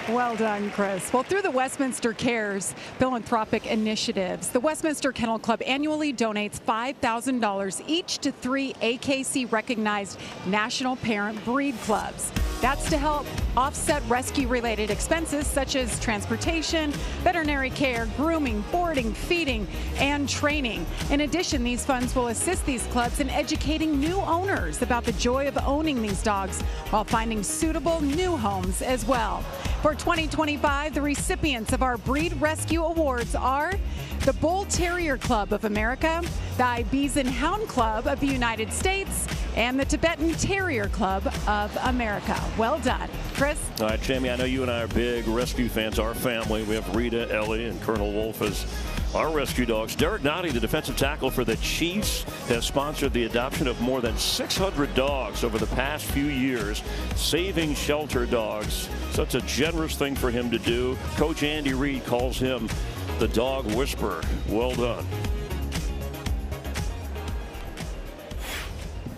Well done, Chris. Well, through the Westminster Cares philanthropic initiatives, the Westminster Kennel Club annually donates $5,000 each to 3 AKC-recognized national parent breed clubs. That's to help offset rescue-related expenses such as transportation, veterinary care, grooming, boarding, feeding, and training. In addition, these funds will assist these clubs in educating new owners about the joy of owning these dogs while finding suitable new homes as well. For 2025, the recipients of our Breed Rescue Awards are the Bull Terrier Club of America, the Ibizan Hound Club of the United States, and the Tibetan Terrier Club of America. Well done. Chris? All right, Jamie, I know you and I are big rescue fans. Our family, we have Rita, Ellie, and Colonel Wolf as our rescue dogs. Derek Nottie, the defensive tackle for the Chiefs, has sponsored the adoption of more than 600 dogs over the past few years, saving shelter dogs. Such a generous thing for him to do. Coach Andy Reid calls him the dog whisperer. Well done.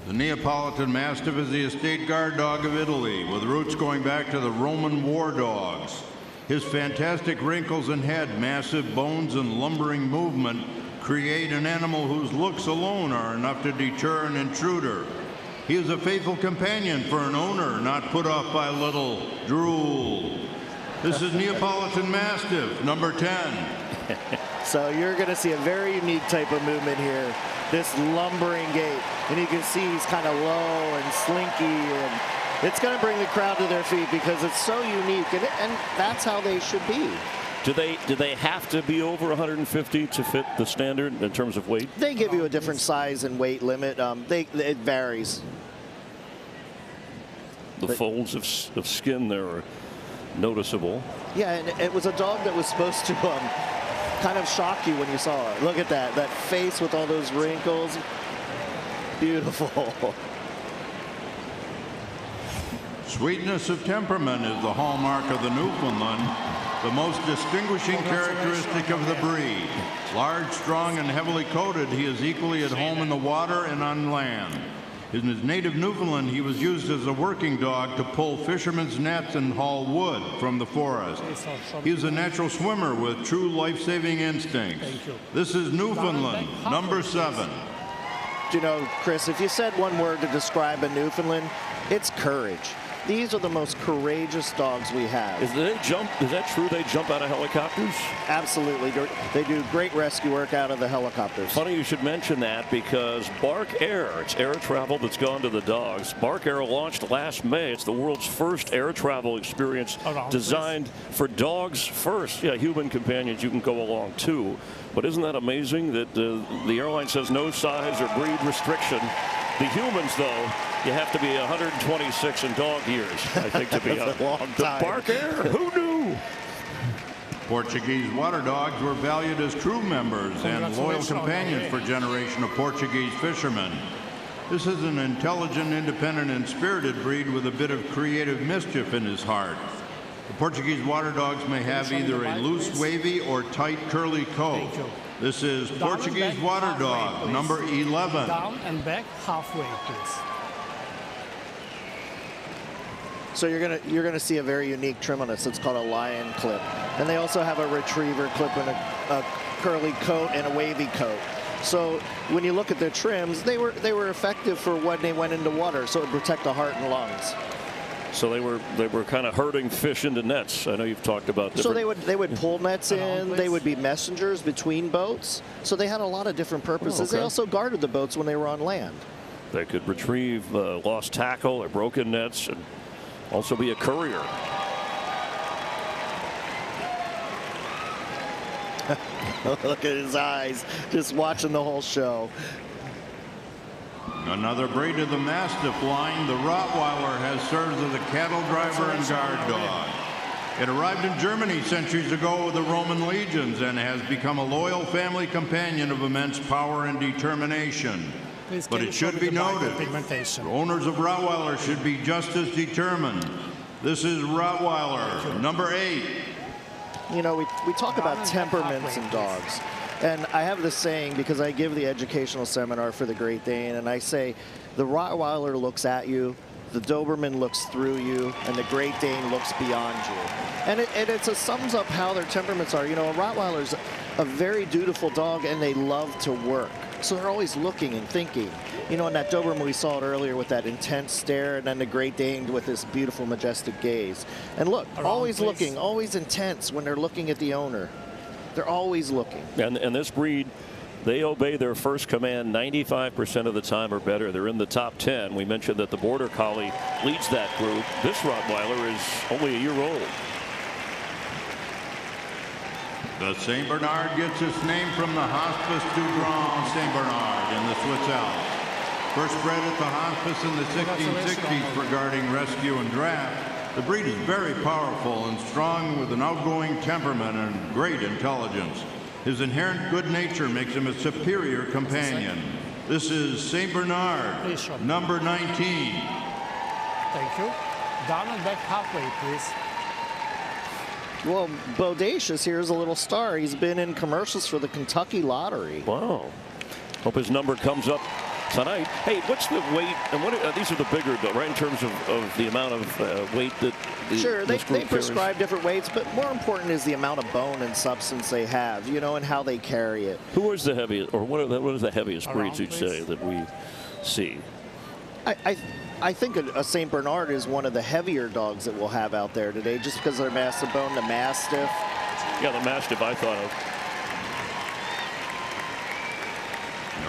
The Neapolitan Mastiff is the estate guard dog of Italy, with roots going back to the Roman war dogs. His fantastic wrinkles and head, massive bones, and lumbering movement create an animal whose looks alone are enough to deter an intruder. He is a faithful companion for an owner, not put off by a little drool. This is Neapolitan Mastiff, number 10. So you're going to see a very unique type of movement here. This lumbering gait. And you can see he's kind of low and slinky. And it's going to bring the crowd to their feet because it's so unique. And that's how they should be. Do they have to be over 150 to fit the standard in terms of weight? They give you a different size and weight limit. It varies. The folds of skin there are noticeable. Yeah, and it was a dog that was supposed to kind of shock you when you saw it. Look at that face with all those wrinkles. Beautiful. Sweetness of temperament is the hallmark of the Newfoundland, the most distinguishing characteristic of the breed. Large, strong, and heavily coated, he is equally at home in the water and on land. In his native Newfoundland, he was used as a working dog to pull fishermen's nets and haul wood from the forest. He is a natural swimmer with true life-saving instincts. This is Newfoundland, number 7. You know, Chris, if you said one word to describe a Newfoundland, it's courage. These are the most courageous dogs we have. Is that true? They jump out of helicopters? Absolutely. They do great rescue work out of the helicopters. Funny you should mention that because Bark Air, it's air travel that's gone to the dogs. Bark Air launched last May. It's the world's first air travel experience designed for dogs first. Yeah, human companions you can go along too. But isn't that amazing that the airline says no size or breed restriction? The humans, though, you have to be 126 in dog years, I think, to be on the Bark Air. Who knew? Portuguese water dogs were valued as crew members and loyal companions for a generation of Portuguese fishermen. This is an intelligent, independent, and spirited breed with a bit of creative mischief in his heart. The Portuguese water dogs may have either a loose, wavy, or tight, curly coat. This is Portuguese water dog, number 11. Down and back halfway, please. So you're gonna see a very unique trim on this. It's called a lion clip, and they also have a retriever clip and a curly coat and a wavy coat. So when you look at their trims, they were effective for when they went into water, so it would protect the heart and lungs. So they were kind of herding fish into nets. I know you've talked about So they would pull nets in. They would be messengers between boats. So they had a lot of different purposes. Oh, okay. They also guarded the boats when they were on land. They could retrieve lost tackle or broken nets, and also be a courier. Look at his eyes, just watching the whole show. Another breed of the Mastiff line, the Rottweiler, has served as a cattle driver and guard dog. It arrived in Germany centuries ago with the Roman legions and has become a loyal family companion of immense power and determination. But it should be noted, owners of Rottweiler should be just as determined. This is Rottweiler, number 8. You know, we talk about temperaments in dogs. And I have this saying because I give the educational seminar for the Great Dane, and I say the Rottweiler looks at you, the Doberman looks through you, and the Great Dane looks beyond you. And it sums up how their temperaments are. You know, a Rottweiler's a very dutiful dog, and they love to work. So they're always looking and thinking. You know, in that Doberman, we saw it earlier with that intense stare, and then the Great Dane with this beautiful, majestic gaze. And look, always looking, always intense when they're looking at the owner. They're always looking. And this breed, they obey their first command 95% of the time or better. They're in the top 10. We mentioned that the Border Collie leads that group. This Rottweiler is only a year old. The St. Bernard gets its name from the Hospice du Grand St. Bernard in the Swiss Alps. First bred at the hospice in the 1660s regarding rescue and draft. The breed is very powerful and strong with an outgoing temperament and great intelligence. His inherent good nature makes him a superior companion. This is St. Bernard, number 19. Thank you. Down and back halfway, please. Well, Bodacious here is a little star. He's been in commercials for the Kentucky Lottery. Wow. Hope his number comes up tonight. Hey, what's the weight? And what these are the bigger, right, in terms of the amount of weight that Sure, they prescribe carries? different weights, but more important is the amount of bone and substance they have, you know, and how they carry it. Who is the heaviest, or what is the heaviest breeds you'd say that we see? I think a St. Bernard is one of the heavier dogs that we'll have out there today, just because of their massive bone. The Mastiff. Yeah, the Mastiff I thought of.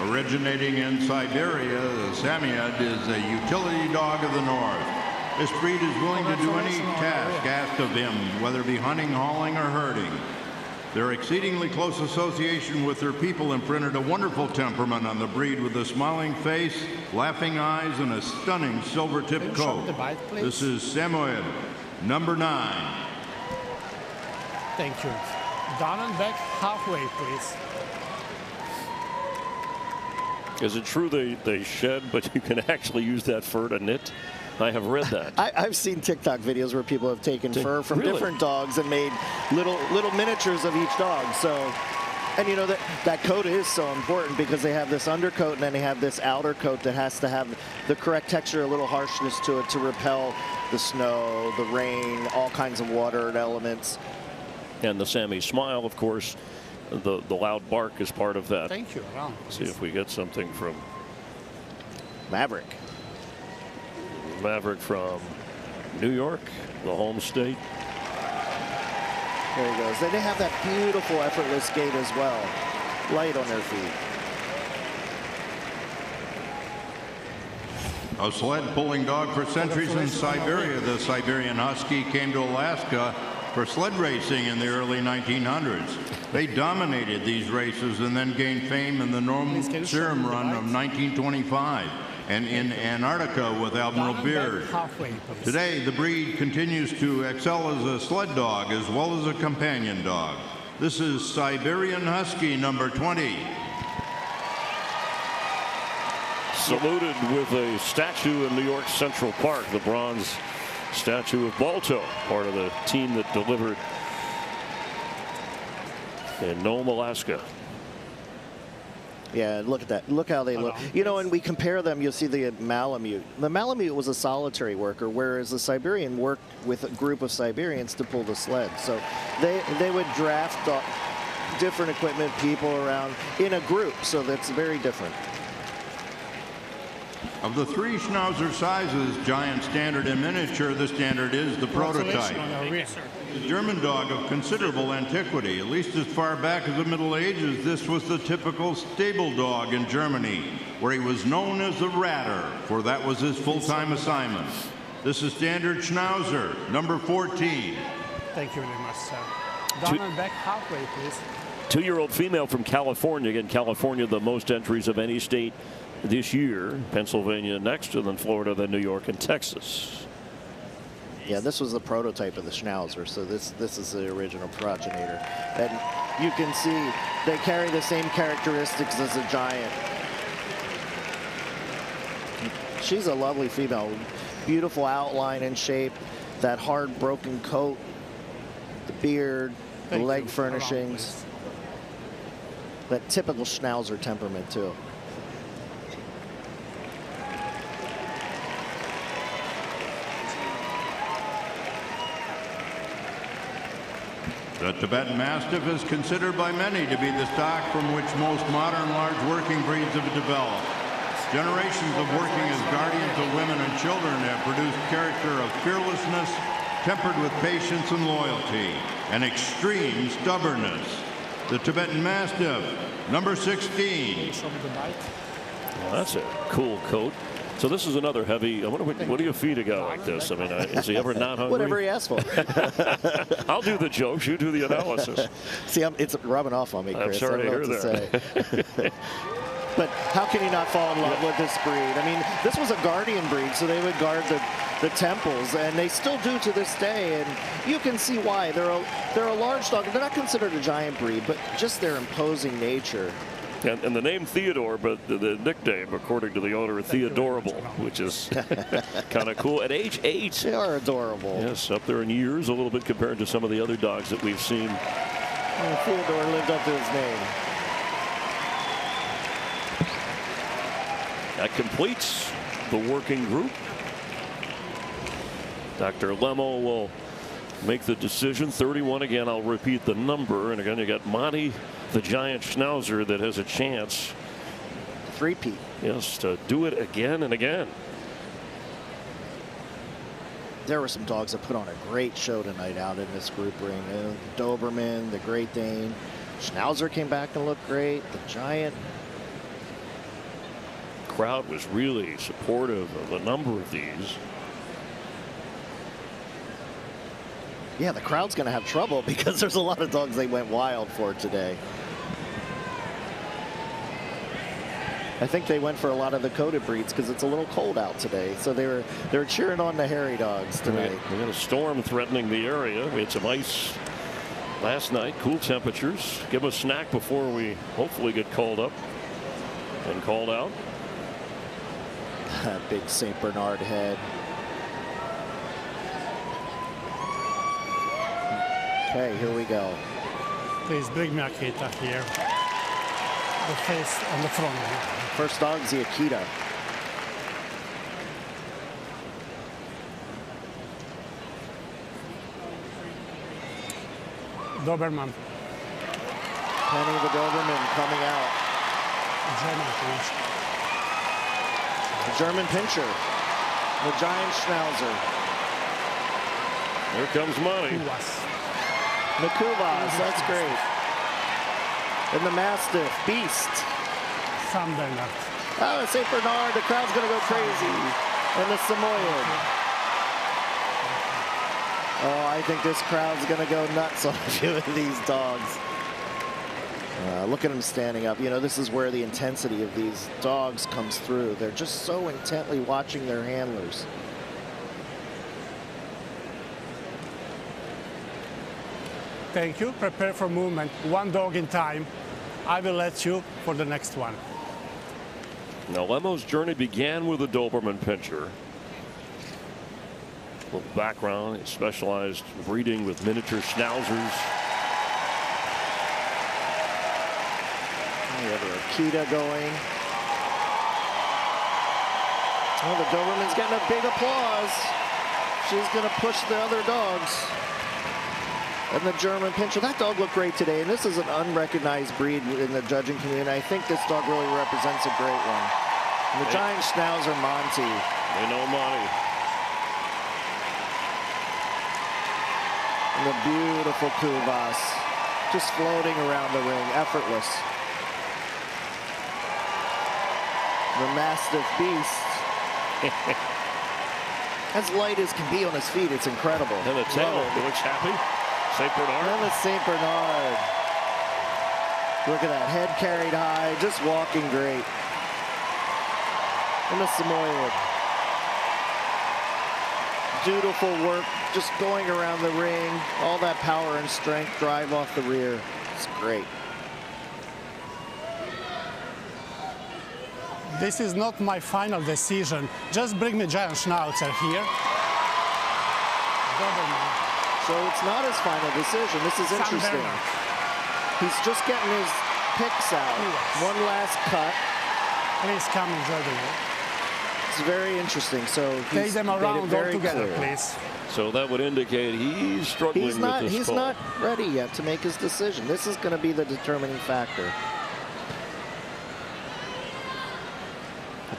Originating in Siberia, the Samoyed is a utility dog of the north. This breed is willing to do any task asked of him, whether it be hunting, hauling, or herding. Their exceedingly close association with their people imprinted a wonderful temperament on the breed with a smiling face, laughing eyes, and a stunning silver-tipped coat. This is Samoyed, number 9. Thank you. Down and back halfway, please. Is it true they shed, but you can actually use that fur to knit? I have read that. I've seen TikTok videos where people have taken fur from different dogs and made little miniatures of each dog. So, and you know that coat is so important because they have this undercoat and then they have this outer coat that has to have the correct texture, a little harshness to it to repel the snow, the rain, all kinds of water elements. And the Sammy smile, of course, the loud bark is part of that. Thank you. Wow. See if we get something from Maverick. Maverick from New York, the home state. There he goes. They have that beautiful, effortless gait as well. Light on their feet. A sled pulling dog for centuries in Siberia, the Siberian Husky came to Alaska for sled racing in the early 1900s. They dominated these races and then gained fame in the Norman Serum Run of 1925 and in Antarctica with Admiral Beard. Today, the breed continues to excel as a sled dog as well as a companion dog. This is Siberian Husky, number 20. Saluted with a statue in New York Central Park, the bronze statue of Balto, part of the team that delivered in Nome, Alaska. Yeah, look at that. Look how they look. You know, and we compare them, you'll see the Malamute. The Malamute was a solitary worker, whereas the Siberian worked with a group of Siberians to pull the sled. So they would draft different equipment, people around in a group, so that's very different. Of the three Schnauzer sizes, giant, standard, and miniature, the standard is the prototype. A German dog of considerable antiquity, at least as far back as the Middle Ages, this was the typical stable dog in Germany, where he was known as the Ratter, for that was his full-time assignment. This is standard Schnauzer, number 14. Thank you very much, sir. Down and back halfway, please. 2-year-old female from California. Again, California, the most entries of any state this year. Pennsylvania next, and then Florida, then New York, and Texas. Yeah, this was the prototype of the Schnauzer, so this is the original progenitor. And you can see they carry the same characteristics as a giant. She's a lovely female. Beautiful outline and shape, that hard broken coat, the beard, the leg furnishings. That typical Schnauzer temperament, too. The Tibetan Mastiff is considered by many to be the stock from which most modern large working breeds have developed. Generations of working as guardians of women and children have produced character of fearlessness, tempered with patience and loyalty, and extreme stubbornness. The Tibetan Mastiff, number 16. Well, that's a cool coat. So this is another heavy. I wonder what do you feed a guy like this? I mean, is he ever not hungry? Whatever he asks for. I'll do the jokes. You do the analysis. See, it's rubbing off on me, Chris. I'm sorry to hear that. But how can you not fall in love with this breed? I mean, this was a guardian breed, so they would guard the temples, and they still do to this day. And you can see why. They're a large dog. They're not considered a giant breed, but just their imposing nature. And the name Theodore, but the nickname, according to the owner, Theodorable, which is kind of cool. At age 8. They are adorable. Yes, up there in years a little bit compared to some of the other dogs that we've seen. Well, Theodore lived up to his name. That completes the working group. Dr. Lemo will make the decision. 31 again. I'll repeat the number. And again, you got Monty, the giant Schnauzer, that has a chance. Three-peat. Yes, to do it again and again. There were some dogs that put on a great show tonight out in this group ring. The Doberman, the Great Dane. Schnauzer came back and looked great. The giant. Crowd was really supportive of a number of these. Yeah, the crowd's going to have trouble because there's a lot of dogs they went wild for today. I think they went for a lot of the coated breeds because it's a little cold out today. So they were cheering on the hairy dogs tonight. We got a storm threatening the area. We had some ice last night, cool temperatures. Give a snack before we hopefully get called up and called out. That big St. Bernard head. Okay, here we go. Please bring me Akita here. The face on the front. First dog's the Akita. Doberman. Penny the Doberman coming out. The German Pinscher. The giant Schnauzer. Here comes Monty. Mikuvas, that's great. And the Mastiff, Beast. San Bernard. Oh, St. Bernard, the crowd's going to go crazy. And the Samoyed. Oh, I think this crowd's going to go nuts on a few of these dogs. Look at them standing up. You know, this is where the intensity of these dogs comes through. They're just so intently watching their handlers. Thank you. Prepare for movement. One dog in time. I will let you for the next one. Now, Lemo's journey began with a Doberman Pinscher. A little background, specialized breeding with miniature Schnauzers. We have Akita going. Oh, the Doberman's getting a big applause. She's going to push the other dogs. And the German Pinscher. That dog looked great today, and this is an unrecognized breed in the judging community. I think this dog really represents a great one. And the giant schnauzer, Monty. They know Monty. And the beautiful Kuvas, just floating around the ring, effortless. The Mastiff Beast. As light as can be on his feet, it's incredible. And the tail looks happy. St. Bernard. And the St. Bernard. Look at that, head carried high, just walking great. And the Samoyed. Beautiful work, just going around the ring. All that power and strength, drive off the rear. It's great. This is not my final decision. Just bring me giant schnauzer here. So it's not his final decision. This is interesting. He's just getting his picks out. One last cut. Please come enjoy the walk. It's very interesting. So take he's them around all together, please. So that would indicate he's struggling with this call. He's not ready yet to make his decision. This is going to be the determining factor.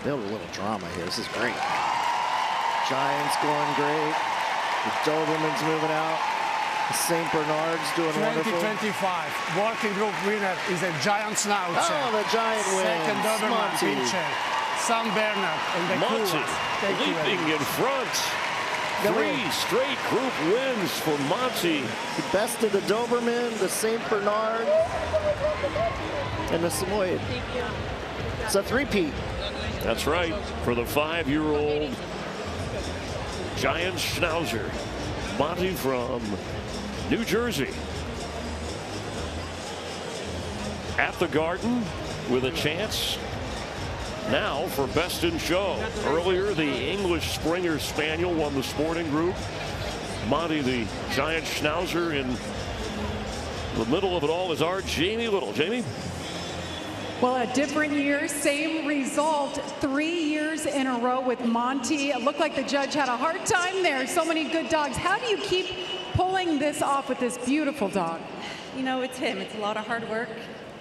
Build a little drama here. This is great. Giants going great. The Doberman's moving out. The St. Bernard's doing wonderful. 2025 working group winner is a giant schnauzer. Oh, the giant wins. Second Doberman feature. San Bernard and the Monty leaping in front. 3 straight group wins for Monty. He bested the Doberman, the St. Bernard, and the Samoyed. Thank you. It's a three-peat. That's right, for the 5-year-old giant schnauzer, Monty from New Jersey. At the Garden with a chance now for Best in Show. Earlier, the English Springer Spaniel won the sporting group. Monty, the giant schnauzer, in the middle of it all is our Jamie Little. Jamie? Well, a different year, same result, 3 years in a row with Monty. It looked like the judge had a hard time there. So many good dogs. How do you keep pulling this off with this beautiful dog? You know, it's him. It's a lot of hard work,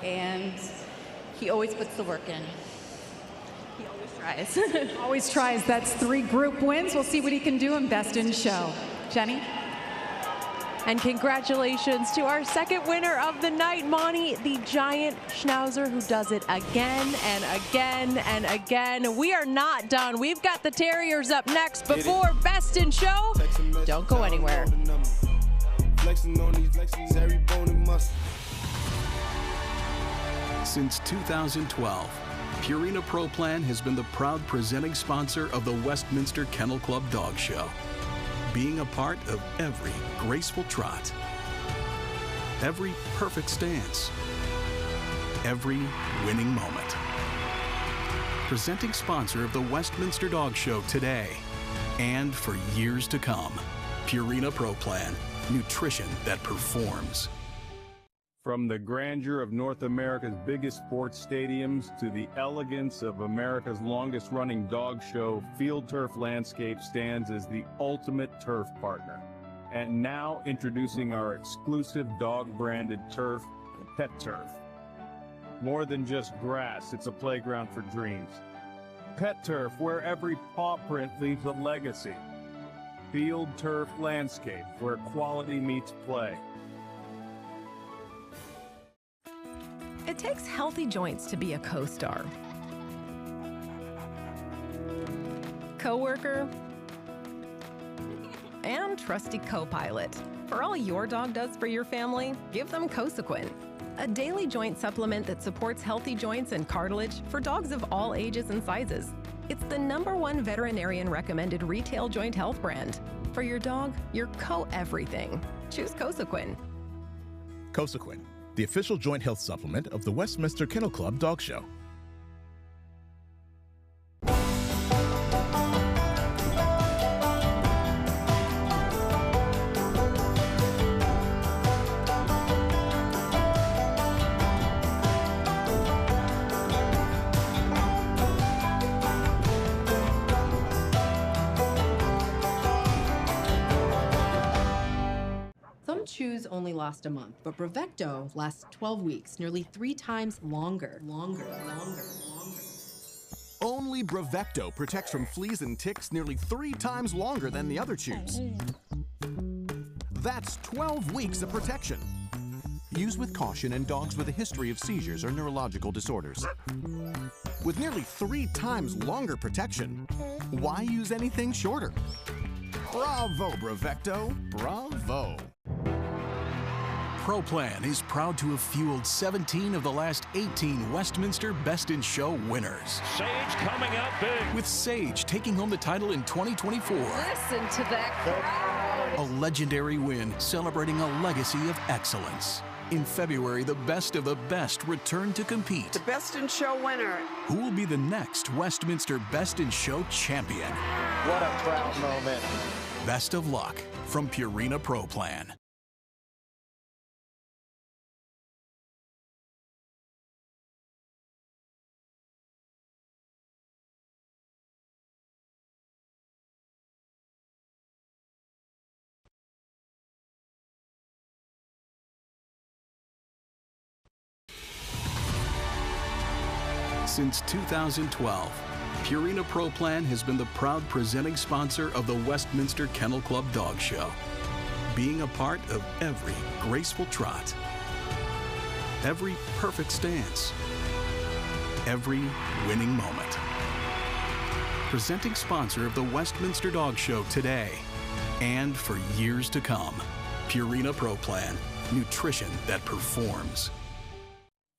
and he always puts the work in. He always tries. Always tries. That's 3 group wins. We'll see what he can do in Best in Show. Jenny? And congratulations to our second winner of the night, Monty, the giant schnauzer, who does it again and again and again. We are not done. We've got the Terriers up next before Best in Show. Don't go anywhere. Since 2012, Purina Pro Plan has been the proud presenting sponsor of the Westminster Kennel Club Dog Show, being a part of every graceful trot, every perfect stance, every winning moment. Presenting sponsor of the Westminster Dog Show today and for years to come. Purina Pro Plan, nutrition that performs. From the grandeur of North America's biggest sports stadiums to the elegance of America's longest running dog show, Field Turf Landscape stands as the ultimate turf partner. And now introducing our exclusive dog-branded turf, Pet Turf. More than just grass, it's a playground for dreams. Pet Turf, where every paw print leaves a legacy. Field Turf Landscape, where quality meets play. It takes healthy joints to be a co-star, coworker, and trusty co-pilot. For all your dog does for your family, give them Cosequin, a daily joint supplement that supports healthy joints and cartilage for dogs of all ages and sizes. It's the #1 veterinarian recommended retail joint health brand. For your dog, your co-everything. Choose Cosequin. Cosequin, the official joint health supplement of the Westminster Kennel Club Dog Show. Some chews only last a month, but Brevecto lasts 12 weeks, nearly 3 times longer. Only Brevecto protects from fleas and ticks nearly 3 times longer than the other chews. That's 12 weeks of protection. Use with caution in dogs with a history of seizures or neurological disorders. With nearly 3 times longer protection, why use anything shorter? Bravo, Brevecto, bravo. ProPlan is proud to have fueled 17 of the last 18 Westminster Best in Show winners. Sage coming out big. With Sage taking home the title in 2024. Listen to that crowd. A legendary win celebrating a legacy of excellence. In February, the best of the best return to compete. The Best in Show winner. Who will be the next Westminster Best in Show champion? What a proud moment. Best of luck from Purina ProPlan. Since 2012, Purina ProPlan has been the proud presenting sponsor of the Westminster Kennel Club Dog Show, being a part of every graceful trot, every perfect stance, every winning moment. Presenting sponsor of the Westminster Dog Show today and for years to come. Purina ProPlan, nutrition that performs.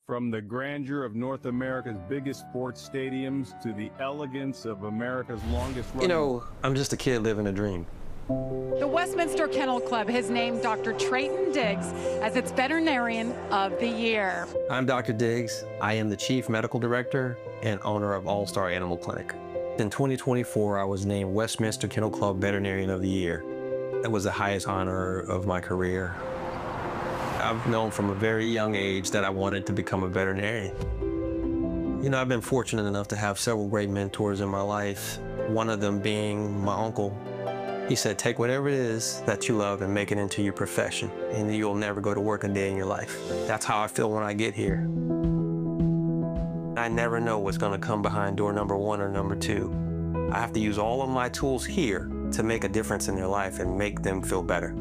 From the grandeur of North America's biggest sports stadiums to the elegance of America's longest running... You know, I'm just a kid living a dream. The Westminster Kennel Club has named Dr. Trayton Diggs as its Veterinarian of the Year. I'm Dr. Diggs. I am the Chief Medical Director and owner of All Star Animal Clinic. In 2024, I was named Westminster Kennel Club Veterinarian of the Year. That was the highest honor of my career. I've known from a very young age that I wanted to become a veterinarian. You know, I've been fortunate enough to have several great mentors in my life, one of them being my uncle. He said, take whatever it is that you love and make it into your profession, and you'll never go to work a day in your life. That's how I feel when I get here. I never know what's gonna come behind door number 1 or number 2. I have to use all of my tools here to make a difference in their life and make them feel better.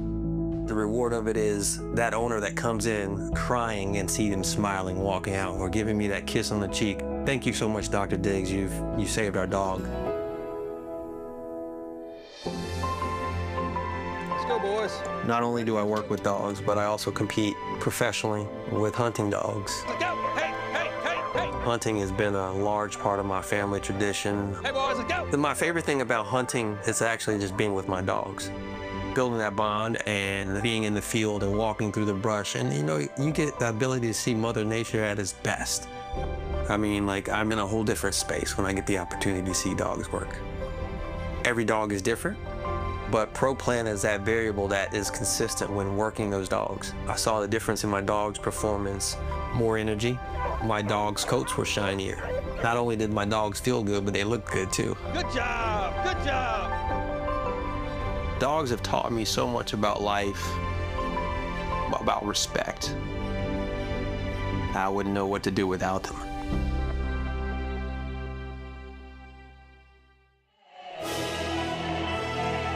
The reward of it is that owner that comes in crying and see them smiling, walking out, or giving me that kiss on the cheek. Thank you so much, Dr. Diggs. You saved our dog. Let's go, boys. Not only do I work with dogs, but I also compete professionally with hunting dogs. Let's go. Hey, hey, hey, hey. Hunting has been a large part of my family tradition. Hey, boys, let's go. My favorite thing about hunting is actually just being with my dogs. Building that bond and being in the field and walking through the brush. And you know, you get the ability to see Mother Nature at its best. I mean, like, I'm in a whole different space when I get the opportunity to see dogs work. Every dog is different, but ProPlan is that variable that is consistent when working those dogs. I saw the difference in my dog's performance, more energy. My dog's coats were shinier. Not only did my dogs feel good, but they looked good too. Good job, good job. Dogs have taught me so much about life, about respect. I wouldn't know what to do without them.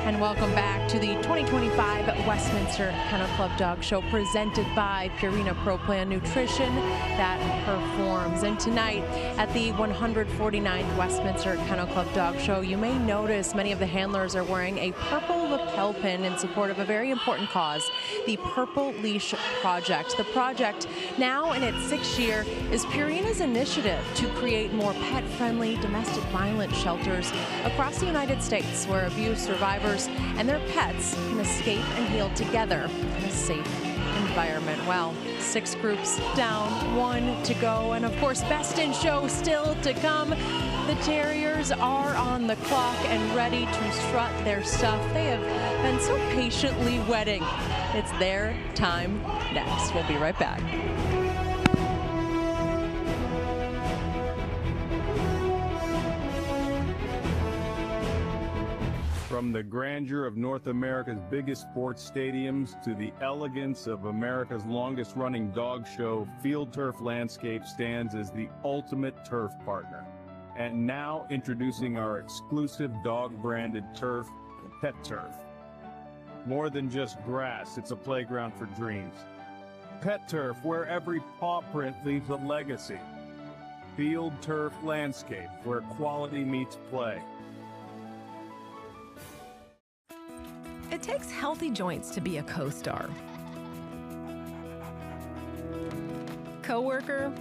And welcome back to the 2025 Westminster Kennel Club Dog Show, presented by Purina ProPlan Nutrition that performs. And tonight at the 149th Westminster Kennel Club Dog Show, you may notice many of the handlers are wearing a purple lapel pin in support of a very important cause, the Purple Leash Project. The project, now in its 6th year, is Purina's initiative to create more pet-friendly domestic violence shelters across the United States, where abuse survivors and their pets can escape and heal together in a safe environment. Well, 6 groups down, 1 to go, and of course, Best in Show still to come. The Terriers are on the clock and ready to strut their stuff. They have been so patiently waiting. It's their time next. We'll be right back. From the grandeur of North America's biggest sports stadiums to the elegance of America's longest running dog show, Field Turf Landscape stands as the ultimate turf partner. And now introducing our exclusive dog-branded turf, Pet Turf. More than just grass, it's a playground for dreams. Pet Turf, where every paw print leaves a legacy. Field turf landscape, where quality meets play. It takes healthy joints to be a co-star, coworker,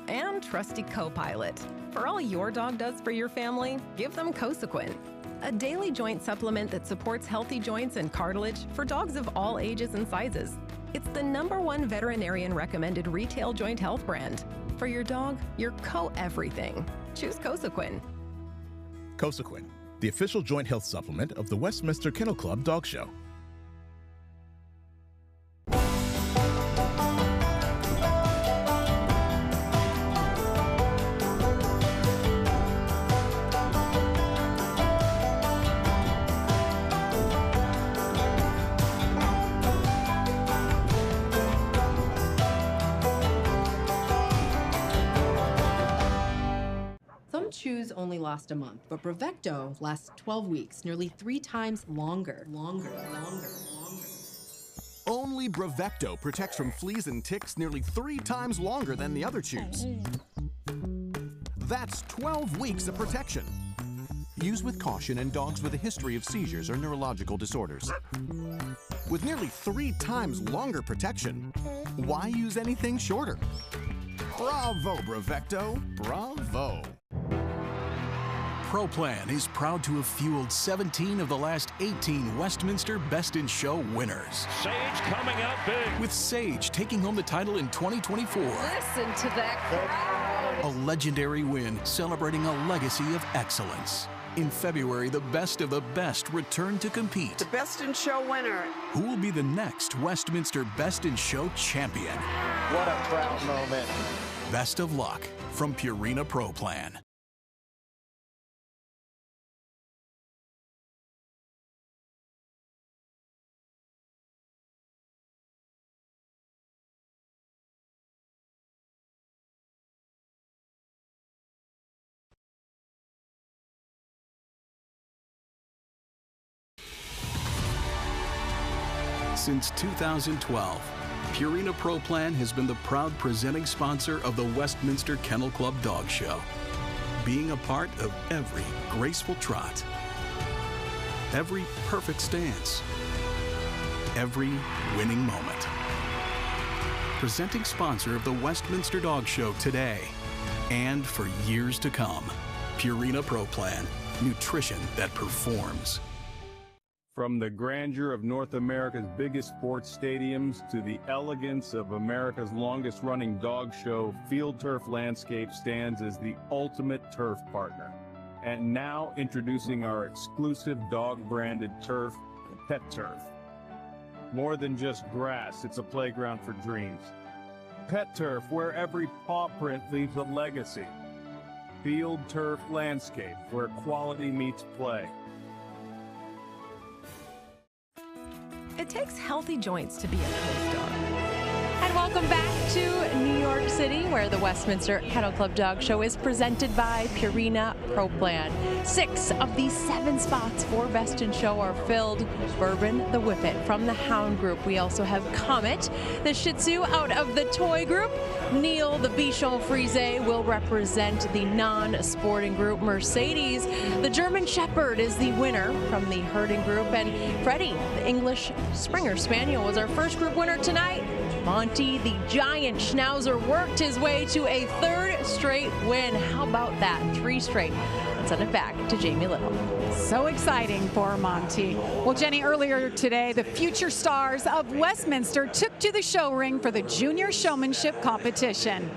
and trusty co-pilot. For all your dog does for your family, give them Cosequin, a daily joint supplement that supports healthy joints and cartilage for dogs of all ages and sizes. It's the #1 veterinarian recommended retail joint health brand. For your dog, your co-everything. Choose Cosequin. Cosequin, the official joint health supplement of the Westminster Kennel Club Dog Show. Some chews only last a month, but Brevecto lasts 12 weeks, nearly 3 times longer. Only Brevecto protects from fleas and ticks nearly 3 times longer than the other chews. That's 12 weeks of protection. Use with caution in dogs with a history of seizures or neurological disorders. With nearly 3 times longer protection, why use anything shorter? Bravo, Brevecto, bravo. ProPlan is proud to have fueled 17 of the last 18 Westminster Best in Show winners. Sage coming out big. With Sage taking home the title in 2024. Listen to that crowd. A legendary win celebrating a legacy of excellence. In February, the best of the best return to compete. The Best in Show winner. Who will be the next Westminster Best in Show champion? What a proud moment. Best of luck from Purina ProPlan. Since 2012, Purina ProPlan has been the proud presenting sponsor of the Westminster Kennel Club Dog Show, being a part of every graceful trot, every perfect stance, every winning moment. Presenting sponsor of the Westminster Dog Show today and for years to come. Purina ProPlan, nutrition that performs. From the grandeur of North America's biggest sports stadiums to the elegance of America's longest-running dog show, Field Turf Landscape stands as the ultimate turf partner. And now introducing our exclusive dog-branded turf, Pet Turf. More than just grass, it's a playground for dreams. Pet Turf, where every paw print leaves a legacy. Field Turf Landscape, where quality meets play. It takes healthy joints to be a co-star. And welcome back to New York City, where the Westminster Kennel Club Dog Show is presented by Purina ProPlan. 6 of the 7 spots for Best in Show are filled. Bourbon the Whippet from the Hound Group. We also have Comet, the Shih Tzu out of the Toy Group. Neil, the Bichon Frise, will represent the non-sporting group. Mercedes, the German Shepherd, is the winner from the herding group. And Freddie, the English Springer Spaniel, was our first group winner tonight. Monty, the giant Schnauzer, worked his way to a 3rd straight win. How about that? 3 straight. Let's send it back to Jamie Little. So exciting for Monty. Well, Jenny, earlier today, the future stars of Westminster took to the show ring for the Junior Showmanship competition.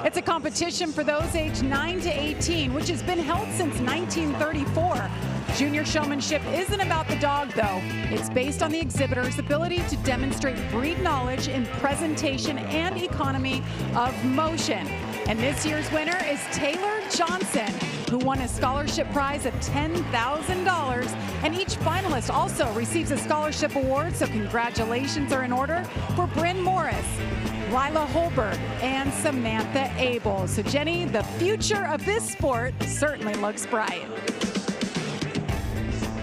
It's a competition for those aged 9 to 18, which has been held since 1934. Junior Showmanship isn't about the dog, though. It's based on the exhibitor's ability to demonstrate breed knowledge in presentation and economy of motion. And this year's winner is Taylor Johnson, who won a scholarship prize of $10,000. And each finalist also receives a scholarship award, so congratulations are in order for Bryn Morris, Lila Holberg, and Samantha Abel. So Jenny, the future of this sport certainly looks bright.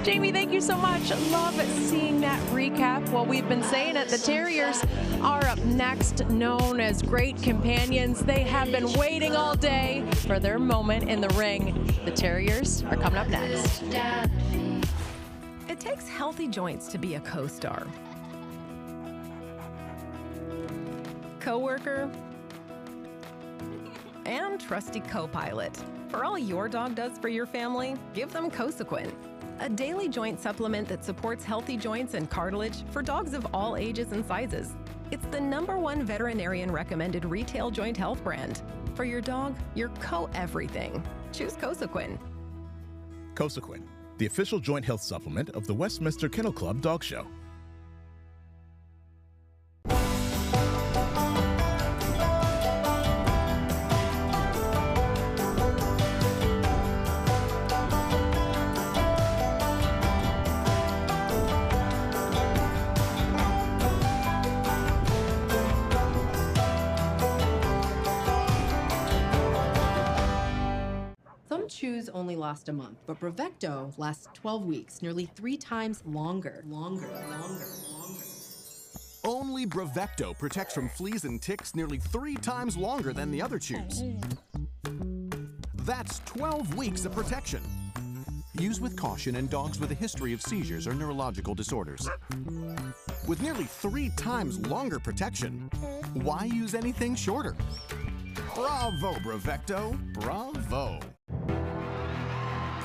Jamie, thank you so much. Love seeing that recap. Well, we've been saying it, the Terriers are up next, known as great companions. They have been waiting all day for their moment in the ring. The Terriers are coming up next. It takes healthy joints to be a co-star. Co-worker and trusty co-pilot. For all your dog does for your family, give them Cosequin, a daily joint supplement that supports healthy joints and cartilage for dogs of all ages and sizes. It's the #1 veterinarian recommended retail joint health brand. For your dog, your co-everything. Choose Cosequin. Cosequin, the official joint health supplement of the Westminster Kennel Club Dog Show. Some chews only last a month, but Brevecto lasts 12 weeks, nearly 3 times longer. Only Brevecto protects from fleas and ticks nearly 3 times longer than the other chews. That's 12 weeks of protection. Use with caution in dogs with a history of seizures or neurological disorders. With nearly 3 times longer protection, why use anything shorter? Bravo, Brevecto, bravo.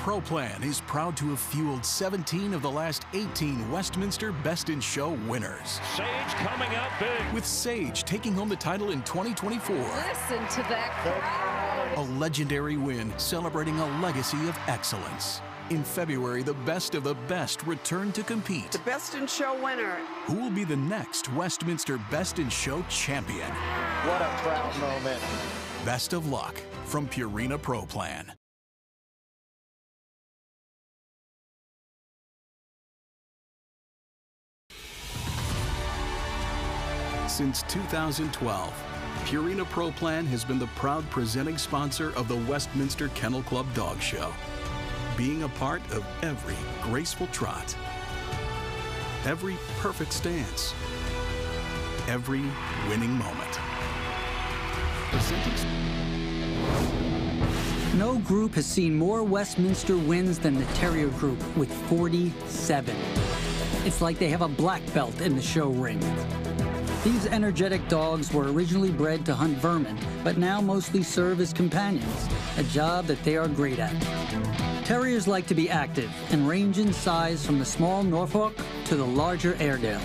ProPlan is proud to have fueled 17 of the last 18 Westminster Best in Show winners. Sage coming out big. With Sage taking home the title in 2024. Listen to that crowd. A legendary win celebrating a legacy of excellence. In February, the best of the best return to compete. The Best in Show winner. Who will be the next Westminster Best in Show champion? What a proud moment. Best of luck from Purina ProPlan. Since 2012, Purina ProPlan has been the proud presenting sponsor of the Westminster Kennel Club Dog Show, being a part of every graceful trot, every perfect stance, every winning moment. No group has seen more Westminster wins than the Terrier group with 47. It's like they have a black belt in the show ring. These energetic dogs were originally bred to hunt vermin, but now mostly serve as companions, a job that they are great at. Terriers like to be active and range in size from the small Norfolk to the larger Airedale.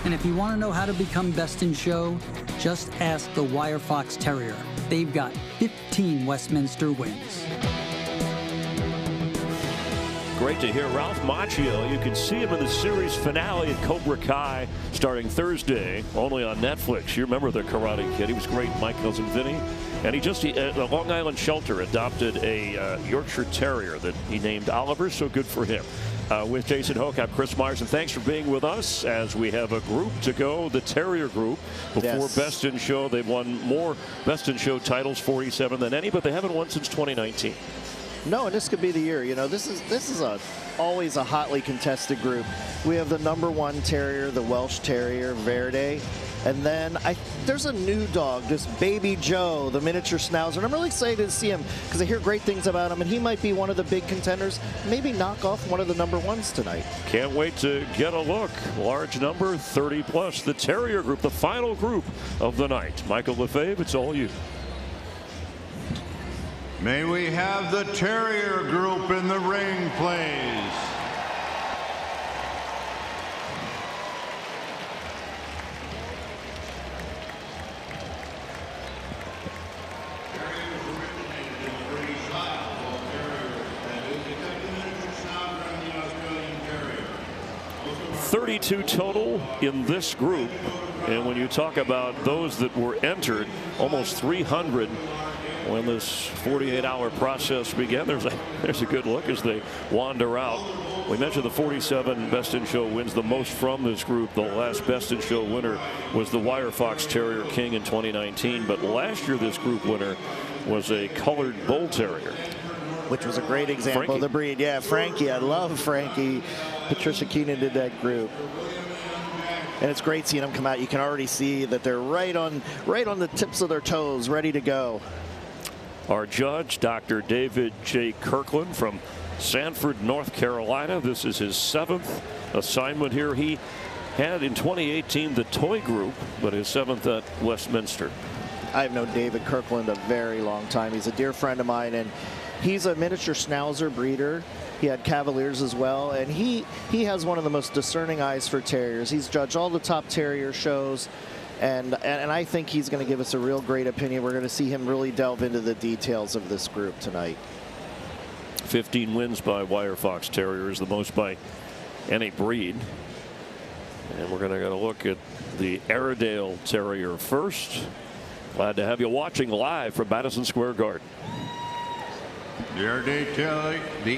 And if you want to know how to become best in show, just ask the Wire Fox Terrier. They've got 15 Westminster wins. Great to hear Ralph Macchio. You can see him in the series finale at Cobra Kai starting Thursday, only on Netflix. You remember the Karate Kid. He was great, Mike, Cousin Vinny. And he just, the Long Island Shelter adopted a Yorkshire Terrier that he named Oliver, so good for him. With Jason Hoke, I'm Chris Myers, and thanks for being with us as we have a group to go, the Terrier group. Before Best in Show, they've won more Best in Show titles, 47 than any, but they haven't won since 2019. No, and this could be the year. You know, this is always a hotly contested group. We have the #1 Terrier, the Welsh Terrier, Verde. And then there's a new dog, this Baby Joe, the miniature Schnauzer. And I'm really excited to see him because I hear great things about him, and he might be one of the big contenders. Maybe knock off one of the #1s tonight. Can't wait to get a look. Large number, 30 plus. The Terrier group, the final group of the night. Michael Lefebvre, it's all you. May we have the Terrier group in the ring, please. .32 total in this group, and when you talk about those that were entered, almost 300 when this 48-hour process began. There's a good look as they wander out. We mentioned the 47 Best in Show wins, the most from this group. The last Best in Show winner was the Wire Fox Terrier King in 2019. But last year, this group winner was a colored Bull Terrier, which was a great example Frankie. of the breed. Yeah, Frankie. I love Frankie. Patricia Keenan did that group. And it's great seeing them come out. You can already see that they're right on the tips of their toes, ready to go. Our judge, Dr. David J. Kirkland from Sanford, North Carolina. This is his 7th assignment here. He had in 2018 the toy group, but his 7th at Westminster. I've known David Kirkland a very long time. He's a dear friend of mine, and he's a miniature schnauzer breeder. He had Cavaliers as well, and he has one of the most discerning eyes for terriers. He's judged all the top terrier shows, and I think he's going to give us a real great opinion. We're going to see him really delve into the details of this group tonight. 15 wins by Wire Fox Terriers, the most by any breed. And we're going to get a look at the Airedale Terrier first. Glad to have you watching live from Madison Square Garden. The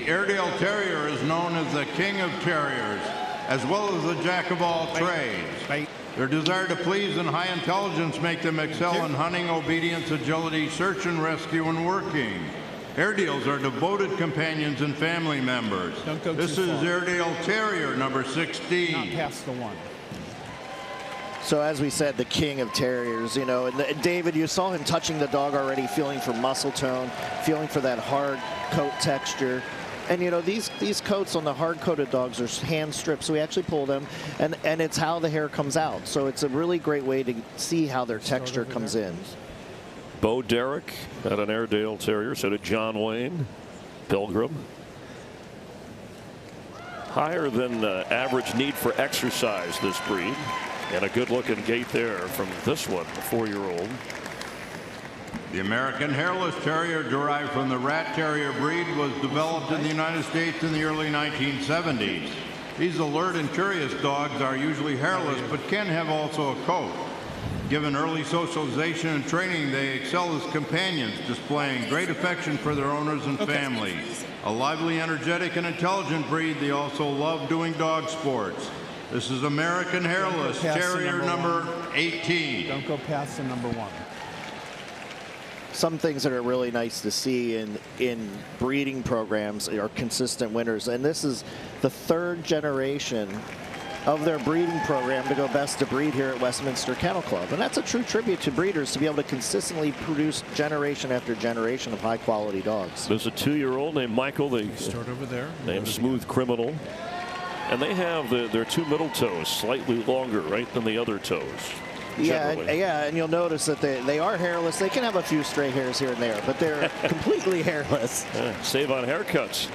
Airedale Terrier is known as the king of terriers, as well as the jack of all trades. Their desire to please and high intelligence make them excel in hunting, obedience, agility, search and rescue, and working. Airedales are devoted companions and family members. This is Airedale Terrier number 16. Not past the 1. So as we said, the king of terriers, you know, and David, you saw him touching the dog already, feeling for muscle tone, feeling for that hard coat texture. And you know, these coats on the hard-coated dogs are hand strips, so we actually pull them, and it's how the hair comes out. So it's a really great way to see how their texture comes in. Bo Derek had an Airedale Terrier, so did John Wayne, Pilgrim. Higher than average need for exercise, this breed. And a good-looking gait there from this one, the 4-year-old. The American Hairless Terrier, derived from the Rat Terrier breed, was developed in the United States in the early 1970s. These alert and curious dogs are usually hairless, but can have also a coat. Given early socialization and training, they excel as companions, displaying great affection for their owners and family. A lively, energetic, and intelligent breed, they also love doing dog sports. This is American Hairless Terrier number 18. Don't go past the number 1. Some things that are really nice to see in breeding programs are consistent winners. And this is the 3rd generation of their breeding program to go best to breed here at Westminster Kennel Club. And that's a true tribute to breeders to be able to consistently produce generation after generation of high-quality dogs. There's a 2-year-old named Michael. They start over there. Named Smooth Criminal. And they have their 2 middle toes slightly longer, right, than the other toes. Yeah, and you'll notice that they are hairless. They can have a few stray hairs here and there, but they're completely hairless. Save on haircuts.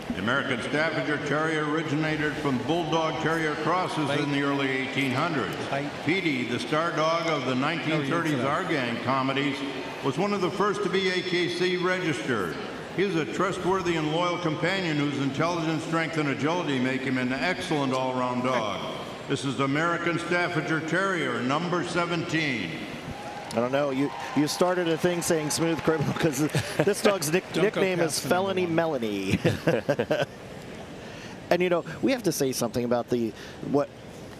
The American Staffordshire Terrier originated from Bulldog Terrier crosses in the early 1800s. Petey, the star dog of the 1930s Our Gang comedies, was one of the first to be AKC registered. He is a trustworthy and loyal companion whose intelligence, strength, and agility make him an excellent all-round dog. This is American Staffordshire Terrier, number 17. I don't know. You started a thing saying Smooth Criminal because this dog's nickname is Felony Melanie. And you know, we have to say something about what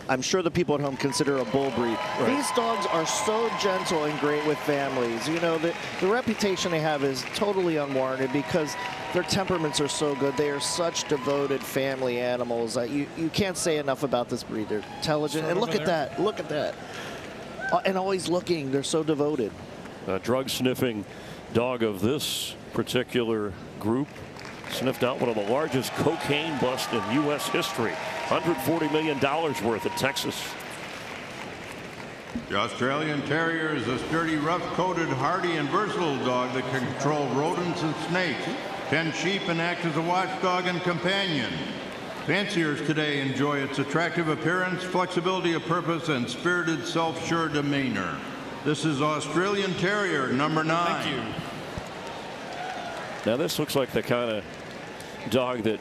I'm sure the people at home consider a bull breed. Right. These dogs are so gentle and great with families. You know, the reputation they have is totally unwarranted because their temperaments are so good. They are such devoted family animals. You can't say enough about this breed. They're intelligent. And look at that. Look at that. And always looking. They're so devoted. A drug-sniffing dog of this particular group sniffed out one of the largest cocaine busts in U.S. history. $140 million worth at Texas. The Australian Terrier is a sturdy, rough-coated, hardy, and versatile dog that can control rodents and snakes, tend sheep, and act as a watchdog and companion. Fanciers today enjoy its attractive appearance, flexibility of purpose, and spirited, self-sure demeanor. This is Australian Terrier number 9. Thank you. Now this looks like the kind of dog that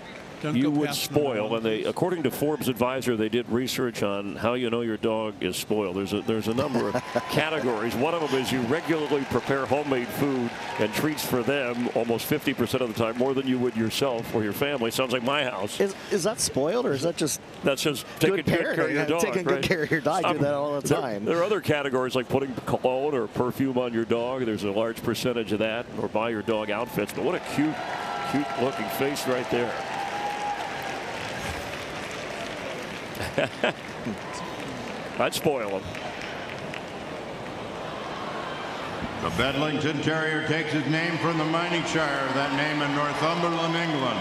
you would spoil. And they, according to Forbes Advisor, they did research on how you know your dog is spoiled. There's a number of categories. One of them is you regularly prepare homemade food and treats for them almost 50% of the time, more than you would yourself or your family. Sounds like my house. Is that spoiled, or is that just that's just taking good care of your dog? Taking good care of your dog. I do that all the time. There are other categories like putting cologne or perfume on your dog. There's a large percentage of that, or buy your dog outfits. But what a cute looking face right there. I'd spoil him. The Bedlington Terrier takes its name from the mining shire, that name in Northumberland, England.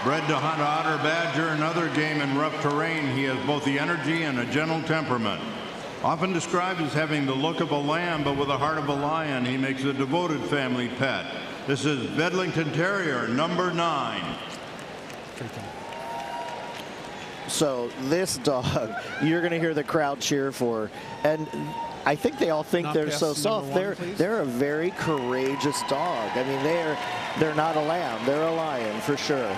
Bred to hunt otter, badger, and other game in rough terrain, he has both the energy and a gentle temperament. Often described as having the look of a lamb but with the heart of a lion, he makes a devoted family pet. This is Bedlington Terrier, number 9. So this dog, you're going to hear the crowd cheer for, and I think they all think they're so soft. They're a very courageous dog. I mean, they're not a lamb, they're a lion for sure.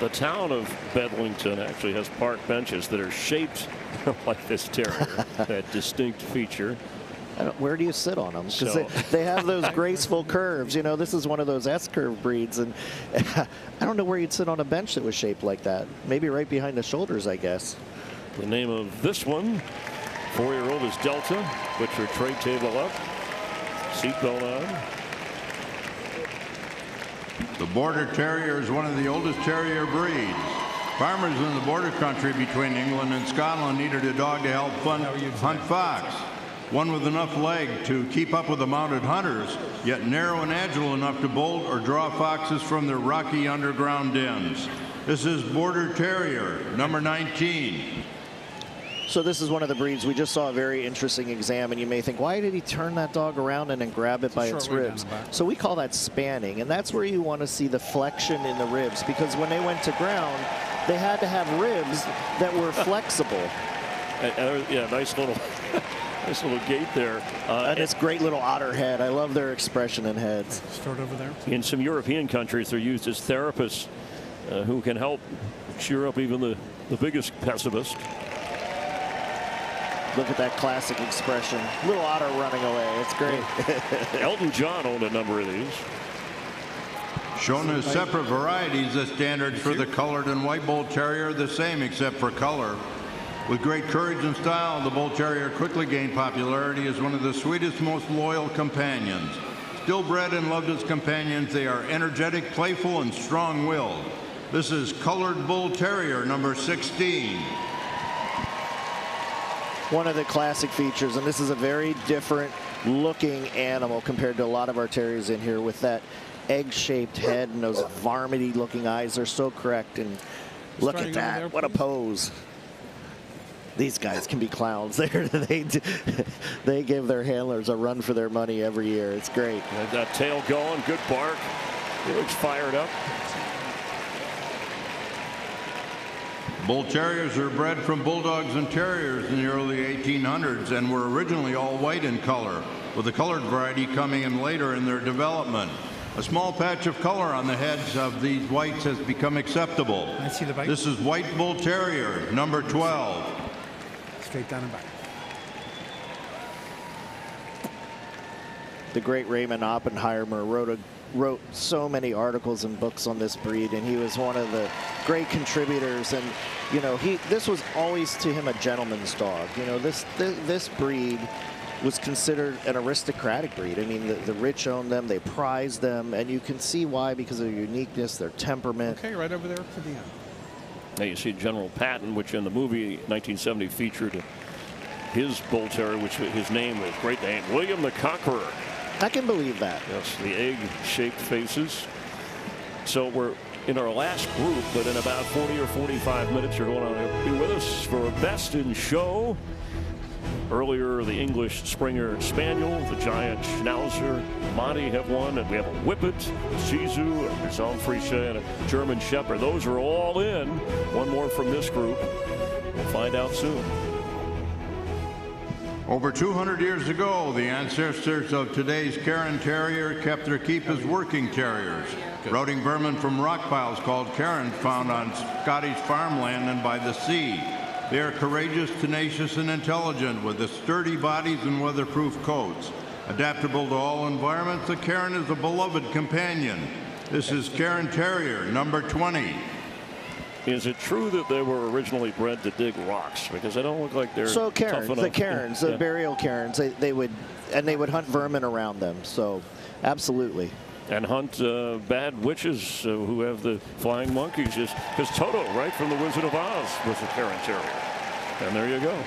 The town of Bedlington actually has park benches that are shaped like this terrier, that distinct feature. Where do you sit on them? Because they have those graceful curves. You know, this is one of those S-curve breeds, and I don't know where you'd sit on a bench that was shaped like that. Maybe right behind the shoulders, I guess. The name of this one, 4-year-old, is Delta. Put your tray table up, seatbelt on. The Border Terrier is one of the oldest terrier breeds. Farmers in the border country between England and Scotland needed a dog to help hunt fox. One with enough leg to keep up with the mounted hunters, yet narrow and agile enough to bolt or draw foxes from their rocky underground dens. This is Border Terrier, number 19. So this is one of the breeds. We just saw a very interesting exam, and you may think, why did he turn that dog around and then grab it by its ribs? So we call that spanning, and that's where you want to see the flexion in the ribs, because when they went to ground, they had to have ribs that were flexible. Yeah, nice little gait there. And this great little otter head. I love their expression in heads. Start over there. In some European countries, they're used as therapists who can help cheer up even the biggest pessimist. Look at that classic expression. Little otter running away. It's great. Elton John owned a number of these. Shown as separate varieties, the standards for the colored and white Bull Terrier are the same except for color. With great courage and style, the Bull Terrier quickly gained popularity as one of the sweetest, most loyal companions. Still bred and loved as companions, they are energetic, playful, and strong-willed. This is Colored Bull Terrier, number 16. One of the classic features, and this is a very different looking animal compared to a lot of our terriers in here, with that egg-shaped head and those varminty looking eyes. They're so correct, and look at that. What a pose. These guys can be clowns. They give their handlers a run for their money every year. It's great. That tail going, good bark. He looks fired up. Bull Terriers are bred from Bulldogs and Terriers in the early 1800s and were originally all white in color, with the colored variety coming in later in their development. A small patch of color on the heads of these whites has become acceptable. I see the bite. This is White Bull Terrier, number 12. Straight down and back. The great Raymond Oppenheimer wrote so many articles and books on this breed, and he was one of the great contributors. And you know, this was always to him a gentleman's dog. You know, this breed was considered an aristocratic breed. I mean, the rich owned them, they prized them, and you can see why, because of their uniqueness, their temperament. Okay, right over there to the end. Now you see General Patton, which in the movie 1970 featured his Bull Terrier, which his name was great name, William the Conqueror. I can believe that. Yes, the egg-shaped faces. So we're in our last group, but in about 40 or 45 minutes, you're going to be with us for Best in Show. Earlier, the English Springer Spaniel, the Giant Schnauzer, Monty have won, and we have a Whippet, a Shih-Tzu, a Griselle Frichet, and a German Shepherd. Those are all in. One more from this group. We'll find out soon. Over 200 years ago, the ancestors of today's Cairn Terrier kept their keep as working terriers, routing vermin from rock piles called cairns found on Scottish farmland and by the sea. They are courageous, tenacious, and intelligent with the sturdy bodies and weatherproof coats. Adaptable to all environments, the Cairn is a beloved companion. This is Cairn Terrier number 20. Is it true that they were originally bred to dig rocks? Because they don't look like they're so tough enough. the cairns, the burial cairns, they would hunt vermin around them. So, absolutely. And hunt bad witches who have the flying monkeys. Because Toto, right from The Wizard of Oz, was a Cairn Terrier. And there you go.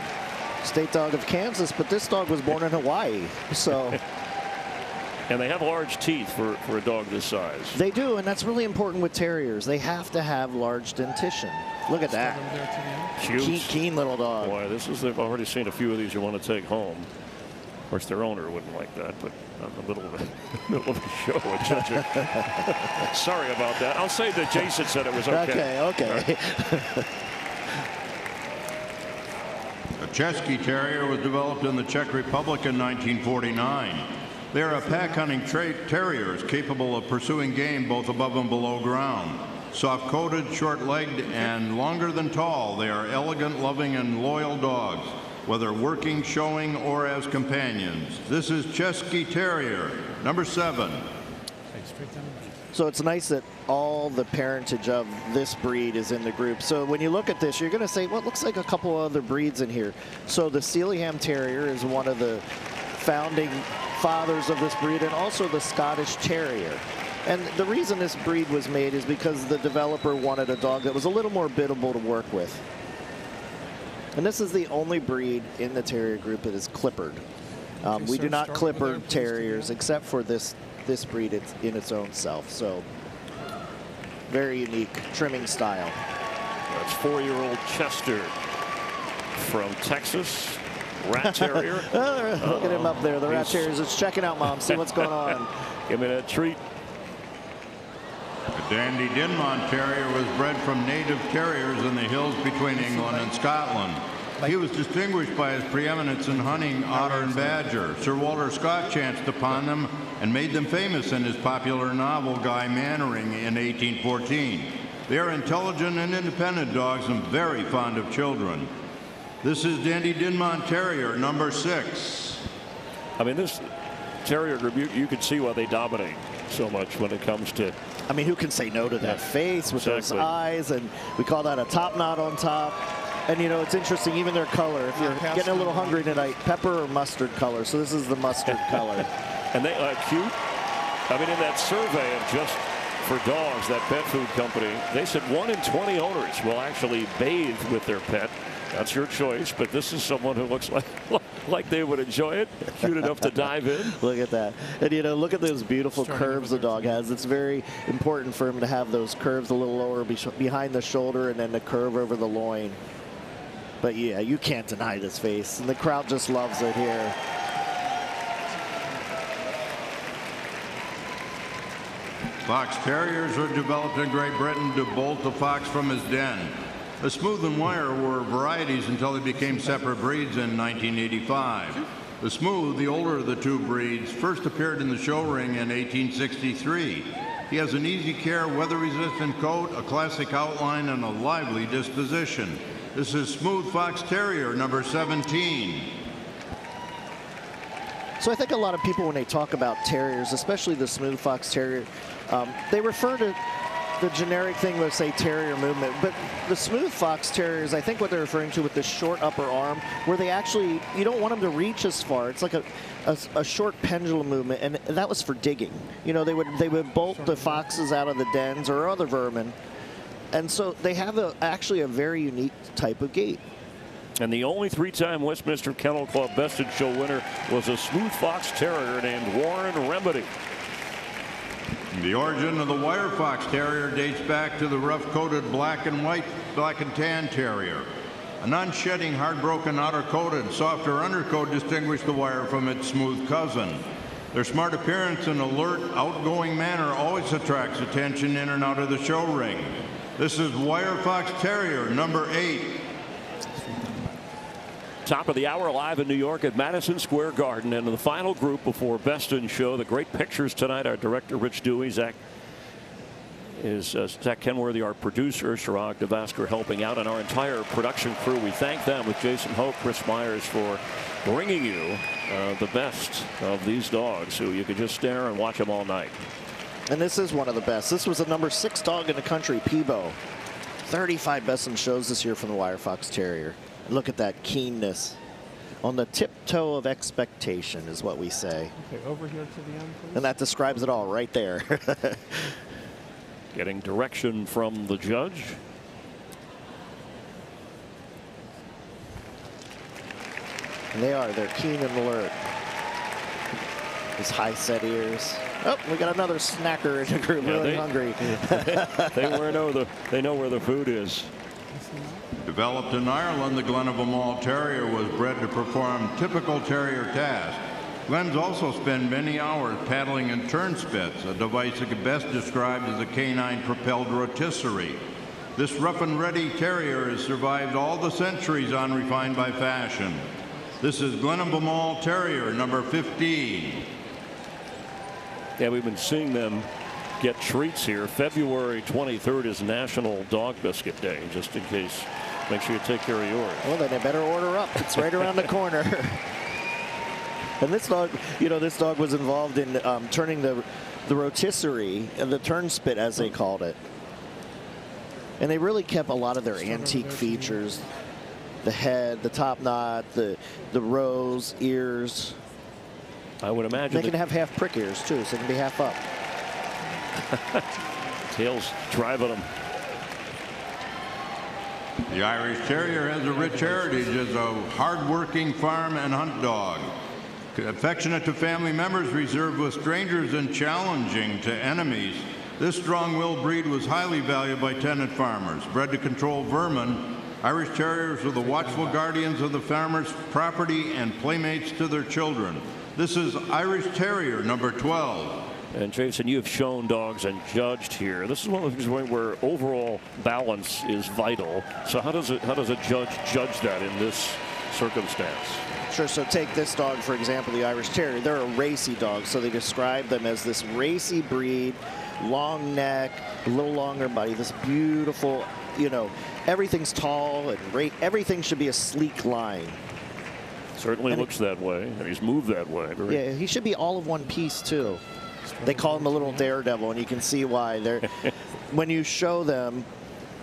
State dog of Kansas, but this dog was born in Hawaii. So. And they have large teeth for a dog this size. They do, and that's really important with terriers. They have to have large dentition. Look at that. Keen little dog. Boy, I've already seen a few of these you want to take home. Of course, their owner wouldn't like that, but I'm in the middle of a show at judging. Sorry about that. I'll say that Jason said it was okay. Okay. The Chesky Terrier was developed in the Czech Republic in 1949. They are a pack-hunting terriers capable of pursuing game both above and below ground. Soft-coated, short-legged, and longer than tall, they are elegant, loving, and loyal dogs, whether working, showing, or as companions. This is Chesky Terrier, number 7. So it's nice that all the parentage of this breed is in the group. So when you look at this, you're going to say, well, it looks like a couple other breeds in here. So the Sealyham Terrier is one of the founding fathers of this breed, and also the Scottish Terrier. And the reason this breed was made is because the developer wanted a dog that was a little more biddable to work with. And this is the only breed in the Terrier group that is clippered. We do not clipper terriers except for this breed in its own self. So very unique trimming style. That's 4-year-old Chester from Texas. Rat Terrier. Look at him up there. The Rat Terrier is just checking out, Mom. See what's going on. Give me that treat. The Dandy Dinmont Terrier was bred from native terriers in the hills between England and Scotland. He was distinguished by his preeminence in hunting otter and badger. Sir Walter Scott chanced upon them and made them famous in his popular novel Guy Mannering in 1814. They are intelligent and independent dogs and very fond of children. This is Dandy Dinmont Terrier number 6. I mean, this Terrier group, you can see why they dominate so much when it comes to. I mean, who can say no to that face with those eyes? And we call that a top knot on top. And, you know, it's interesting, even their color. If you're getting a little hungry tonight, pepper or mustard color. So this is the mustard color. And they are cute. I mean, in that survey of just for dogs, that pet food company, they said 1 in 20 owners will actually bathe with their pet. That's your choice, but this is someone who looks like they would enjoy it, cute enough to dive in. Look at that. And, you know, look at those beautiful curves the dog has. It's very important for him to have those curves a little lower behind the shoulder and then the curve over the loin. But, yeah, you can't deny this face, and the crowd just loves it here. Fox Terriers were developed in Great Britain to bolt the fox from his den. The Smooth and Wire were varieties until they became separate breeds in 1985. The Smooth, the older of the two breeds, first appeared in the show ring in 1863. He has an easy care, weather-resistant coat, a classic outline, and a lively disposition. This is Smooth Fox Terrier number 17. So I think a lot of people, when they talk about terriers, especially the Smooth Fox Terrier, they refer to the generic thing with, say, terrier movement, but the Smooth Fox Terriers, I think what they're referring to with the short upper arm, where they actually, you don't want them to reach as far. It's like a short pendulum movement, and that was for digging. You know, they would bolt the foxes out of the dens or other vermin, and so they have actually a very unique type of gait. And the only 3-time Westminster Kennel Club Best in Show winner was a Smooth Fox Terrier named Warren Remedy. The origin of the Wire Fox Terrier dates back to the rough-coated black and tan Terrier. A non-shedding, hard-broken outer coat and softer undercoat distinguish the Wire from its smooth cousin. Their smart appearance and alert, outgoing manner always attracts attention in and out of the show ring. This is Wire Fox Terrier number 8. Top of the hour, live in New York at Madison Square Garden. And in the final group before Best in Show, the great pictures tonight. Our director, Rich Dewey, Zach Kenworthy, our producer, Chirag Devasker, helping out, and our entire production crew. We thank them with Jason Hope, Chris Myers, for bringing you the best of these dogs, who you could just stare and watch them all night. And this is one of the best. This was the number 6 dog in the country, Peebo. 35 Best in Shows this year from the Wire Fox Terrier. Look at that keenness. On the tiptoe of expectation is what we say. Okay, over here to the end, please. And that describes it all right there. Getting direction from the judge. And they're keen and alert. His high set ears. Oh, we got another snacker in the group, really hungry. They know where the food is. Developed in Ireland, the Glenavon Terrier was bred to perform typical terrier tasks. Glens also spend many hours paddling in turnspits, a device that can best described as a canine-propelled rotisserie. This rough and ready terrier has survived all the centuries unrefined by fashion. This is Glenavon Terrier, number 15. Yeah, we've been seeing them get treats here. February 23rd is National Dog Biscuit Day, just in case. Make sure you take care of yours. Well, then they better order up. It's right around the corner. And this dog, this dog was involved in turning the rotisserie, the turnspit, as they called it. And they really kept a lot of their antique features. The head, the top knot, the rows, ears. I would imagine they can have half prick ears too, so they can be half up. Tails driving them. The Irish Terrier has a rich heritage as a hard-working farm and hunt dog. Affectionate to family members, reserved with strangers, and challenging to enemies. This strong-willed breed was highly valued by tenant farmers. Bred to control vermin, Irish Terriers are the watchful guardians of the farmer's property and playmates to their children. This is Irish Terrier, number 12. And Jason, you have shown dogs and judged here. This is one of the things where overall balance is vital. So how does a judge judge that in this circumstance? Sure. So take this dog, for example, the Irish Terrier. They're a racy dog, so they describe them as this racy breed, long neck, a little longer body, this beautiful, everything's tall and everything should be a sleek line. Certainly looks that way, and he's moved that way. Yeah, he should be all of one piece too. They call him a little daredevil, and you can see why. When you show them,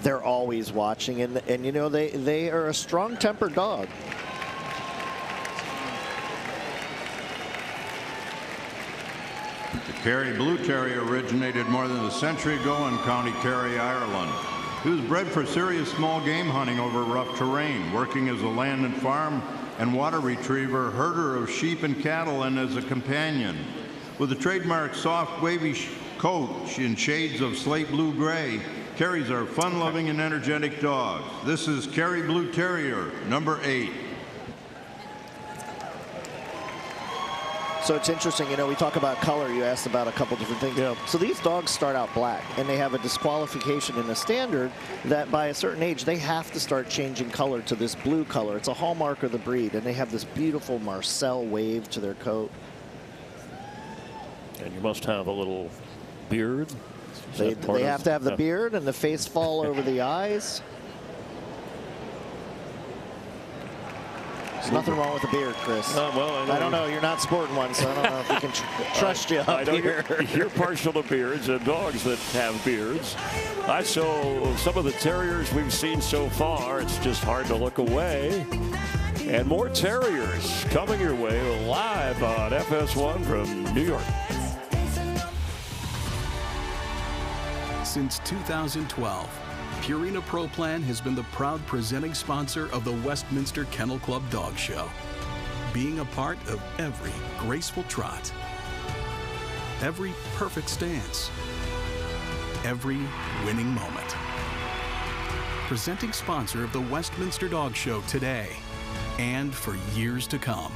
they're always watching, and they are a strong-tempered dog. The Kerry Blue Terrier originated more than a century ago in County Kerry, Ireland. He was bred for serious small game hunting over rough terrain, working as a land and farm and water retriever, herder of sheep and cattle, and as a companion. With a trademark soft, wavy coat in shades of slate blue gray, Kerrys are fun-loving and energetic dogs. This is Kerry Blue Terrier, number 8. So it's interesting, we talk about color. You asked about a couple different things. Yeah. So these dogs start out black, and they have a disqualification in the standard that by a certain age, they have to start changing color to this blue color. It's a hallmark of the breed, and they have this beautiful Marcel wave to their coat. And you must have a little beard. They have to have the beard and the face fall over the eyes. There's nothing wrong with the beard, Chris. Well, I don't know. You're not sporting one, so I don't know if we can trust you up here. You're partial to beards and dogs that have beards. I saw some of the terriers we've seen so far. It's just hard to look away. And more terriers coming your way live on FS1 from New York. Since 2012, Purina Pro Plan has been the proud presenting sponsor of the Westminster Kennel Club Dog Show, being a part of every graceful trot, every perfect stance, every winning moment. Presenting sponsor of the Westminster Dog Show today and for years to come.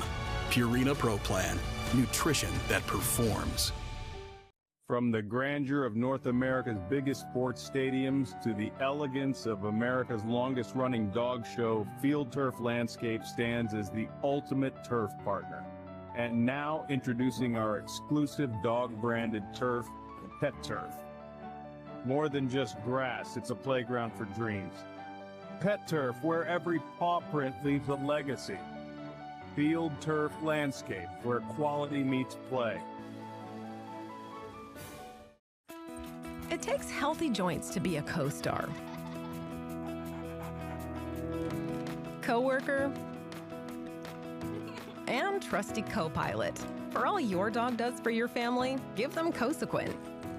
Purina Pro Plan, nutrition that performs. From the grandeur of North America's biggest sports stadiums to the elegance of America's longest-running dog show, Field Turf Landscape stands as the ultimate turf partner. And now introducing our exclusive dog-branded turf, Pet Turf. More than just grass, it's a playground for dreams. Pet Turf, where every paw print leaves a legacy. Field Turf Landscape, where quality meets play. It takes healthy joints to be a co-star, coworker, and trusty co-pilot. For all your dog does for your family, give them Cosequin,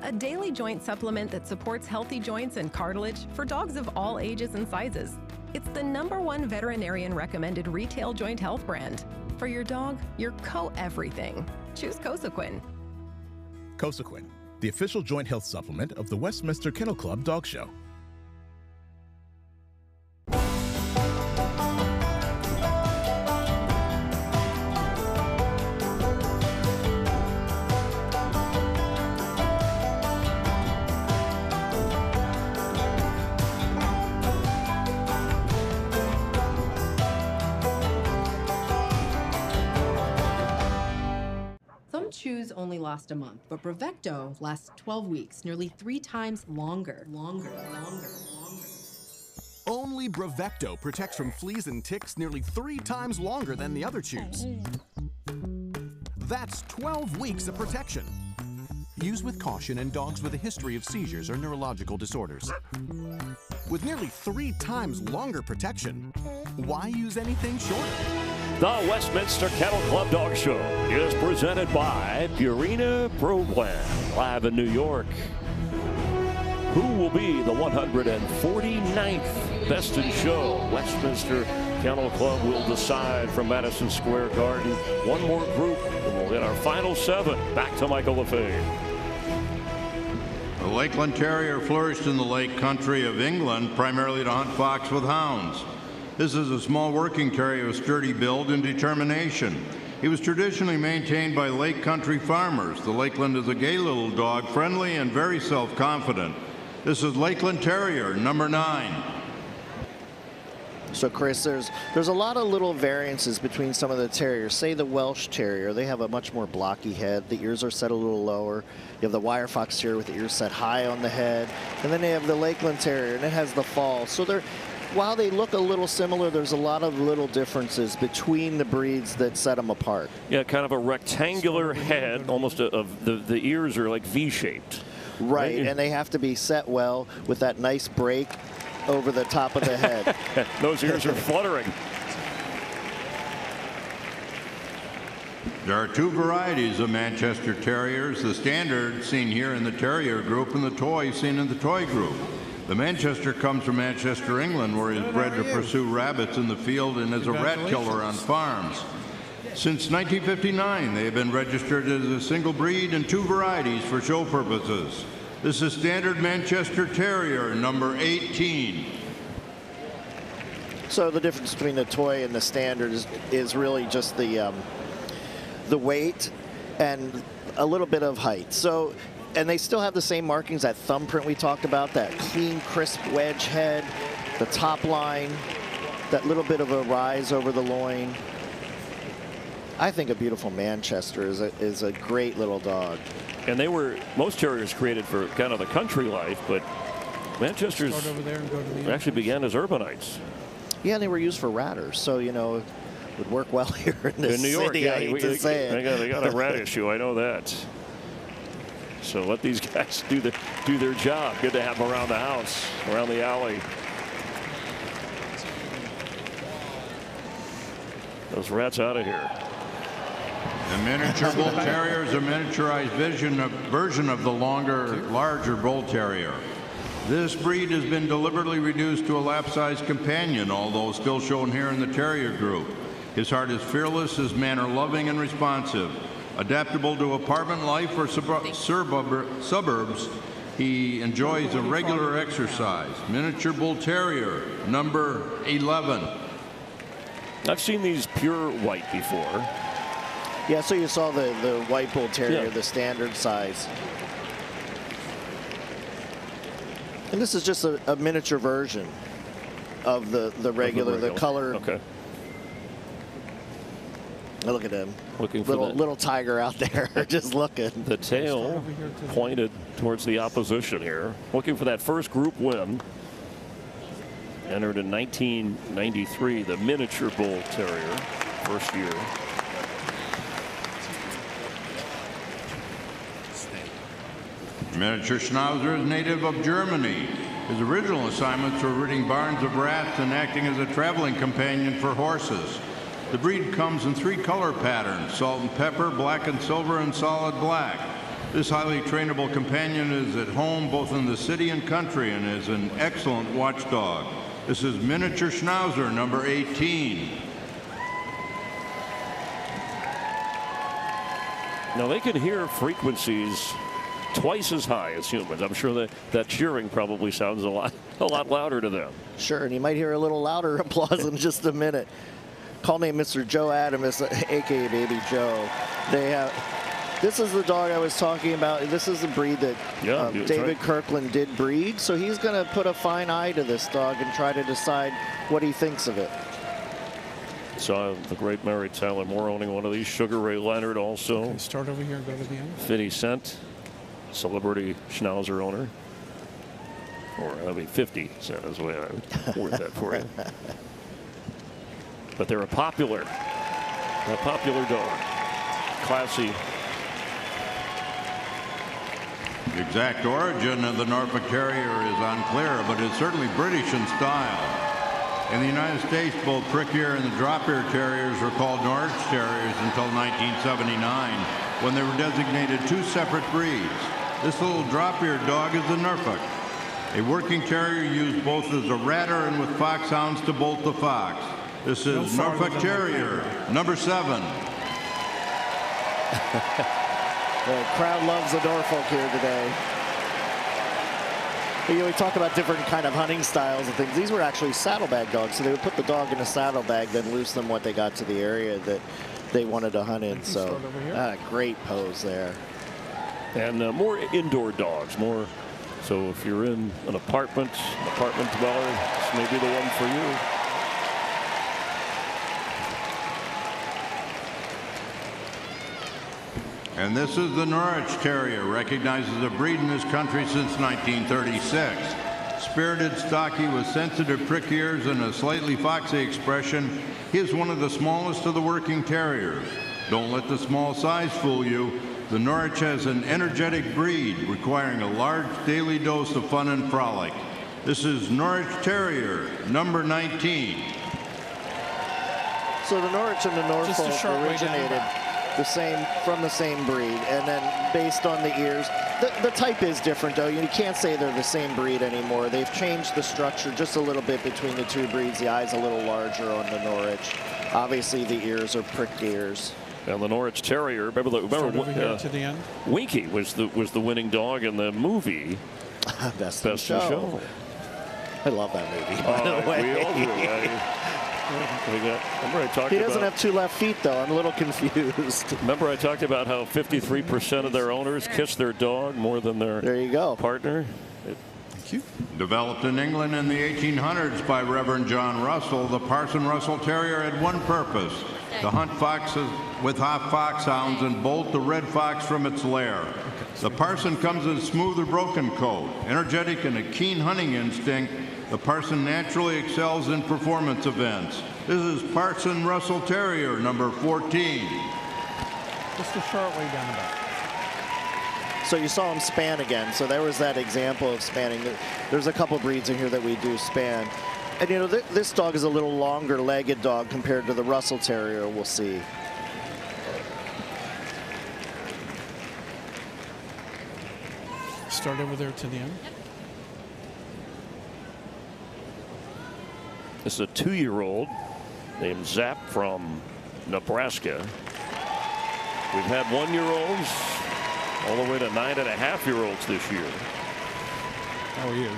a daily joint supplement that supports healthy joints and cartilage for dogs of all ages and sizes. It's the #1 veterinarian-recommended retail joint health brand. For your dog, your co-everything. Choose Cosequin. Cosequin, the official joint health supplement of the Westminster Kennel Club Dog Show. Some chews only last a month, but Brevecto lasts 12 weeks, nearly 3 times longer. Only Brevecto protects from fleas and ticks nearly 3 times longer than the other chews. That's 12 weeks of protection. Use with caution in dogs with a history of seizures or neurological disorders. With nearly 3 times longer protection, why use anything shorter? The Westminster Kennel Club Dog Show is presented by Purina Pro Plan, live in New York. Who will be the 149th Best in Show? Westminster Kennel Club will decide from Madison Square Garden. One more group, and we'll get our final 7. Back to Michael LaFave. The Lakeland Terrier flourished in the Lake Country of England, primarily to hunt fox with hounds. This is a small working terrier with sturdy build and determination. He was traditionally maintained by Lake Country farmers. The Lakeland is a gay little dog, friendly and very self-confident. This is Lakeland Terrier, number 9. So Chris, there's a lot of little variances between some of the terriers. Say the Welsh Terrier, they have a much more blocky head. The ears are set a little lower. You have the Wire Fox Terrier with the ears set high on the head. And then they have the Lakeland Terrier, and it has the fall. So while they look a little similar, there's a lot of little differences between the breeds that set them apart. Yeah, kind of a rectangular head, almost the ears are like V-shaped. Right, and they have to be set well with that nice break over the top of the head. Those ears are fluttering. There are 2 varieties of Manchester Terriers, the standard seen here in the Terrier group and the toy seen in the toy group. The Manchester comes from Manchester, England, where he is bred to pursue rabbits in the field and is a rat killer on farms. Since 1959, they have been registered as a single breed and 2 varieties for show purposes. This is standard Manchester Terrier, number 18. So the difference between the toy and the standard is really just the weight and a little bit of height. So, and they still have the same markings, that thumbprint we talked about, that clean, crisp wedge head, the top line, that little bit of a rise over the loin. I think a beautiful Manchester is a great little dog. And most terriers created for kind of the country life, but Manchesters actually began as urbanites. Yeah, they were used for ratters, so, you know, it would work well here in this New York, city, yeah, I hate to say it. They got a rat issue, I know that. So let these guys do their job. Good to have them around the house, around the alley. Those rats out of here. The miniature bull terrier is a miniaturized version of the larger bull terrier. This breed has been deliberately reduced to a lap-sized companion, although still shown here in the terrier group. His heart is fearless, his manner loving and responsive. Adaptable to apartment life or suburbs, he enjoys a regular exercise. Miniature bull terrier, number 11. I've seen these pure white before. Yeah, so you saw the white bull terrier, the standard size. And this is just a miniature version of the regular, the color. Okay. Look at him. Looking for little tiger out there, just looking. The tail pointed towards the opposition here. Looking for that first group win. Entered in 1993, the miniature bull terrier, first year. Miniature Schnauzer is native of Germany. His original assignments were ridding barns of rats and acting as a traveling companion for horses. The breed comes in 3 color patterns: salt and pepper, black and silver, and solid black. This highly trainable companion is at home both in the city and country and is an excellent watchdog. This is Miniature Schnauzer, number 18. Now they can hear frequencies twice as high as humans. I'm sure that cheering probably sounds a lot louder to them. Sure, and you might hear a little louder applause in just a minute. Call me Mr. Joe Adams, aka Baby Joe. This is the dog I was talking about. This is the breed that David Kirkland did breed. So he's going to put a fine eye to this dog and try to decide what he thinks of it. Saw the great Mary Tyler Moore owning one of these. Sugar Ray Leonard also. Okay, start over here and go to the end. 50 Cent, celebrity Schnauzer owner. Or, I mean, 50 Cent is the way I would word that for you. But they're a popular dog. Classy. The exact origin of the Norfolk Terrier is unclear, but it's certainly British in style. In the United States, both prick-ear and the drop-ear terriers were called Norwich Terriers until 1979, when they were designated 2 separate breeds. This little drop-ear dog is the Norfolk, a working terrier used both as a ratter and with foxhounds to bolt the fox. This is Norfolk Terrier, number 7. The crowd loves the Norfolk here today. You know, we talk about different kind of hunting styles and things. These were actually saddlebag dogs, so they would put the dog in a saddlebag, then loose them when they got to the area that they wanted to hunt in. So, great pose there. And more indoor dogs, more. So if you're in an apartment dweller, this may be the one for you. And this is the Norwich Terrier, recognized as a breed in this country since 1936. Spirited, stocky, with sensitive prick ears and a slightly foxy expression, he is one of the smallest of the working terriers. Don't let the small size fool you. The Norwich has an energetic breed requiring a large daily dose of fun and frolic. This is Norwich Terrier, number 19. So the Norwich and the Norfolk originated from the same breed, and then based on the ears, the type is different though. You can't say they're the same breed anymore. They've changed the structure just a little bit between the 2 breeds. The eye's a little larger on the Norwich. Obviously the ears are pricked ears. And the Norwich Terrier, remember to the end. Winky was the winning dog in the movie Best in Show. I love that movie, by the way. We all do. Remember I talked he doesn't have 2 left feet, though. I'm a little confused. Remember I talked about how 53% of their owners kiss their dog more than their partner? Thank you. Developed in England in the 1800s by Reverend John Russell, the Parson Russell Terrier had one purpose: to hunt foxes with hot foxhounds and bolt the red fox from its lair. The Parson comes in a smooth or broken coat. Energetic and a keen hunting instinct, the Parson naturally excels in performance events. This is Parson Russell Terrier, number 14. Just a short way down the back. So you saw him span again. So there was that example of spanning. There's a couple breeds in here that we do span. And you know, this dog is a little longer legged dog compared to the Russell Terrier we'll see. Start over there to the end. This is a 2-year-old named Zap from Nebraska. We've had 1-year-olds all the way to 9.5-year-olds this year. How are you?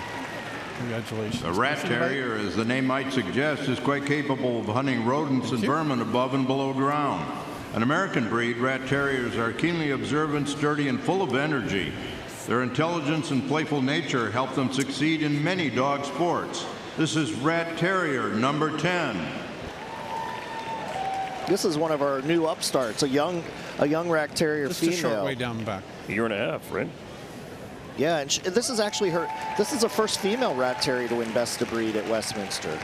Congratulations. The Rat Terrier, as the name might suggest, is quite capable of hunting rodents and vermin above and below ground. An American breed, Rat Terriers are keenly observant, sturdy, and full of energy. Their intelligence and playful nature help them succeed in many dog sports. This is Rat Terrier number 10. This is one of our new upstarts, a young Rat Terrier Just female. a short way down back. A year and a half, right? Yeah, and this is actually this is the first female Rat Terrier to win Best of Breed at Westminster.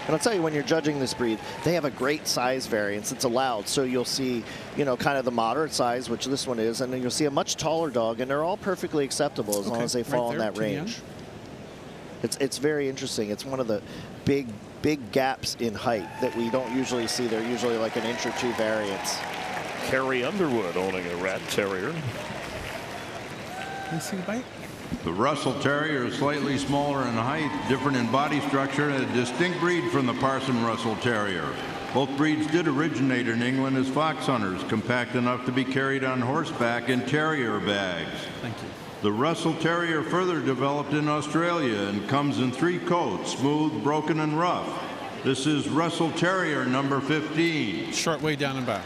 And I'll tell you, when you're judging this breed, they have a great size variance. It's allowed, so you'll see, you know, kind of the moderate size, which this one is, and then you'll see a much taller dog, and they're all perfectly acceptable as long as they fall in that range. It's very interesting. It's one of the big gaps in height that we don't usually see. They're usually like an inch or two variance. Carrie Underwood owning a Rat Terrier. You see the bite? The Russell Terrier is slightly smaller in height, different in body structure, and a distinct breed from the Parson Russell Terrier. Both breeds did originate in England as fox hunters, compact enough to be carried on horseback in terrier bags. Thank you. The Russell Terrier further developed in Australia and comes in 3 coats, smooth, broken, and rough. This is Russell Terrier number 15. Short way down and back.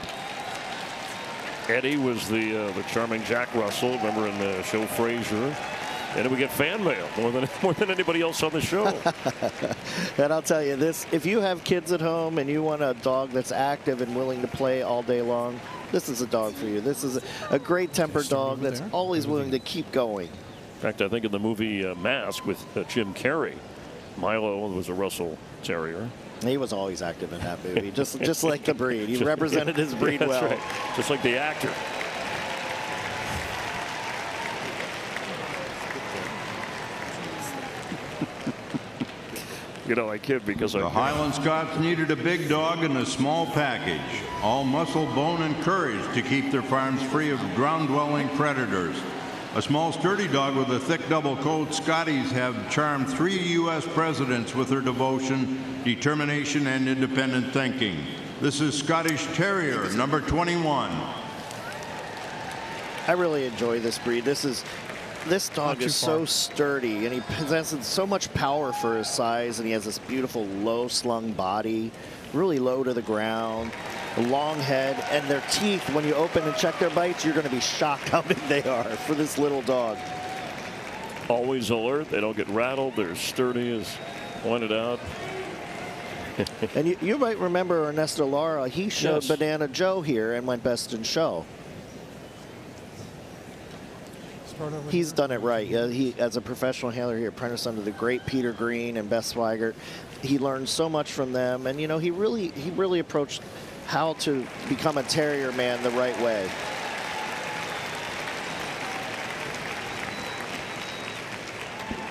Eddie was the charming Jack Russell, remember in the show Frasier. And we get fan mail more than anybody else on the show. And I'll tell you this, if you have kids at home and you want a dog that's active and willing to play all day long, this is a dog for you. This is a great tempered dog that's always willing to keep going. In fact, I think in the movie Mask with Jim Carrey, Milo was a Russell Terrier. He was always active in that movie, just like the breed. He represented his breed well. Right. Just like the actor. You know, I kid because the Highland Scots needed a big dog in a small package, all muscle, bone, and courage to keep their farms free of ground-dwelling predators. A small, sturdy dog with a thick double coat, Scotties have charmed 3 U.S. presidents with their devotion, determination, and independent thinking. This is Scottish Terrier number 21. I really enjoy this breed. This dog is so sturdy, and he possesses so much power for his size, and he has this beautiful low-slung body, really low to the ground, a long head, and their teeth, when you open and check their bites, you're going to be shocked how big they are for this little dog. Always alert. They don't get rattled. They're sturdy, as pointed out. And you might remember Ernesto Lara. He showed Banana Joe here and went best in show. He's done it right. He, as a professional handler, he apprenticed under the great Peter Green and Beth Swigert. He learned so much from them, and you know, he really approached how to become a terrier man the right way.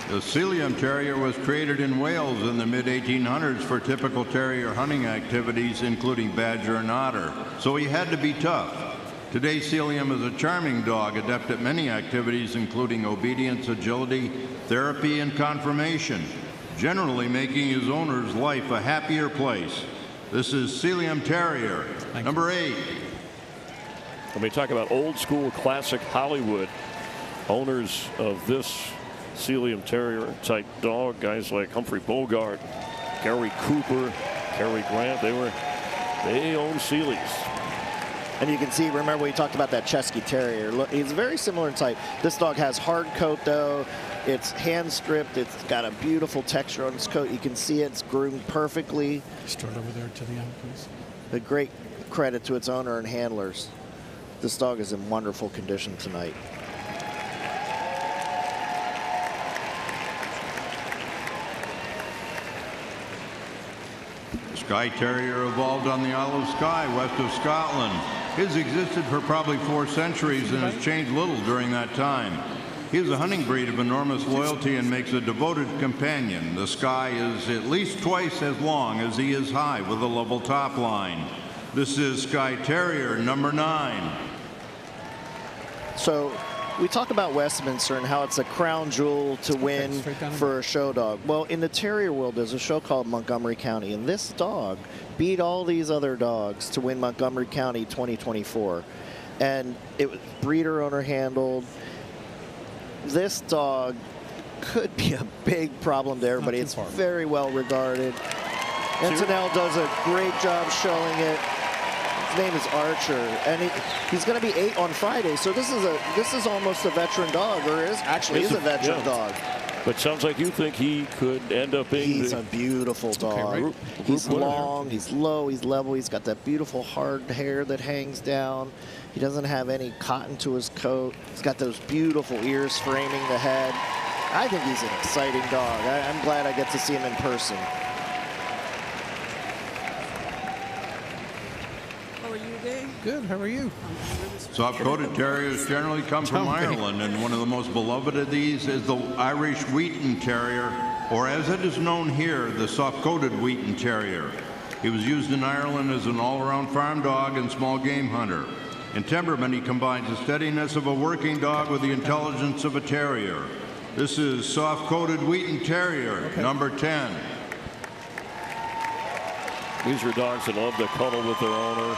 The Sealyham Terrier was created in Wales in the mid-1800s for typical terrier hunting activities, including badger and otter, so he had to be tough. Today, Sealyham is a charming dog, adept at many activities, including obedience, agility, therapy, and conformation, generally making his owner's life a happier place. This is Sealyham Terrier, number 8. When we talk about old school classic Hollywood, owners of this Sealyham Terrier type dog, guys like Humphrey Bogart, Gary Cooper, Cary Grant, they own Sealy's. And you can see, remember we talked about that Chesky Terrier. Look, he's very similar in type. This dog has hard coat though. It's hand stripped. It's got a beautiful texture on its coat. You can see it's groomed perfectly. Start over there to the end, please. A great credit to its owner and handlers. This dog is in wonderful condition tonight. Skye Terrier evolved on the Isle of Skye, west of Scotland. His existed for probably 4 centuries and has changed little during that time. He is a hunting breed of enormous loyalty and makes a devoted companion. The Skye is at least twice as long as he is high with a level top line. This is Skye Terrier number 9. So we talk about Westminster and how it's a crown jewel to win for a show dog. Well, in the terrier world, there's a show called Montgomery County, and this dog beat all these other dogs to win Montgomery County 2024. And it was breeder owner handled. This dog could be a big problem to everybody. It's very well regarded. Antonell does a great job showing it. His name is Archer, and he's going to be 8 on Friday. So this is almost a veteran dog, or is a veteran dog. But sounds like you think he could end up being. He's a beautiful dog. Okay, right? He's long, he's low, he's level. He's got that beautiful hard hair that hangs down. He doesn't have any cotton to his coat. He's got those beautiful ears framing the head. I think he's an exciting dog. I'm glad I get to see him in person. How are you, Dave? Good, how are you? Soft-coated Terriers generally come from Ireland, and one of the most beloved of these is the Irish Wheaton Terrier, or as it is known here, the soft-coated Wheaton Terrier. He was used in Ireland as an all-around farm dog and small game hunter. In temperament, he combines the steadiness of a working dog with the intelligence of a terrier. This is soft-coated Wheaton Terrier, number 10. These are dogs that love to cuddle with their owner.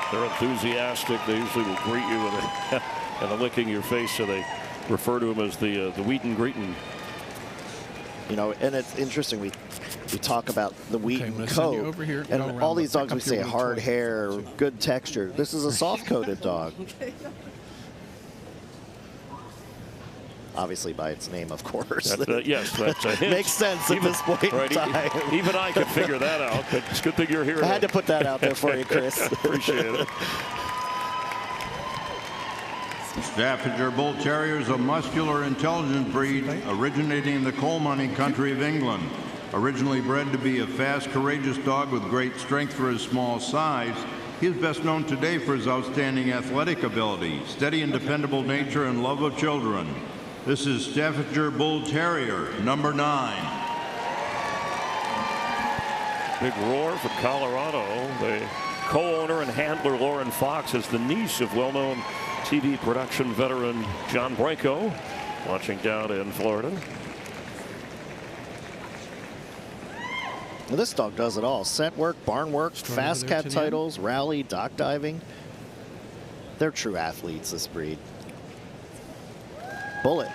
They're enthusiastic. They usually will greet you and a licking your face, so they refer to him as the Wheaton Greeton. You know, and it's interesting. We talk about the Wheaton coat, and all these dogs we say hard hair, good texture. This is a soft-coated dog. Obviously by its name, of course. Yes, that's a hint. Makes sense at this point in time. Even I can figure that out, but it's a good thing you're here. I had to put that out there for you, Chris. Appreciate it. Staffordshire Bull Terrier is a muscular, intelligent breed originating in the coal mining country of England. Originally bred to be a fast, courageous dog with great strength for his small size, he is best known today for his outstanding athletic ability, steady and dependable nature, and love of children. This is Staffordshire Bull Terrier, number 9. Big Roar from Colorado. The co-owner and handler Lauren Fox is the niece of well-known TV production veteran John Branco, watching down in Florida. Well, this dog does it all. Scent work, barn work, fast cat titles, rally, dock diving. They're true athletes, this breed. Bullet.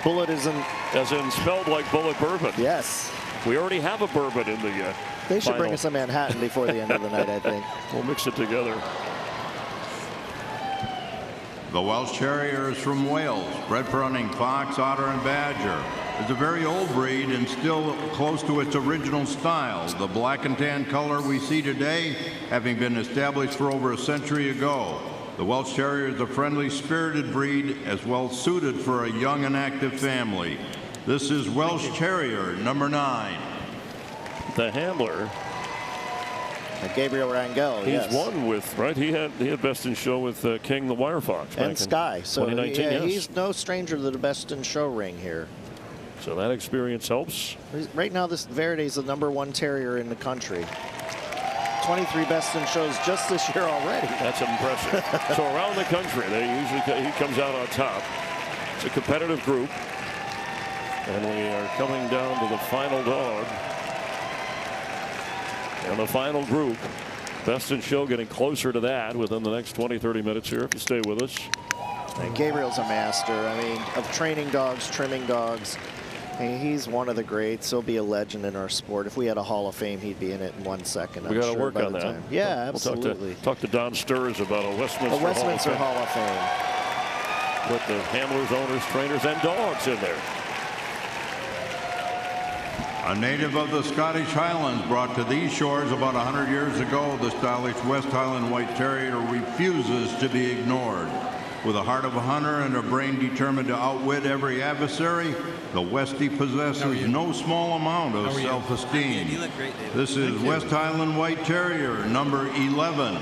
Bullet is in... As in spelled like Bullet Bourbon. Yes. We already have a bourbon in the They should bring us a Manhattan before the end of the night, I think. We'll mix it together. The Welsh Terrier is from Wales, bred for hunting fox, otter, and badger. It's a very old breed and still close to its original style, the black and tan color we see today having been established for over a century ago. The Welsh Terrier is a friendly, spirited breed as well suited for a young and active family. This is Welsh Terrier, number 9. The handler. Gabriel Rangel, He's won with, right? He had Best in Show with King the Wire Fox and Sky. So 2019, he's no stranger to the Best in Show ring here. So that experience helps. Right now, this Verde is the #1 terrier in the country. 23 Best in Shows just this year already. That's impressive. So around the country, he comes out on top. It's a competitive group, and we are coming down to the final dog. And the final group, Best in Show, getting closer to that within the next 20-30 minutes here, if you stay with us. And Gabriel's a master, I mean, of training dogs, trimming dogs. I mean, he's one of the greats. He'll be a legend in our sport. If we had a Hall of Fame, he'd be in it in 1 second. We got to work on that. Time. Yeah, absolutely. We'll talk to Don Sturz about a Westminster Hall of Fame. Put the handlers, owners, trainers, and dogs in there. A native of the Scottish Highlands brought to these shores about 100 years ago, the stylish West Highland White Terrier refuses to be ignored. With a heart of a hunter and a brain determined to outwit every adversary, the Westie possesses no small amount of self-esteem. This is West Highland White Terrier, number 11.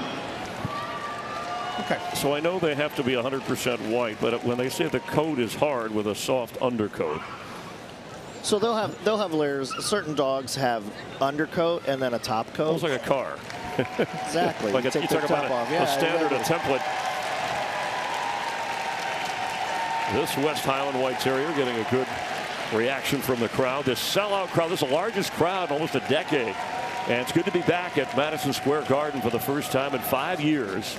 Okay. So I know they have to be 100% white, but when they say the coat is hard with a soft undercoat. So they'll have layers. Certain dogs have undercoat and then a top coat. Almost like a car. Exactly. Like you talk about a standard, a template. This West Highland White Terrier getting a good reaction from the crowd. This sellout crowd. This is the largest crowd in almost a decade. And it's good to be back at Madison Square Garden for the first time in 5 years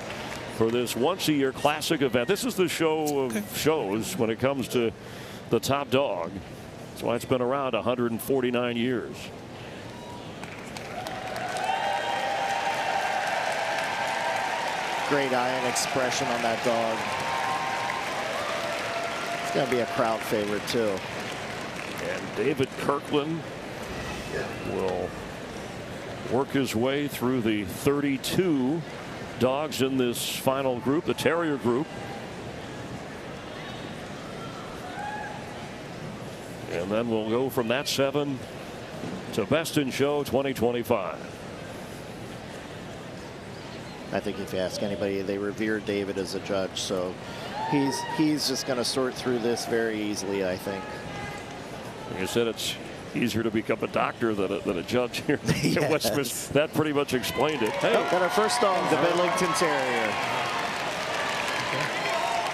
for this once-a-year classic event. This is the show of shows when it comes to the top dog. That's why it's been around 149 years. great eye and expression on that dog. It's going to be a crowd favorite, too. And David Kirkland will work his way through the 32 dogs in this final group, the Terrier group. And then we'll go from that 7 to Best in Show 2025. I think if you ask anybody, they revere David as a judge, so he's just going to sort through this very easily, I think. Like I said, it's easier to become a doctor than a judge here in Westminster. That pretty much explained it. Hey, got our first dog, the Bedlington Terrier.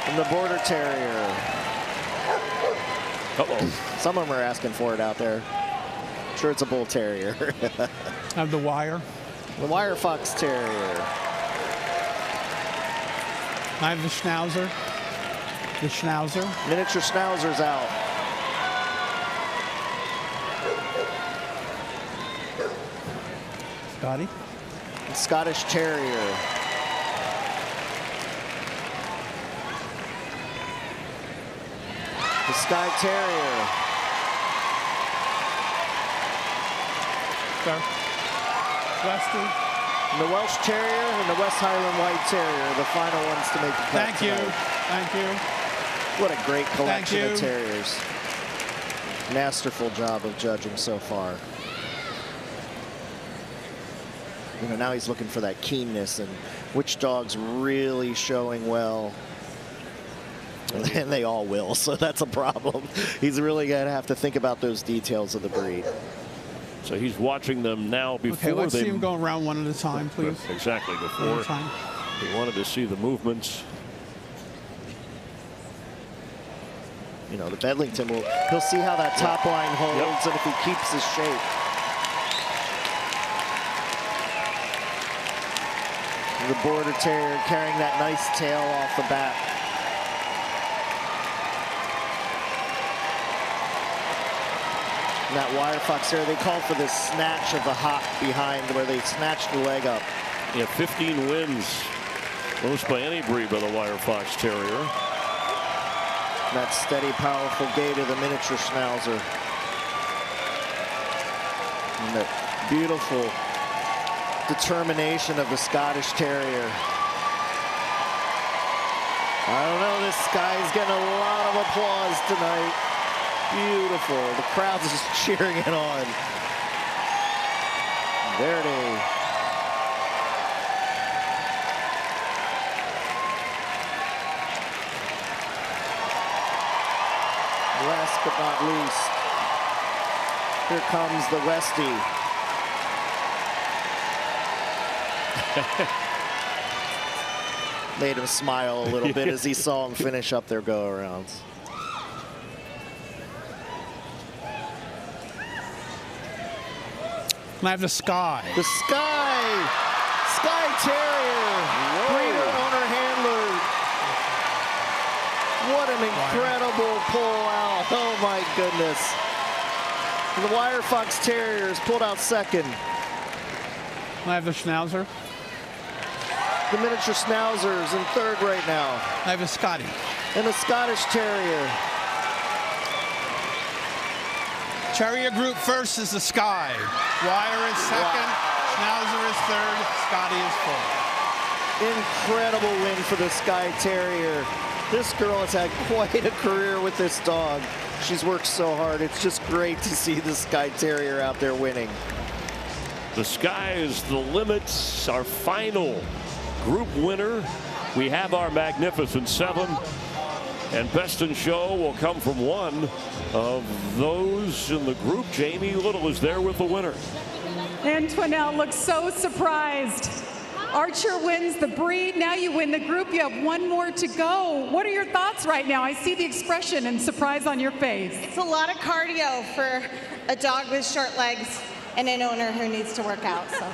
And the Border Terrier. Uh-oh. Some of them are asking for it out there. I'm sure it's a Bull Terrier. I have the Wire. The Wire Fox Terrier. I have the Schnauzer. The Schnauzer. Miniature Schnauzer's out. Scotty. Scottish Terrier. The Skye Terrier. Westy. And the Welsh Terrier and the West Highland White Terrier, the final ones to make the cut. Thank you. Tonight. Thank you. What a great collection Thank of you. terriers. Masterful job of judging so far. You know, now he's looking for that keenness and which dog's really showing well. And they all will, so that's a problem. He's really going to have to think about those details of the breed. So he's watching them now before Okay, let's they see him go around one at a time, please. Exactly, before he wanted to see the movements. You know, the Bedlington he'll see how that top line holds and if he keeps his shape. The Border Terrier carrying that nice tail off the back. And that Wire Fox Terrier, they call for this snatch of the hop behind where they snatch the leg up. Yeah, 15 wins. Most by any breed by the Wire Fox Terrier. That steady, powerful gait of the miniature Schnauzer. And that beautiful determination of the Scottish Terrier. I don't know, this guy's getting a lot of applause tonight. Beautiful. The crowd's just cheering it on. There it is. Last but not least, here comes the Westie. Made him smile a little bit as he saw him finish up their go-arounds. And I have the Skye. The Skye Terrier. Breeder, owner, handler. What an incredible pull out. Oh my goodness. The Wire Fox Terriers pulled out second. I have the Schnauzer. The miniature Schnauzers in third right now. I have a Scotty. And the Scottish Terrier. Terrier group first is the Skye. Wire is second. Schnauzer is third. Scotty is fourth. Incredible win for the Skye Terrier. This girl has had quite a career with this dog. She's worked so hard. It's just great to see the Skye Terrier out there winning. The Sky is the limits. Our final group winner. We have our Magnificent Seven. And Best in Show will come from one of those in the group. Jamie Little is there with the winner. Antoinette looks so surprised. Archer wins the breed. Now you win the group. You have one more to go. What are your thoughts right now? I see the expression and surprise on your face. It's a lot of cardio for a dog with short legs and an owner who needs to work out. So.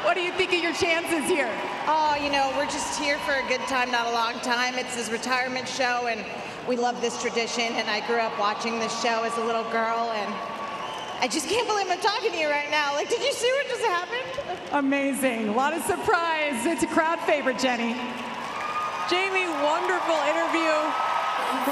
What do you think of your chances here? Oh, you know, we're just here for a good time, not a long time. It's his retirement show, and we love this tradition. And I grew up watching this show as a little girl, and I just can't believe I'm talking to you right now. Like, did you see what just happened? Amazing. A lot of surprise. It's a crowd favorite, Jenny. Jamie, wonderful interview.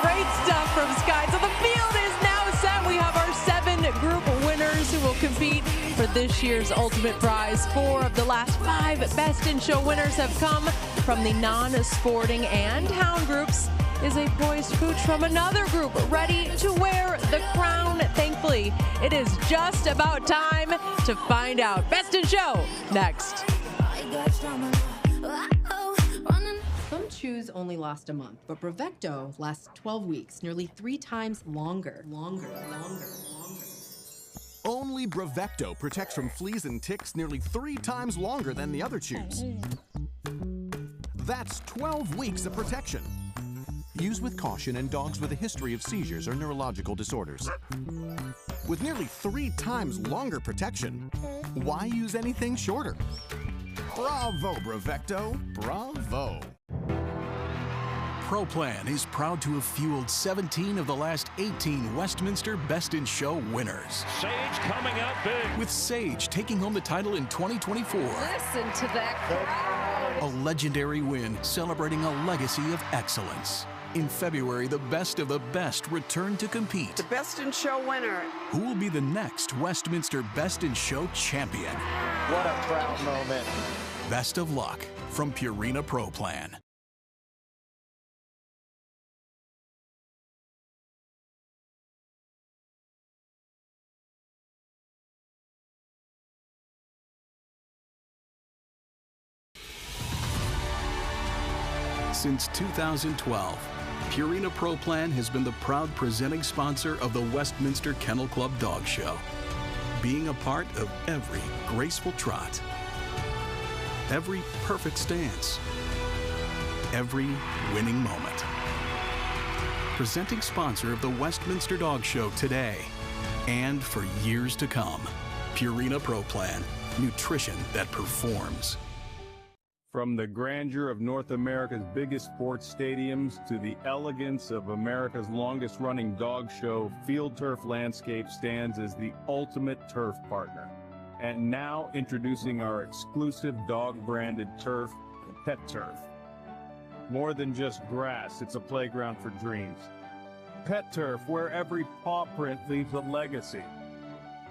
Great stuff from Sky. So the field is now set. We have our 7 group winners who will compete for this year's ultimate prize. 4 of the last 5 Best in Show winners have come from the non-sporting and hound groups. Is a poised pooch from another group ready to wear the crown. Thankfully, it is just about time to find out. Best in Show next. Some chews only last a month, but Brevecto lasts 12 weeks, nearly 3 times longer. Only Brevecto protects from fleas and ticks nearly 3 times longer than the other chews. That's 12 weeks of protection. Use with caution in dogs with a history of seizures or neurological disorders. With nearly 3 times longer protection, why use anything shorter? Bravo, Brevecto, bravo. ProPlan is proud to have fueled 17 of the last 18 Westminster Best in Show winners. Sage coming out big. With Sage taking home the title in 2024. Listen to that crowd. A legendary win celebrating a legacy of excellence. In February, the best of the best returned to compete. The Best in Show winner. Who will be the next Westminster Best in Show champion? What a proud moment. Best of luck from Purina ProPlan. Since 2012, Purina ProPlan has been the proud presenting sponsor of the Westminster Kennel Club Dog Show, being a part of every graceful trot, every perfect stance, every winning moment. Presenting sponsor of the Westminster Dog Show today and for years to come. Purina ProPlan, nutrition that performs. From the grandeur of North America's biggest sports stadiums to the elegance of America's longest-running dog show, Field Turf Landscape stands as the ultimate turf partner. And now introducing our exclusive dog-branded turf, Pet Turf. More than just grass, it's a playground for dreams. Pet Turf, where every paw print leaves a legacy.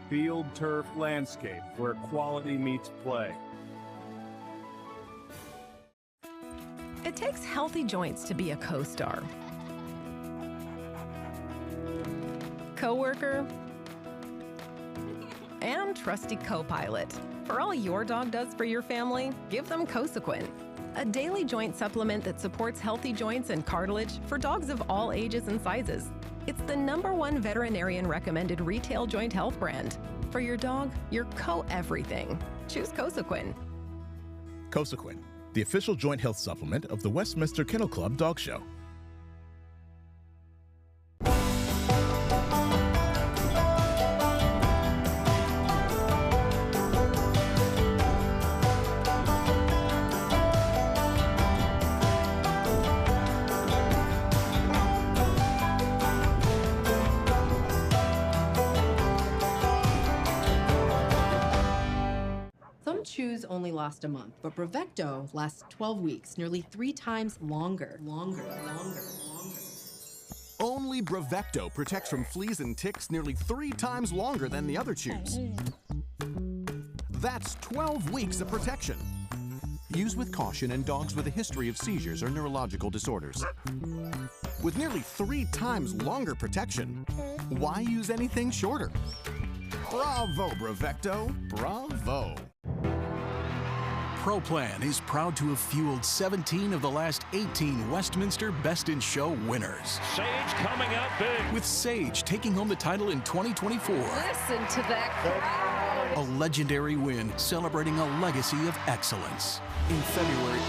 Field Turf Landscape, where quality meets play. It takes healthy joints to be a co-star, coworker, and trusty co-pilot. For all your dog does for your family, give them Cosequin, a daily joint supplement that supports healthy joints and cartilage for dogs of all ages and sizes. It's the #1 veterinarian recommended retail joint health brand. For your dog, your co-everything. Choose Cosequin. Cosequin, the official joint health supplement of the Westminster Kennel Club Dog Show. Some chews only last a month, but Brevecto lasts 12 weeks, nearly 3 times longer. Only Brevecto protects from fleas and ticks nearly 3 times longer than the other chews. That's 12 weeks of protection. Use with caution in dogs with a history of seizures or neurological disorders. With nearly 3 times longer protection, why use anything shorter? Bravo, Brevecto, bravo. ProPlan is proud to have fueled 17 of the last 18 Westminster Best in Show winners. Sage coming out big. With Sage taking home the title in 2024. Listen to that crowd. A legendary win celebrating a legacy of excellence. In February,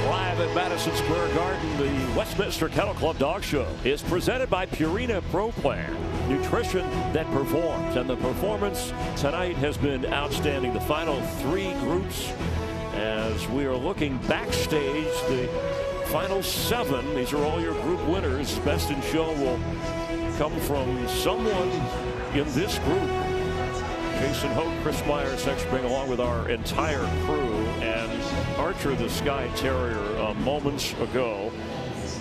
Live at Madison Square Garden, the Westminster Kennel Club Dog Show is presented by Purina ProPlan, nutrition that performs. And the performance tonight has been outstanding. The final 3 groups, as we are looking backstage, the final 7, these are all your group winners. Best in Show will come from someone in this group. Jason Hope, Chris Myers, bring along with our entire crew, and Archer, the Skye Terrier, moments ago,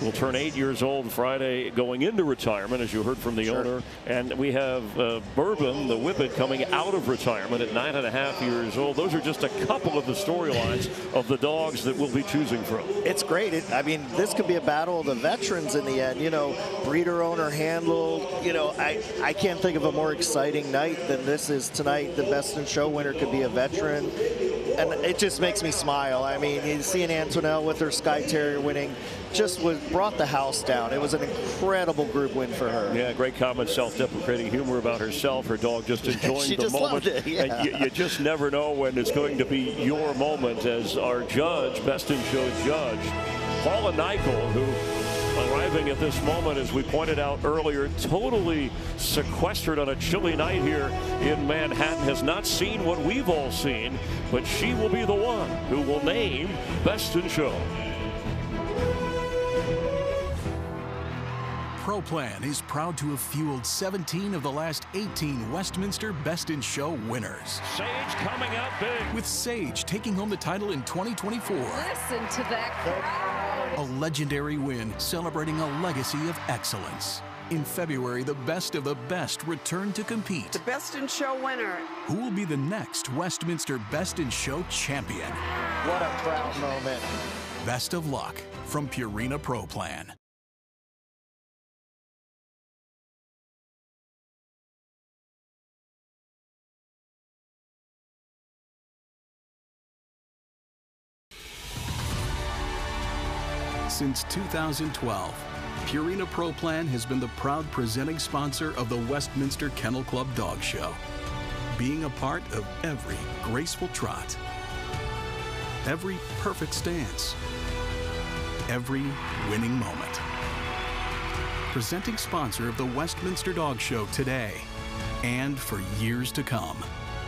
will turn 8 years old Friday, going into retirement, as you heard from the owner. And we have Bourbon, the Whippet, coming out of retirement at 9.5 years old. Those are just a couple of the storylines of the dogs that we'll be choosing from. It's great. I mean, this could be a battle of the veterans in the end. You know, breeder, owner, handled. You know, I can't think of a more exciting night than this is tonight. The Best in Show winner could be a veteran. And it just makes me smile. I mean, you see an Antonelle with her Skye Terrier winning, brought the house down. It was an incredible group win for her. Yeah, great comment, self-deprecating humor about herself. Her dog just enjoying she the just moment. Loved it, yeah. And you just never know when it's going to be your moment. As our judge, Best in Show judge, Paula Nichol, who arriving at this moment, as we pointed out earlier, totally sequestered on a chilly night here in Manhattan, has not seen what we've all seen, but she will be the one who will name Best in Show. ProPlan is proud to have fueled 17 of the last 18 Westminster Best in Show winners. Sage coming out big. With Sage taking home the title in 2024. Listen to that crowd. A legendary win celebrating a legacy of excellence. In February, the best of the best returned to compete. The Best in Show winner. Who will be the next Westminster Best in Show champion? What a proud moment. Best of luck from Purina ProPlan. Since 2012, Purina ProPlan has been the proud presenting sponsor of the Westminster Kennel Club Dog Show, being a part of every graceful trot, every perfect stance, every winning moment. Presenting sponsor of the Westminster Dog Show today and for years to come.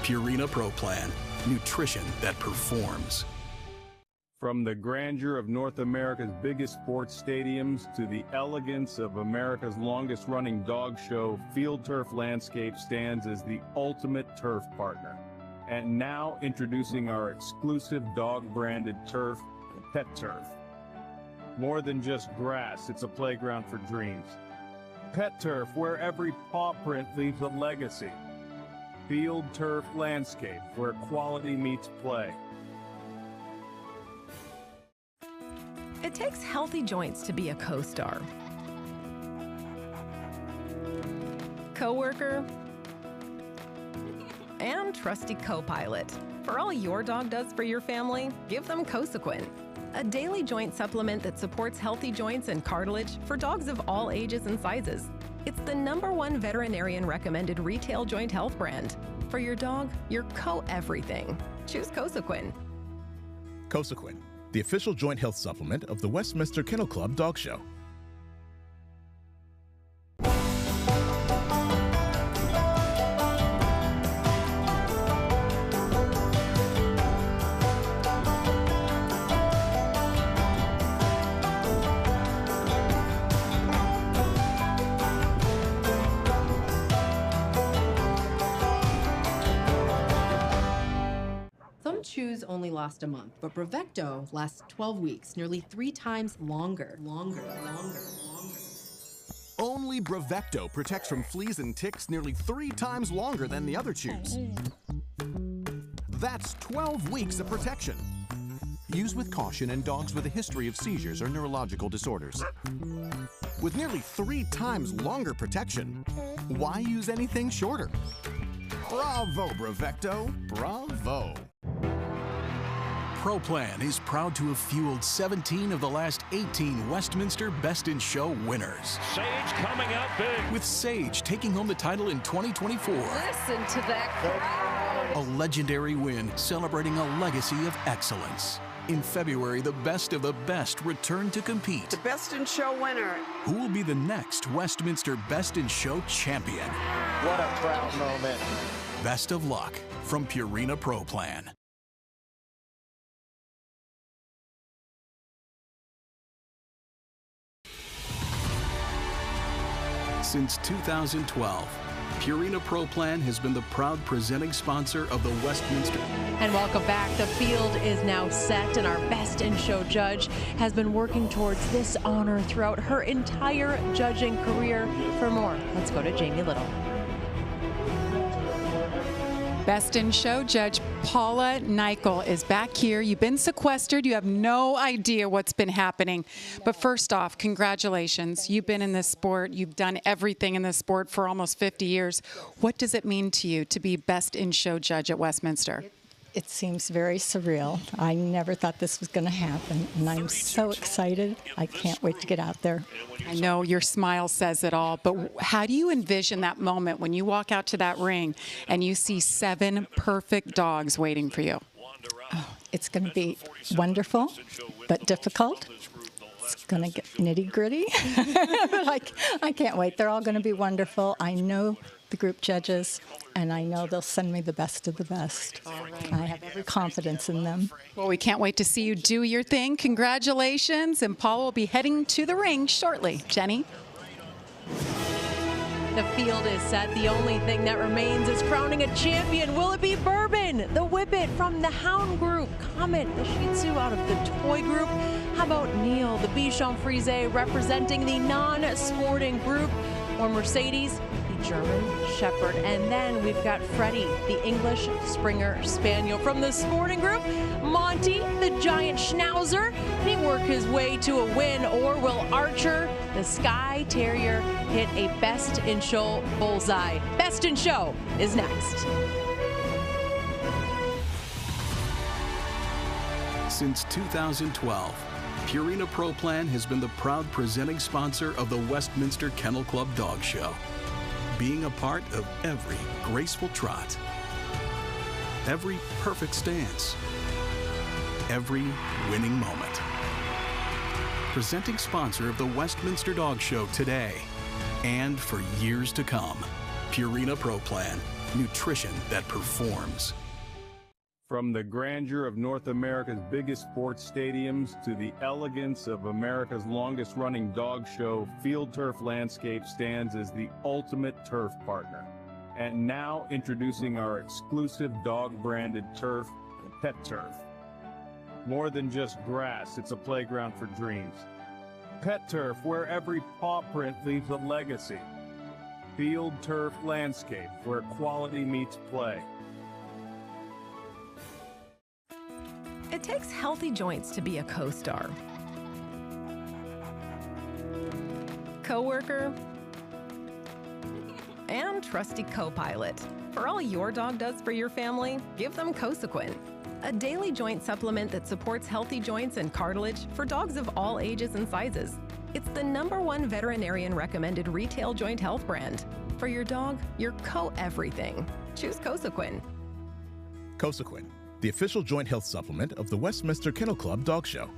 Purina ProPlan, nutrition that performs. From the grandeur of North America's biggest sports stadiums to the elegance of America's longest-running dog show, Field Turf Landscape stands as the ultimate turf partner. And now introducing our exclusive dog-branded turf, Pet Turf. More than just grass, it's a playground for dreams. Pet Turf, where every paw print leaves a legacy. Field Turf Landscape, where quality meets play. It takes healthy joints to be a co-star, coworker, and trusty co-pilot. For all your dog does for your family, give them Cosequin, a daily joint supplement that supports healthy joints and cartilage for dogs of all ages and sizes. It's the #1 veterinarian recommended retail joint health brand. For your dog, your co-everything. Choose Cosequin. Cosequin, the official joint health supplement of the Westminster Kennel Club Dog Show. Some chews only last a month, but Bravecto lasts 12 weeks, nearly 3 times longer. Only Bravecto protects from fleas and ticks nearly 3 times longer than the other chews. That's 12 weeks of protection. Use with caution in dogs with a history of seizures or neurological disorders. With nearly 3 times longer protection, why use anything shorter? Bravo, Bravecto. Bravo. ProPlan is proud to have fueled 17 of the last 18 Westminster Best in Show winners. Sage coming out big. With Sage taking home the title in 2024. Listen to that crowd. A legendary win celebrating a legacy of excellence. In February, the best of the best returned to compete. The Best in Show winner. Who will be the next Westminster Best in Show champion? What a proud moment. Best of luck from Purina ProPlan. Since 2012, Purina Pro Plan has been the proud presenting sponsor of the Westminster. And welcome back. The field is now set, and our Best in Show judge has been working towards this honor throughout her entire judging career. For more, let's go to Jamie Little. Best in Show judge Paula Nichol is back here. You've been sequestered. You have no idea what's been happening. But first off, congratulations. You've been in this sport. You've done everything in this sport for almost 50 years. What does it mean to you to be Best in Show judge at Westminster? It seems very surreal. I never thought this was going to happen, and I'm so excited. I can't wait to get out there. I know your smile says it all, but how do you envision that moment when you walk out to that ring and you see 7 perfect dogs waiting for you? Oh, it's going to be wonderful, but difficult. It's going to get nitty-gritty, but I can't wait. They're all going to be wonderful. I know the group judges, and I know they'll send me the best of the best. I have every confidence in them. Well, we can't wait to see you do your thing. Congratulations, and Paul will be heading to the ring shortly. Jenny? The field is set. The only thing that remains is crowning a champion. Will it be Bourbon, the Whippet from the Hound group, Comet, the Shih Tzu out of the Toy group? How about Neil, the Bichon Frise, representing the non-sporting group, or Mercedes, the German Shepherd? And then we've got Freddie, the English Springer Spaniel. From the sporting group, Monty, the giant Schnauzer. Can he work his way to a win, or will Archer, the Skye Terrier, hit a Best in Show bullseye? Best in Show is next. Since 2012, Purina Pro Plan has been the proud presenting sponsor of the Westminster Kennel Club Dog Show, being a part of every graceful trot, every perfect stance, every winning moment. Presenting sponsor of the Westminster Dog Show today and for years to come. Purina Pro Plan, nutrition that performs. From the grandeur of North America's biggest sports stadiums to the elegance of America's longest-running dog show, Field Turf Landscape stands as the ultimate turf partner. And now introducing our exclusive dog-branded turf, Pet Turf. More than just grass, it's a playground for dreams. Pet Turf, where every paw print leaves a legacy. Field Turf Landscape, where quality meets play. It takes healthy joints to be a co-star, co-worker, and trusty co-pilot. For all your dog does for your family, give them Cosequin, a daily joint supplement that supports healthy joints and cartilage for dogs of all ages and sizes. It's the #1 veterinarian recommended retail joint health brand. For your dog, your co-everything. Choose Cosequin. Cosequin, the official joint health supplement of the Westminster Kennel Club Dog Show.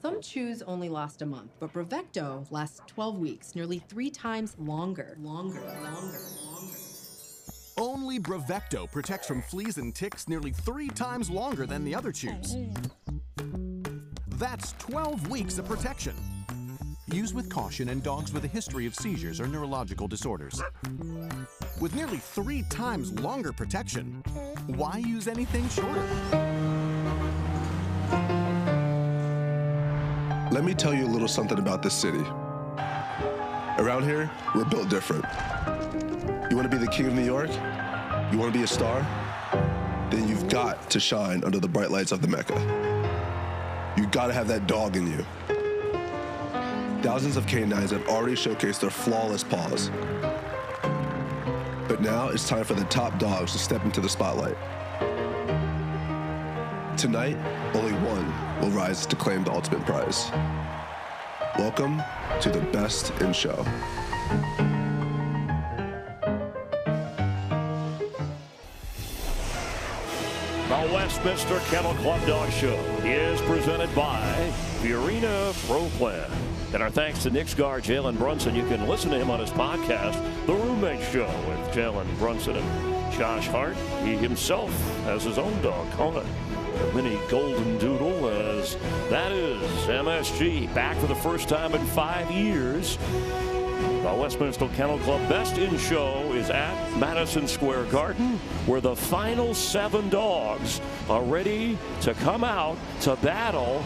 Some chews only last a month, but Bravecto lasts 12 weeks, nearly 3 times longer. Only Bravecto protects from fleas and ticks nearly 3 times longer than the other chews. That's 12 weeks of protection. Use with caution in dogs with a history of seizures or neurological disorders. With nearly 3 times longer protection, why use anything shorter? Let me tell you a little something about this city. Around here, we're built different. You want to be the king of New York? You want to be a star? Then you've got to shine under the bright lights of the Mecca. You've got to have that dog in you. Thousands of canines have already showcased their flawless paws. But now it's time for the top dogs to step into the spotlight. Tonight, only one will rise to claim the ultimate prize. Welcome to the Best in Show. The Westminster Kennel Club Dog Show is presented by Purina Pro Plan. And our thanks to Nick's guard, Jalen Brunson. You can listen to him on his podcast, The Roommate Show, with Jalen Brunson and Josh Hart. He himself has his own dog, Kona, a mini golden doodle, as that is MSG, back for the first time in 5 years. The Westminster Kennel Club Best in Show is at Madison Square Garden, where the final 7 dogs are ready to come out to battle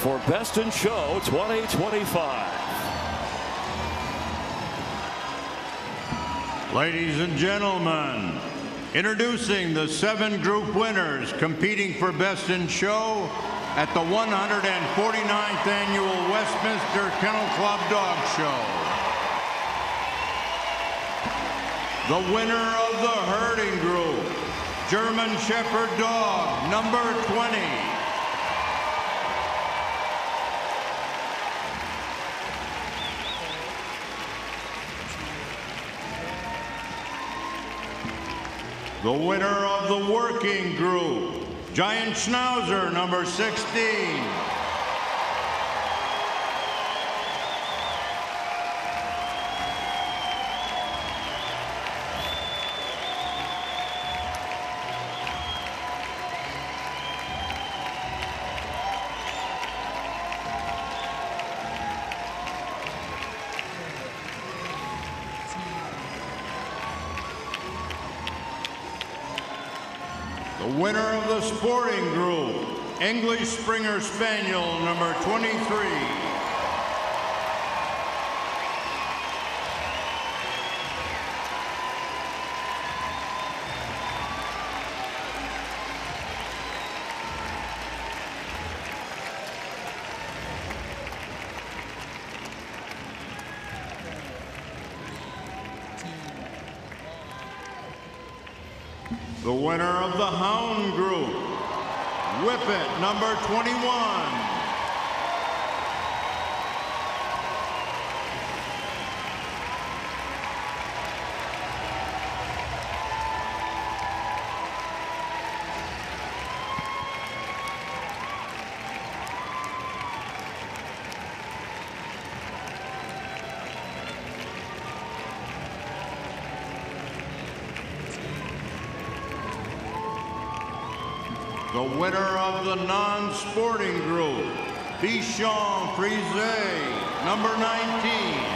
for Best in Show 2025. Ladies and gentlemen, introducing the 7 group winners competing for Best in Show at the 149th Annual Westminster Kennel Club Dog Show. The winner of the herding group, German Shepherd Dog, number 20. The winner of the working group, Giant Schnauzer, number 16. The winner of the sporting group, English Springer Spaniel, number 23. The winner of the hound group, Whippet, number 21. The winner of the non-sporting group, Bichon Frise, number 19.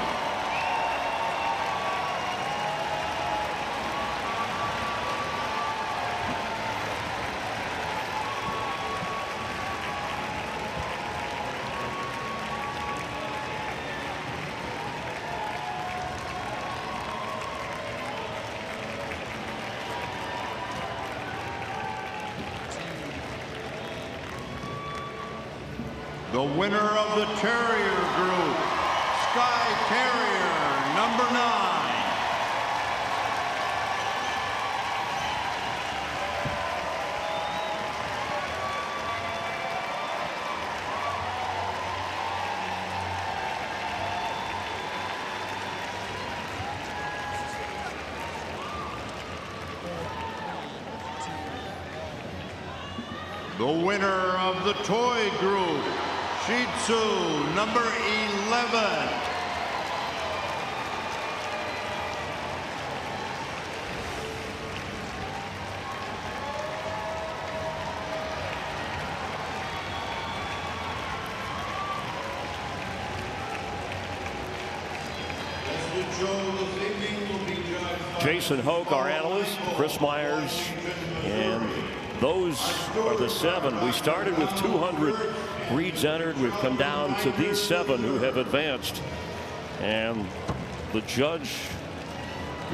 The winner of the Terrier group, Sky Terrier, number 9. The winner of the toy group, Shih Tzu, number 11. Jason Hoke, our analyst, Chris Myers, and those are the 7. We started with 200 breeds entered. We've come down to these 7 who have advanced. And the judge,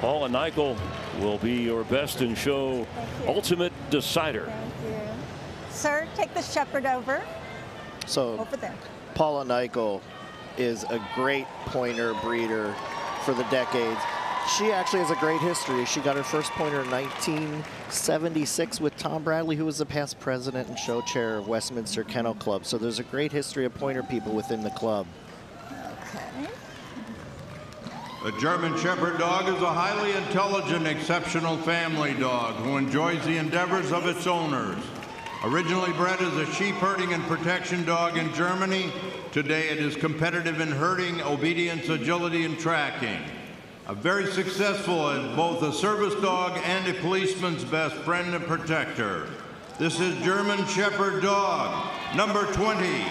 Paula Nichol, will be your Best in Show ultimate decider. Thank you. Sir, take the shepherd over. So, over there. Paula Nichol is a great pointer breeder for the decades. She actually has a great history. She got her first pointer in 1976 with Tom Bradley, who was the past president and show chair of Westminster Kennel Club. So there's a great history of pointer people within the club. Okay. The German Shepherd dog is a highly intelligent, exceptional family dog who enjoys the endeavors of its owners. Originally bred as a sheep herding and protection dog in Germany, today it is competitive in herding, obedience, agility, and tracking. Very successful as both a service dog and a policeman's best friend and protector. This is German Shepherd dog, number 20.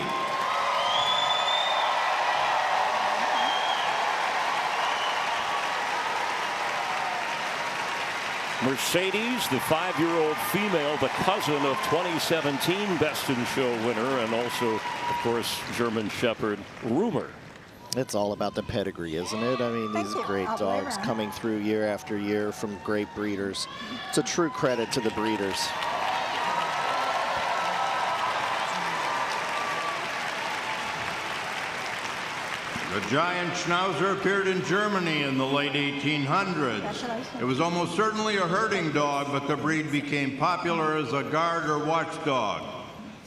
Mercedes, the 5-year-old female, the cousin of 2017 Best in Show winner, and also, of course, German Shepherd Rumor. It's all about the pedigree, isn't it? I mean, these great dogs coming through year after year from great breeders. It's a true credit to the breeders. The giant Schnauzer appeared in Germany in the late 1800s. It was almost certainly a herding dog, but the breed became popular as a guard or watchdog.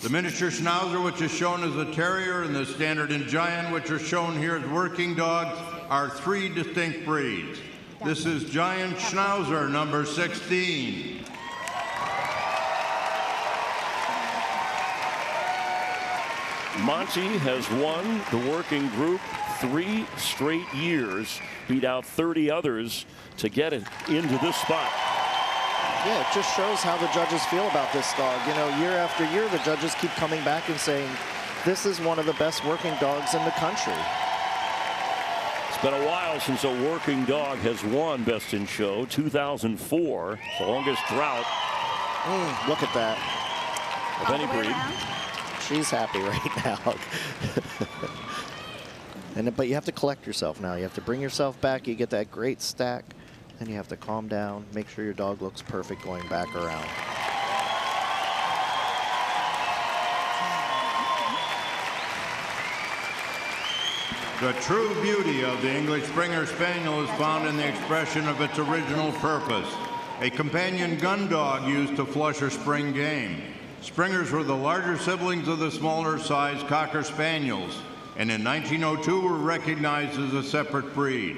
The miniature Schnauzer, which is shown as a Terrier, and the standard and giant, which are shown here as working dogs, are 3 distinct breeds. This is Giant Schnauzer, number 16. Monty has won the working group 3 straight years, beat out 30 others to get it into this spot. Yeah, it just shows how the judges feel about this dog. You know, year after year, the judges keep coming back and saying, this is one of the best working dogs in the country. It's been a while since a working dog has won Best in Show. 2004, the longest drought. Look at that. Of any breed. She's happy right now. But you have to collect yourself now. You have to bring yourself back. You get that great stack. Then you have to calm down, make sure your dog looks perfect going back around. The true beauty of the English Springer Spaniel is found in the expression of its original purpose, a companion gun dog used to flush or spring game. Springers were the larger siblings of the smaller sized Cocker Spaniels, and in 1902 were recognized as a separate breed.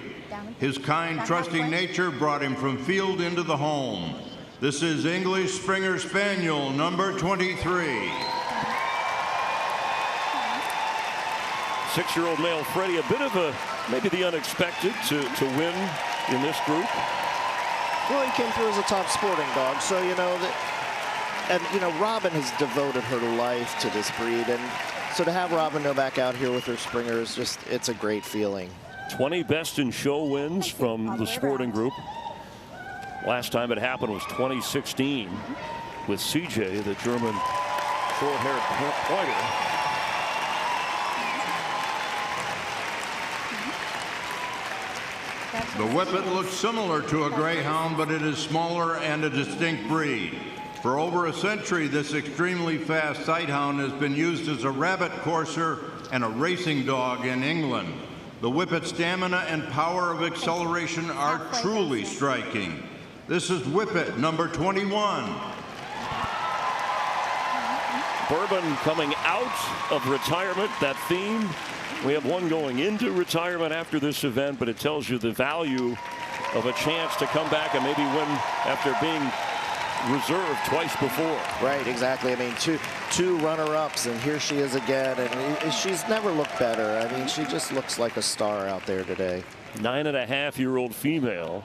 His kind, trusting nature brought him from field into the home. This is English Springer Spaniel, number 23. 6-year-old male Freddie, a bit of a, maybe the unexpected to win in this group. Well, he came through as a top sporting dog, so, you know, and, you know, Robin has devoted her life to this breed, and so to have Robin go back out here with her Springer is just, it's a great feeling. 20 Best in Show wins from the sporting group. Last time it happened was 2016 with CJ, the German short-haired pointer. The Whippet looks similar to a greyhound, but it is smaller and a distinct breed. For over a century, this extremely fast sighthound has been used as a rabbit courser and a racing dog in England. The Whippet's stamina and power of acceleration are truly striking. This is Whippet, number 21. Bourbon coming out of retirement, that theme. We have one going into retirement after this event, but it tells you the value of a chance to come back and maybe win after being reserved twice before. Right, exactly. I mean, two runner-ups, and here she is again, and she's never looked better. I mean, she just looks like a star out there today. 9.5-year-old female.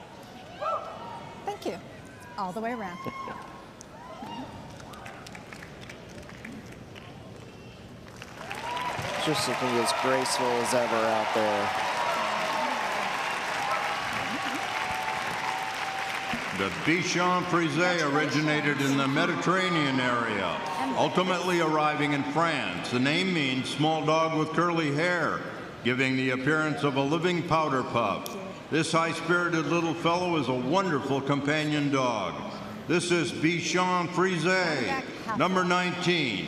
Thank you. All the way around. Just looking as graceful as ever out there. The Bichon Frise originated in the Mediterranean area, ultimately arriving in France. The name means small dog with curly hair, giving the appearance of a living powder puff. This high-spirited little fellow is a wonderful companion dog. This is Bichon Frise, number 19.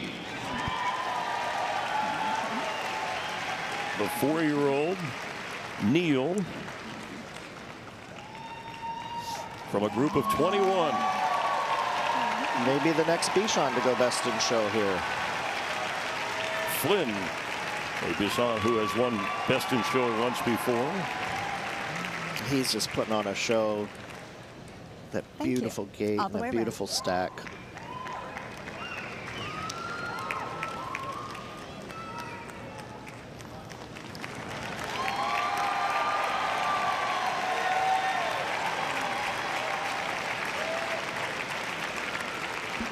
The 4-year-old Neil from a group of 21. Maybe the next Bichon to go Best in Show here. Flynn, a Bichon who has won Best in Show once before. he's just putting on a show. That beautiful gait, and that beautiful stack.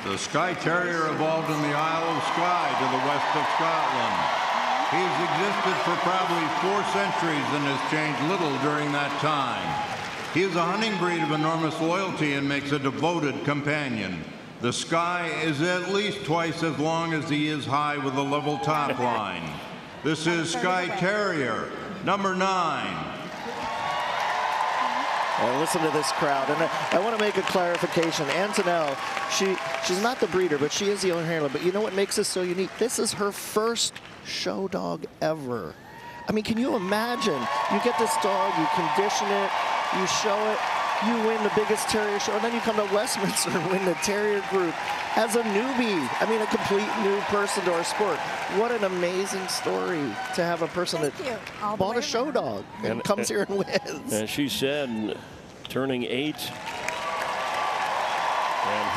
The Skye Terrier evolved in the Isle of Skye to the west of Scotland. He's existed for probably 4 centuries and has changed little during that time. He is a hunting breed of enormous loyalty and makes a devoted companion. The Skye is at least twice as long as he is high with a level top line. This is Skye Terrier, number 9. Listen to this crowd, and I want to make a clarification. Antonelle, she's not the breeder, but she is the owner handler. But you know what makes this so unique? This is her first show dog ever. I mean, can you imagine? You get this dog, you condition it, you show it, you win the biggest terrier show, and then you come to Westminster and win the Terrier group as a newbie. I mean, a complete new person to our sport. What an amazing story to have a person that bought a show dog and comes here and wins. And she said, turning 8 and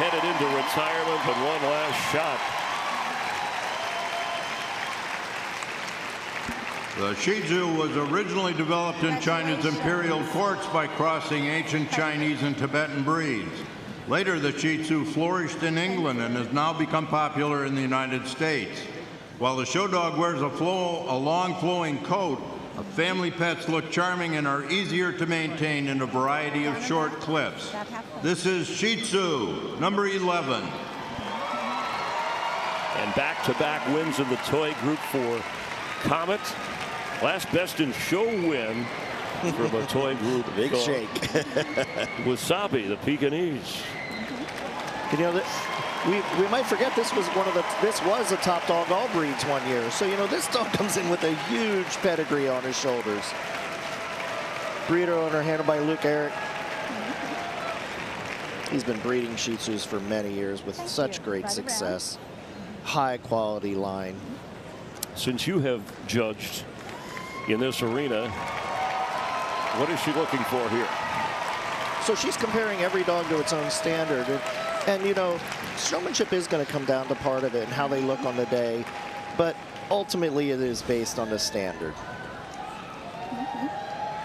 headed into retirement, but one last shot. The Shih Tzu was originally developed in China's imperial courts by crossing ancient Chinese and Tibetan breeds. Later, the Shih Tzu flourished in England and has now become popular in the United States. While the show dog wears a long flowing coat, family pets look charming and are easier to maintain in a variety of short clips. This is Shih Tzu, number 11. And back-to-back wins in the toy group for Comet. Last best in show win for the toy group. Big shake. Wasabi, the Pekingese. You know, we might forget this was a top dog all breeds one year. So, you know, this dog comes in with a huge pedigree on his shoulders. Breeder owner handled by Luke Eric. He's been breeding Shih Tzus for many years with such great success. High quality line. Since you have judged in this arena, what is she looking for here? So she's comparing every dog to its own standard. And you know, showmanship is going to come down to part of it and how they look on the day. But ultimately, it is based on the standard.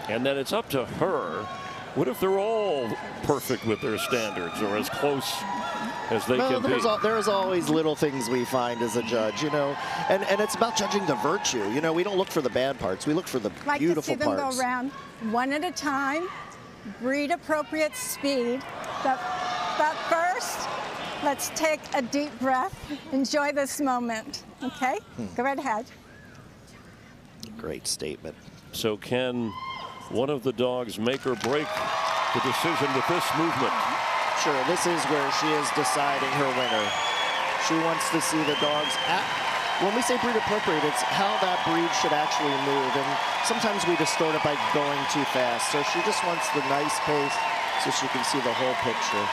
And then it's up to her. What if they're all perfect with their standards or as close as they can be? There's always little things we find as a judge, you know. And it's about judging the virtue. You know, we don't look for the bad parts. We look for the beautiful parts. Like to see them go around one at a time, breed appropriate speed. But first, let's take a deep breath. Enjoy this moment, okay? Go right ahead. Great statement. So can one of the dogs make or break the decision with this movement? Sure, this is where she is deciding her winner. She wants to see the dogs when we say breed appropriate, it's how that breed should actually move. And sometimes we distort it by going too fast. So she just wants the nice pace so she can see the whole picture.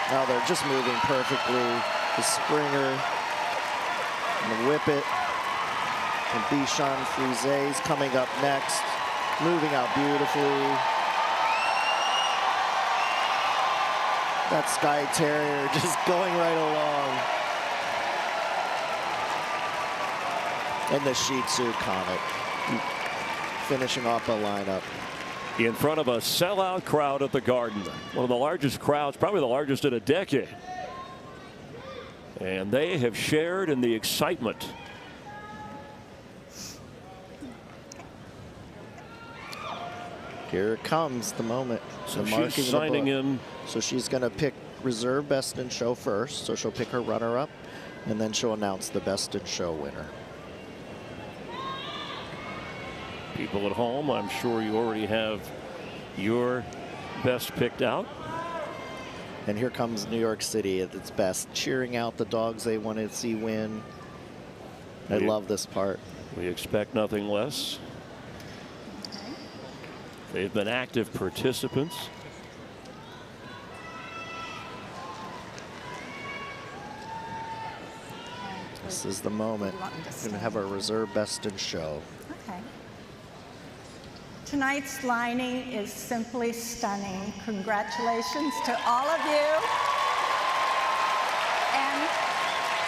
Now they're just moving perfectly. The Springer and the Whippet and Bichon Frise is coming up next. Moving out beautifully. That Skye Terrier just going right along. And the Shih Tzu Comet finishing off the lineup. In front of a sellout crowd at the Garden. One of the largest crowds, probably the largest in a decade. And they have shared in the excitement. Here it comes, the moment. So she's signing in. So she's going to pick reserve best in show first. So she'll pick her runner-up, and then she'll announce the best in show winner. People at home, I'm sure you already have your best picked out. And here comes New York City at its best, cheering out the dogs they want to see win. I love this part. We expect nothing less. They've been active participants. This is the moment. We're going to have our reserve best in show. Okay. Tonight's lining is simply stunning. Congratulations to all of you.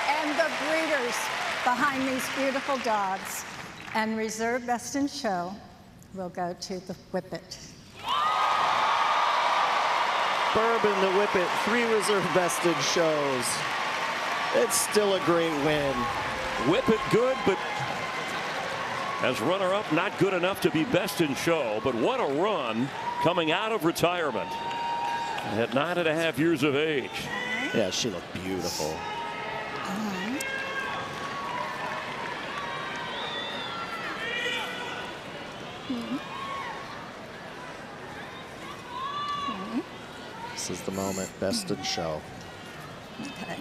And the breeders behind these beautiful dogs. And reserve best in show will go to the Whippet. Bourbon, the Whippet, 3 reserve best in shows. It's still a great win. Whippet good, but as runner-up, not good enough to be best in show. But what a run coming out of retirement at 9.5 years of age. Yeah, she looked beautiful. This is the moment, best in show. Okay.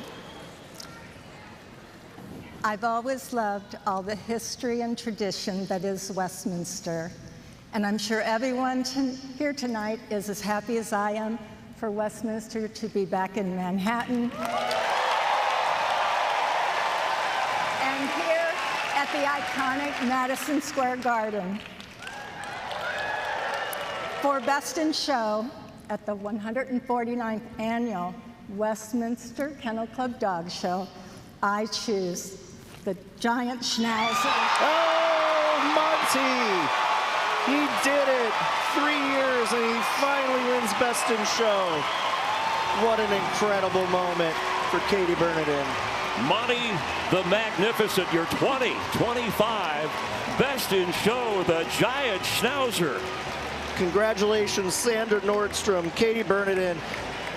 I've always loved all the history and tradition that is Westminster. And I'm sure everyone here tonight is as happy as I am for Westminster to be back in Manhattan. And here at the iconic Madison Square Garden. For Best in Show at the 149th Annual Westminster Kennel Club Dog Show, I choose the giant Schnauzer. Oh, Monty! He did it! 3 years and he finally wins Best in Show. What an incredible moment for Katie Bernardin. Monty the Magnificent, your 2025 Best in Show, the giant Schnauzer. Congratulations, Sandra Nordstrom, Katie Bernardin,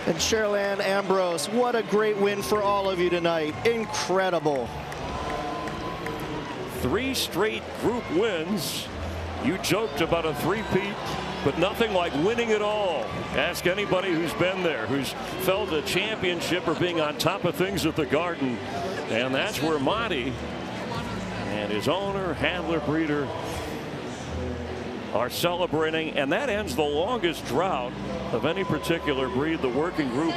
and Cheryl Ann Ambrose. What a great win for all of you tonight. Incredible. 3 straight group wins. You joked about a three-peat, but nothing like winning it all. Ask anybody who's been there, who's felt a championship or being on top of things at the Garden. And that's where Monty and his owner, handler, breeder are celebrating, and that ends the longest drought of any particular breed. The working group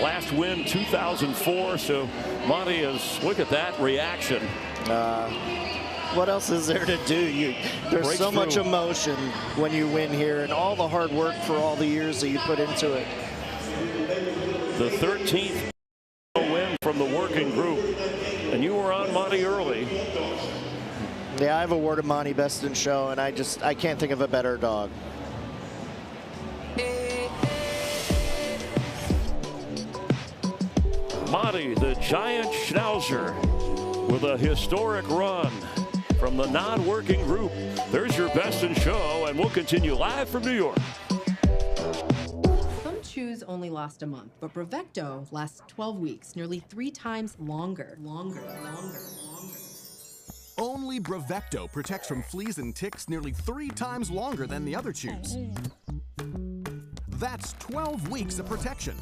last win 2004. So Monty is, look at that reaction. What else is there to do? There's so much emotion when you win here, and all the hard work for all the years that you put into it. The 13th win from the working group, and you were on Monty early. Yeah, I've awarded Monty Best in Show, and I can't think of a better dog. Monty, the giant Schnauzer, with a historic run from the non-working group. There's your Best in Show, and we'll continue live from New York. Some chews only last a month, but Bravecto lasts 12 weeks, nearly 3 times longer. Only Bravecto protects from fleas and ticks nearly 3 times longer than the other chews. That's 12 weeks of protection.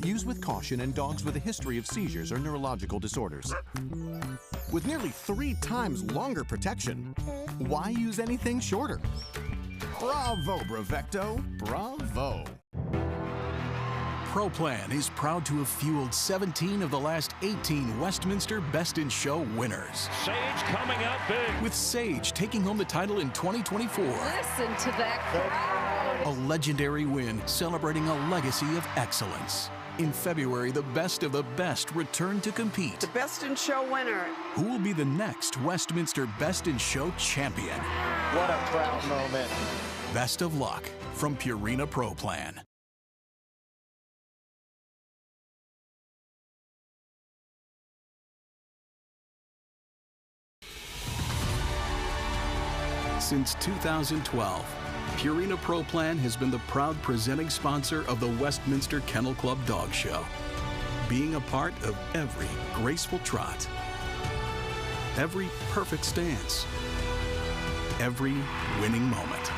Use with caution in dogs with a history of seizures or neurological disorders. With nearly 3 times longer protection, why use anything shorter? Bravo, Bravecto, bravo. ProPlan is proud to have fueled 17 of the last 18 Westminster Best in Show winners. Sage coming out big. With Sage taking home the title in 2024. Listen to that crowd. A legendary win celebrating a legacy of excellence. In February, the best of the best return to compete. The Best in Show winner. Who will be the next Westminster Best in Show champion? What a proud moment. Best of luck from Purina ProPlan. Since 2012, Purina ProPlan has been the proud presenting sponsor of the Westminster Kennel Club Dog Show, being a part of every graceful trot, every perfect stance, every winning moment.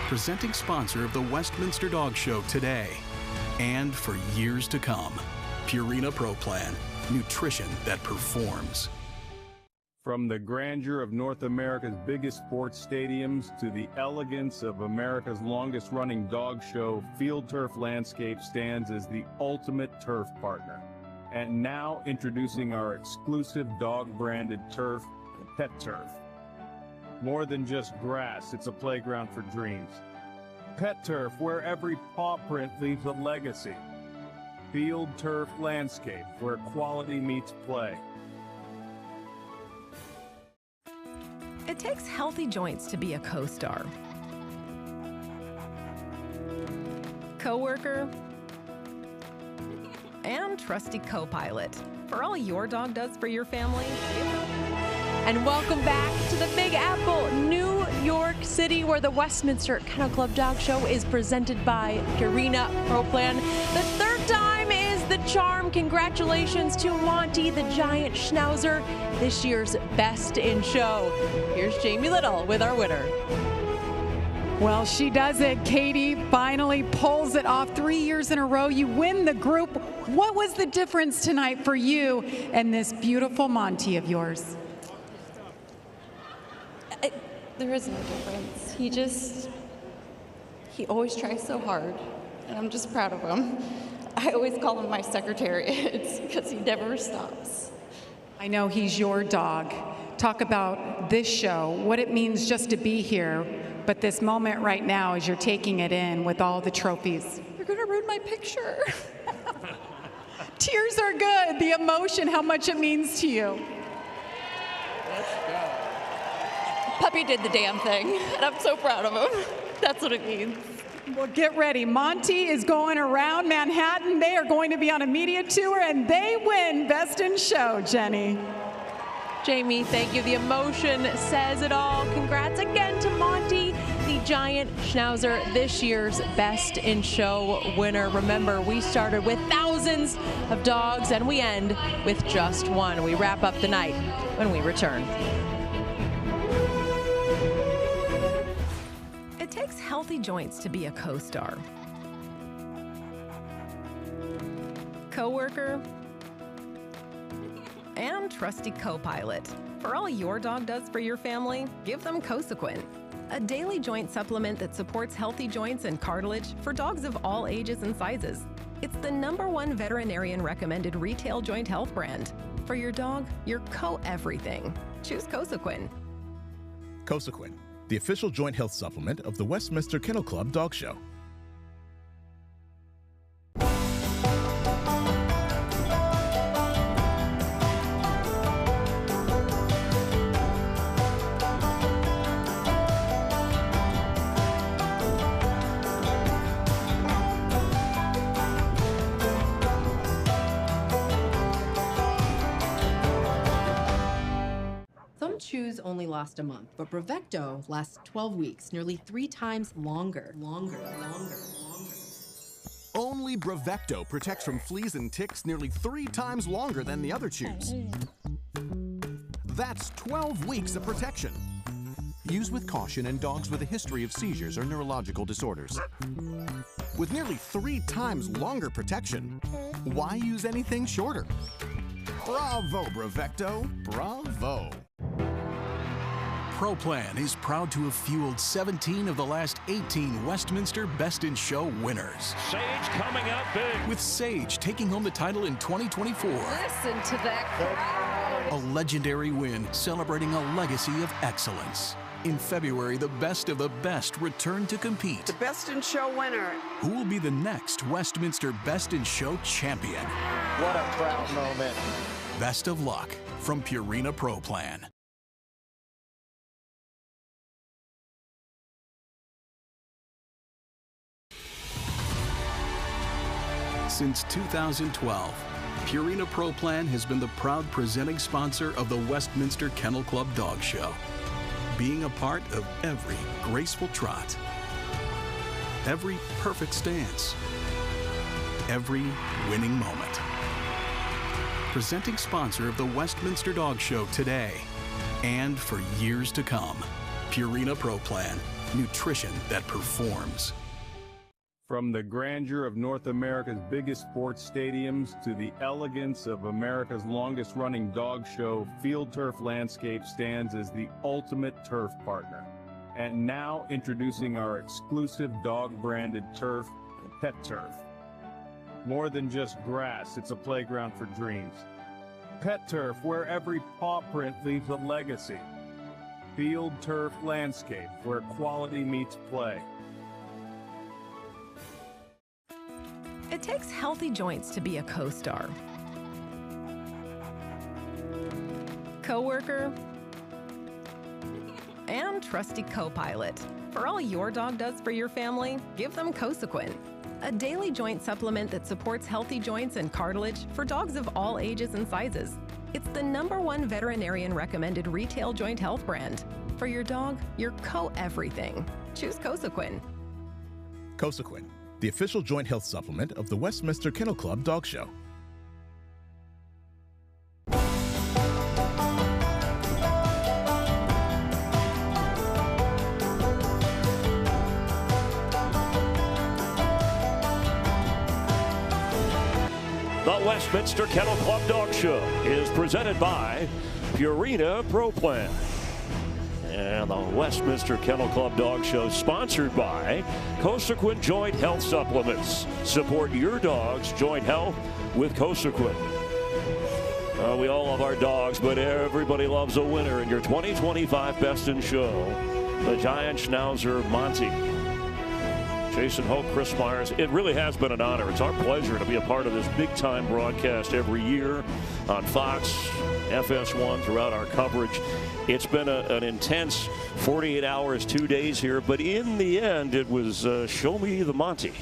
Presenting sponsor of the Westminster Dog Show today and for years to come. Purina ProPlan, nutrition that performs. From the grandeur of North America's biggest sports stadiums to the elegance of America's longest-running dog show, Field Turf Landscape stands as the ultimate turf partner. And now introducing our exclusive dog-branded turf, Pet Turf. More than just grass, it's a playground for dreams. Pet turf, where every paw print leaves a legacy. Field turf landscape, where quality meets play. It takes healthy joints to be a co-star, coworker, and trusty co-pilot. For all your dog does for your family. And welcome back to the Big Apple, New York City, where the Westminster Kennel Club Dog Show is presented by Purina Pro Plan. The third time is the charm. Congratulations to Monty, the giant schnauzer, this year's Best in Show. Here's Jamie Little with our winner. Well, she does it. Katie finally pulls it off 3 years in a row. You win the group. What was the difference tonight for you and this beautiful Monty of yours? There is no difference. He always tries so hard, and I'm just proud of him. I always call him my secretariat because he never stops. I know he's your dog. Talk about this show, what it means just to be here, but this moment right now as you're taking it in with all the trophies. You're gonna ruin my picture. Tears are good. The emotion, how much it means to you. Let's go. Puppy did the damn thing, and I'm so proud of him. That's what it means. Well, get ready. Monty is going around Manhattan. They are going to be on a media tour, and they win Best in Show, Jenny. Jamie, thank you. The emotion says it all. Congrats again to Monty, the giant schnauzer, this year's Best in Show winner. Remember, we started with thousands of dogs, and we end with just one. We wrap up the night when we return. It takes healthy joints to be a co-star, coworker, and trusty co-pilot. For all your dog does for your family, give them Cosequin, a daily joint supplement that supports healthy joints and cartilage for dogs of all ages and sizes. It's the #1 veterinarian recommended retail joint health brand. For your dog, your co-everything. Choose Cosequin. Cosequin, the official joint health supplement of the Westminster Kennel Club Dog Show. Some chews only last a month, but Brevecto lasts 12 weeks, nearly 3 times longer. Only Brevecto protects from fleas and ticks nearly 3 times longer than the other chews. That's 12 weeks of protection. Use with caution in dogs with a history of seizures or neurological disorders. With nearly 3 times longer protection, why use anything shorter? Bravo, Brevecto, bravo. ProPlan is proud to have fueled 17 of the last 18 Westminster Best in Show winners. Sage coming out big. With Sage taking home the title in 2024. Listen to that crowd. A legendary win celebrating a legacy of excellence. In February, the best of the best return to compete. The Best in Show winner. Who will be the next Westminster Best in Show champion? What a proud moment. Best of luck from Purina Pro Plan. Since 2012, Purina Pro Plan has been the proud presenting sponsor of the Westminster Kennel Club Dog Show, being a part of every graceful trot, every perfect stance, every winning moment. Presenting sponsor of the Westminster Dog Show today and for years to come. Purina Pro Plan, nutrition that performs. From the grandeur of North America's biggest sports stadiums to the elegance of America's longest-running dog show, Field Turf Landscape stands as the ultimate turf partner. And now introducing our exclusive dog-branded turf, Pet Turf. More than just grass, it's a playground for dreams. Pet Turf, where every paw print leaves a legacy. field turf landscape where quality meets play. It takes healthy joints to be a co-star, coworker, and trusty co-pilot. For all your dog does for your family, give them Cosequin, a daily joint supplement that supports healthy joints and cartilage for dogs of all ages and sizes. It's the #1 veterinarian recommended retail joint health brand. For your dog, your co-everything. Choose Cosequin. Cosequin, the official joint health supplement of the Westminster Kennel Club Dog Show. The Westminster Kennel Club Dog Show is presented by Purina Pro Plan. And the Westminster Kennel Club Dog Show sponsored by Cosequin Joint Health Supplements. Support your dog's joint health with Cosequin. We all love our dogs, but everybody loves a winner in your 2025 Best in Show. The Giant Schnauzer Monty. Jason Hoke, Chris Myers, it really has been an honor. It's our pleasure to be a part of this big-time broadcast every year on Fox, FS1, throughout our coverage. It's been an intense 48 hours, 2 days here, but in the end, it was show me the Monty.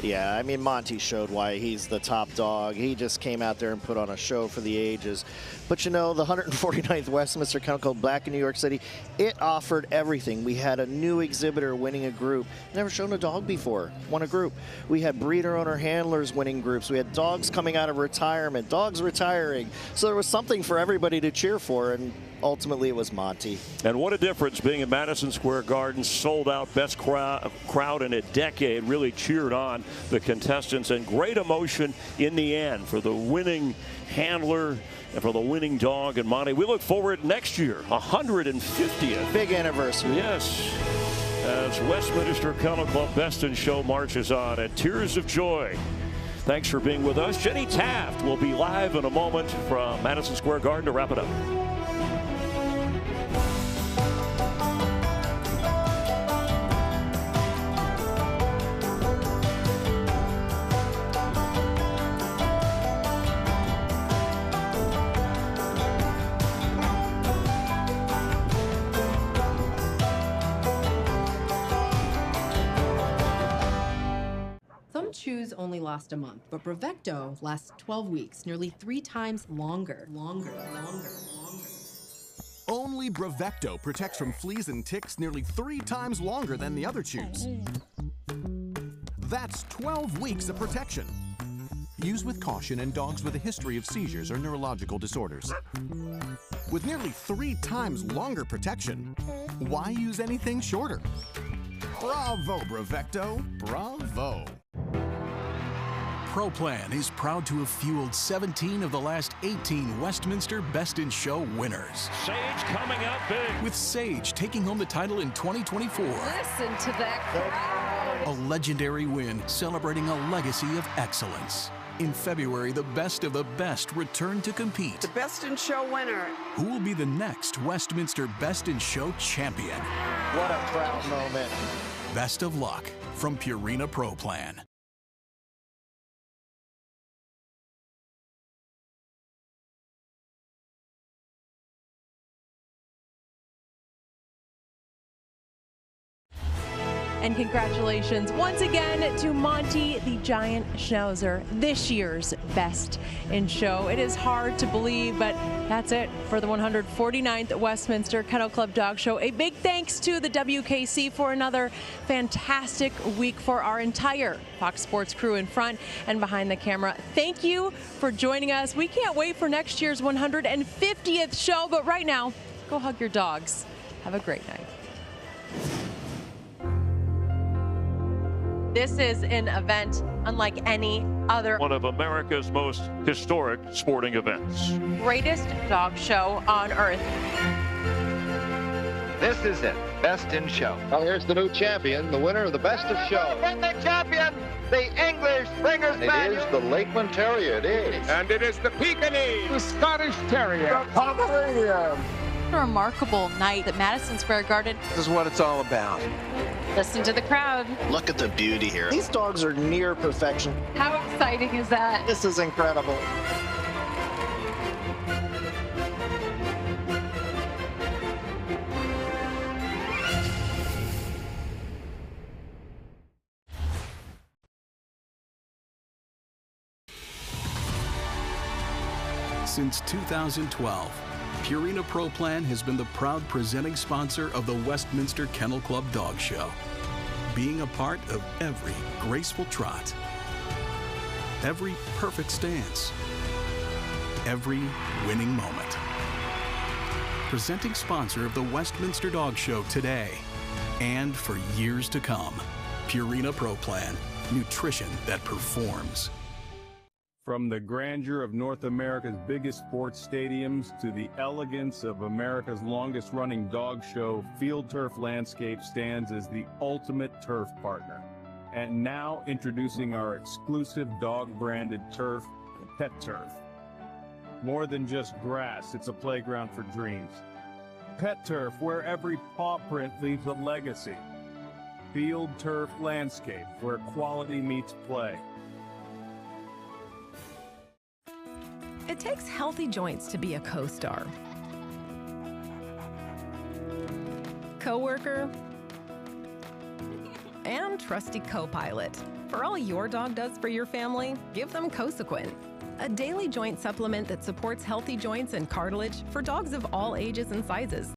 Yeah, I mean, Monty showed why he's the top dog. He just came out there and put on a show for the ages. But you know, the 149th Westminster Kennel Club back in New York City, it offered everything. We had a new exhibitor winning a group. Never shown a dog before, won a group. We had breeder owner handlers winning groups. We had dogs coming out of retirement, dogs retiring. So there was something for everybody to cheer for, and ultimately it was Monty. And what a difference being in Madison Square Garden, sold out, best crowd in a decade, really cheered on the contestants, and great emotion in the end for the winning handler and for the winning dog and Monty. We look forward next year, 150th. Big anniversary. Yes. As Westminster Kennel Club Best in Show marches on and tears of joy. Thanks for being with us. Jenny Taft will be live in a moment from Madison Square Garden to wrap it up. Some chews only last a month, but Brevecto lasts 12 weeks, nearly 3 times longer. Only Brevecto protects from fleas and ticks nearly 3 times longer than the other chews. That's 12 weeks of protection. Use with caution in dogs with a history of seizures or neurological disorders. With nearly 3 times longer protection, why use anything shorter? Bravo, Brevecto. Bravo. Pro Plan is proud to have fueled 17 of the last 18 Westminster Best in Show winners. Sage coming out big. With Sage taking home the title in 2024. Listen to that crowd. A legendary win celebrating a legacy of excellence. In February, the best of the best return to compete. The Best in Show winner. Who will be the next Westminster Best in Show champion? What a proud moment. Best of luck from Purina Pro Plan. And congratulations once again to Monty the Giant Schnauzer, this year's Best in Show. It is hard to believe, but that's it for the 149th Westminster Kennel Club Dog Show. A big thanks to the WKC for another fantastic week for our entire Fox Sports crew in front and behind the camera. Thank you for joining us. We can't wait for next year's 150th show, but right now, go hug your dogs. Have a great night. This is an event unlike any other. One of America's most historic sporting events. Greatest dog show on earth. This is it, Best in Show. Well, here's the new champion, the winner of the Best of Show. And the champion, the English Springer Spaniel. It is the Lakeland Terrier, it is. And it is the Pekingese. The Scottish Terrier. The Pomeranian. a remarkable night at Madison Square Garden. This is what it's all about. Listen to the crowd. Look at the beauty here. These dogs are near perfection. How exciting is that? This is incredible. Since 2012, Purina Pro Plan has been the proud presenting sponsor of the Westminster Kennel Club Dog Show, being a part of every graceful trot, every perfect stance, every winning moment. Presenting sponsor of the Westminster Dog Show today and for years to come. Purina Pro Plan, nutrition that performs. From the grandeur of North America's biggest sports stadiums to the elegance of America's longest-running dog show, Field Turf Landscape stands as the ultimate turf partner. And now introducing our exclusive dog-branded turf, Pet Turf. More than just grass, it's a playground for dreams. Pet Turf, where every paw print leaves a legacy. Field Turf Landscape, where quality meets play. It takes healthy joints to be a co-star, coworker, and trusty co-pilot. For all your dog does for your family, give them Cosequin, a daily joint supplement that supports healthy joints and cartilage for dogs of all ages and sizes.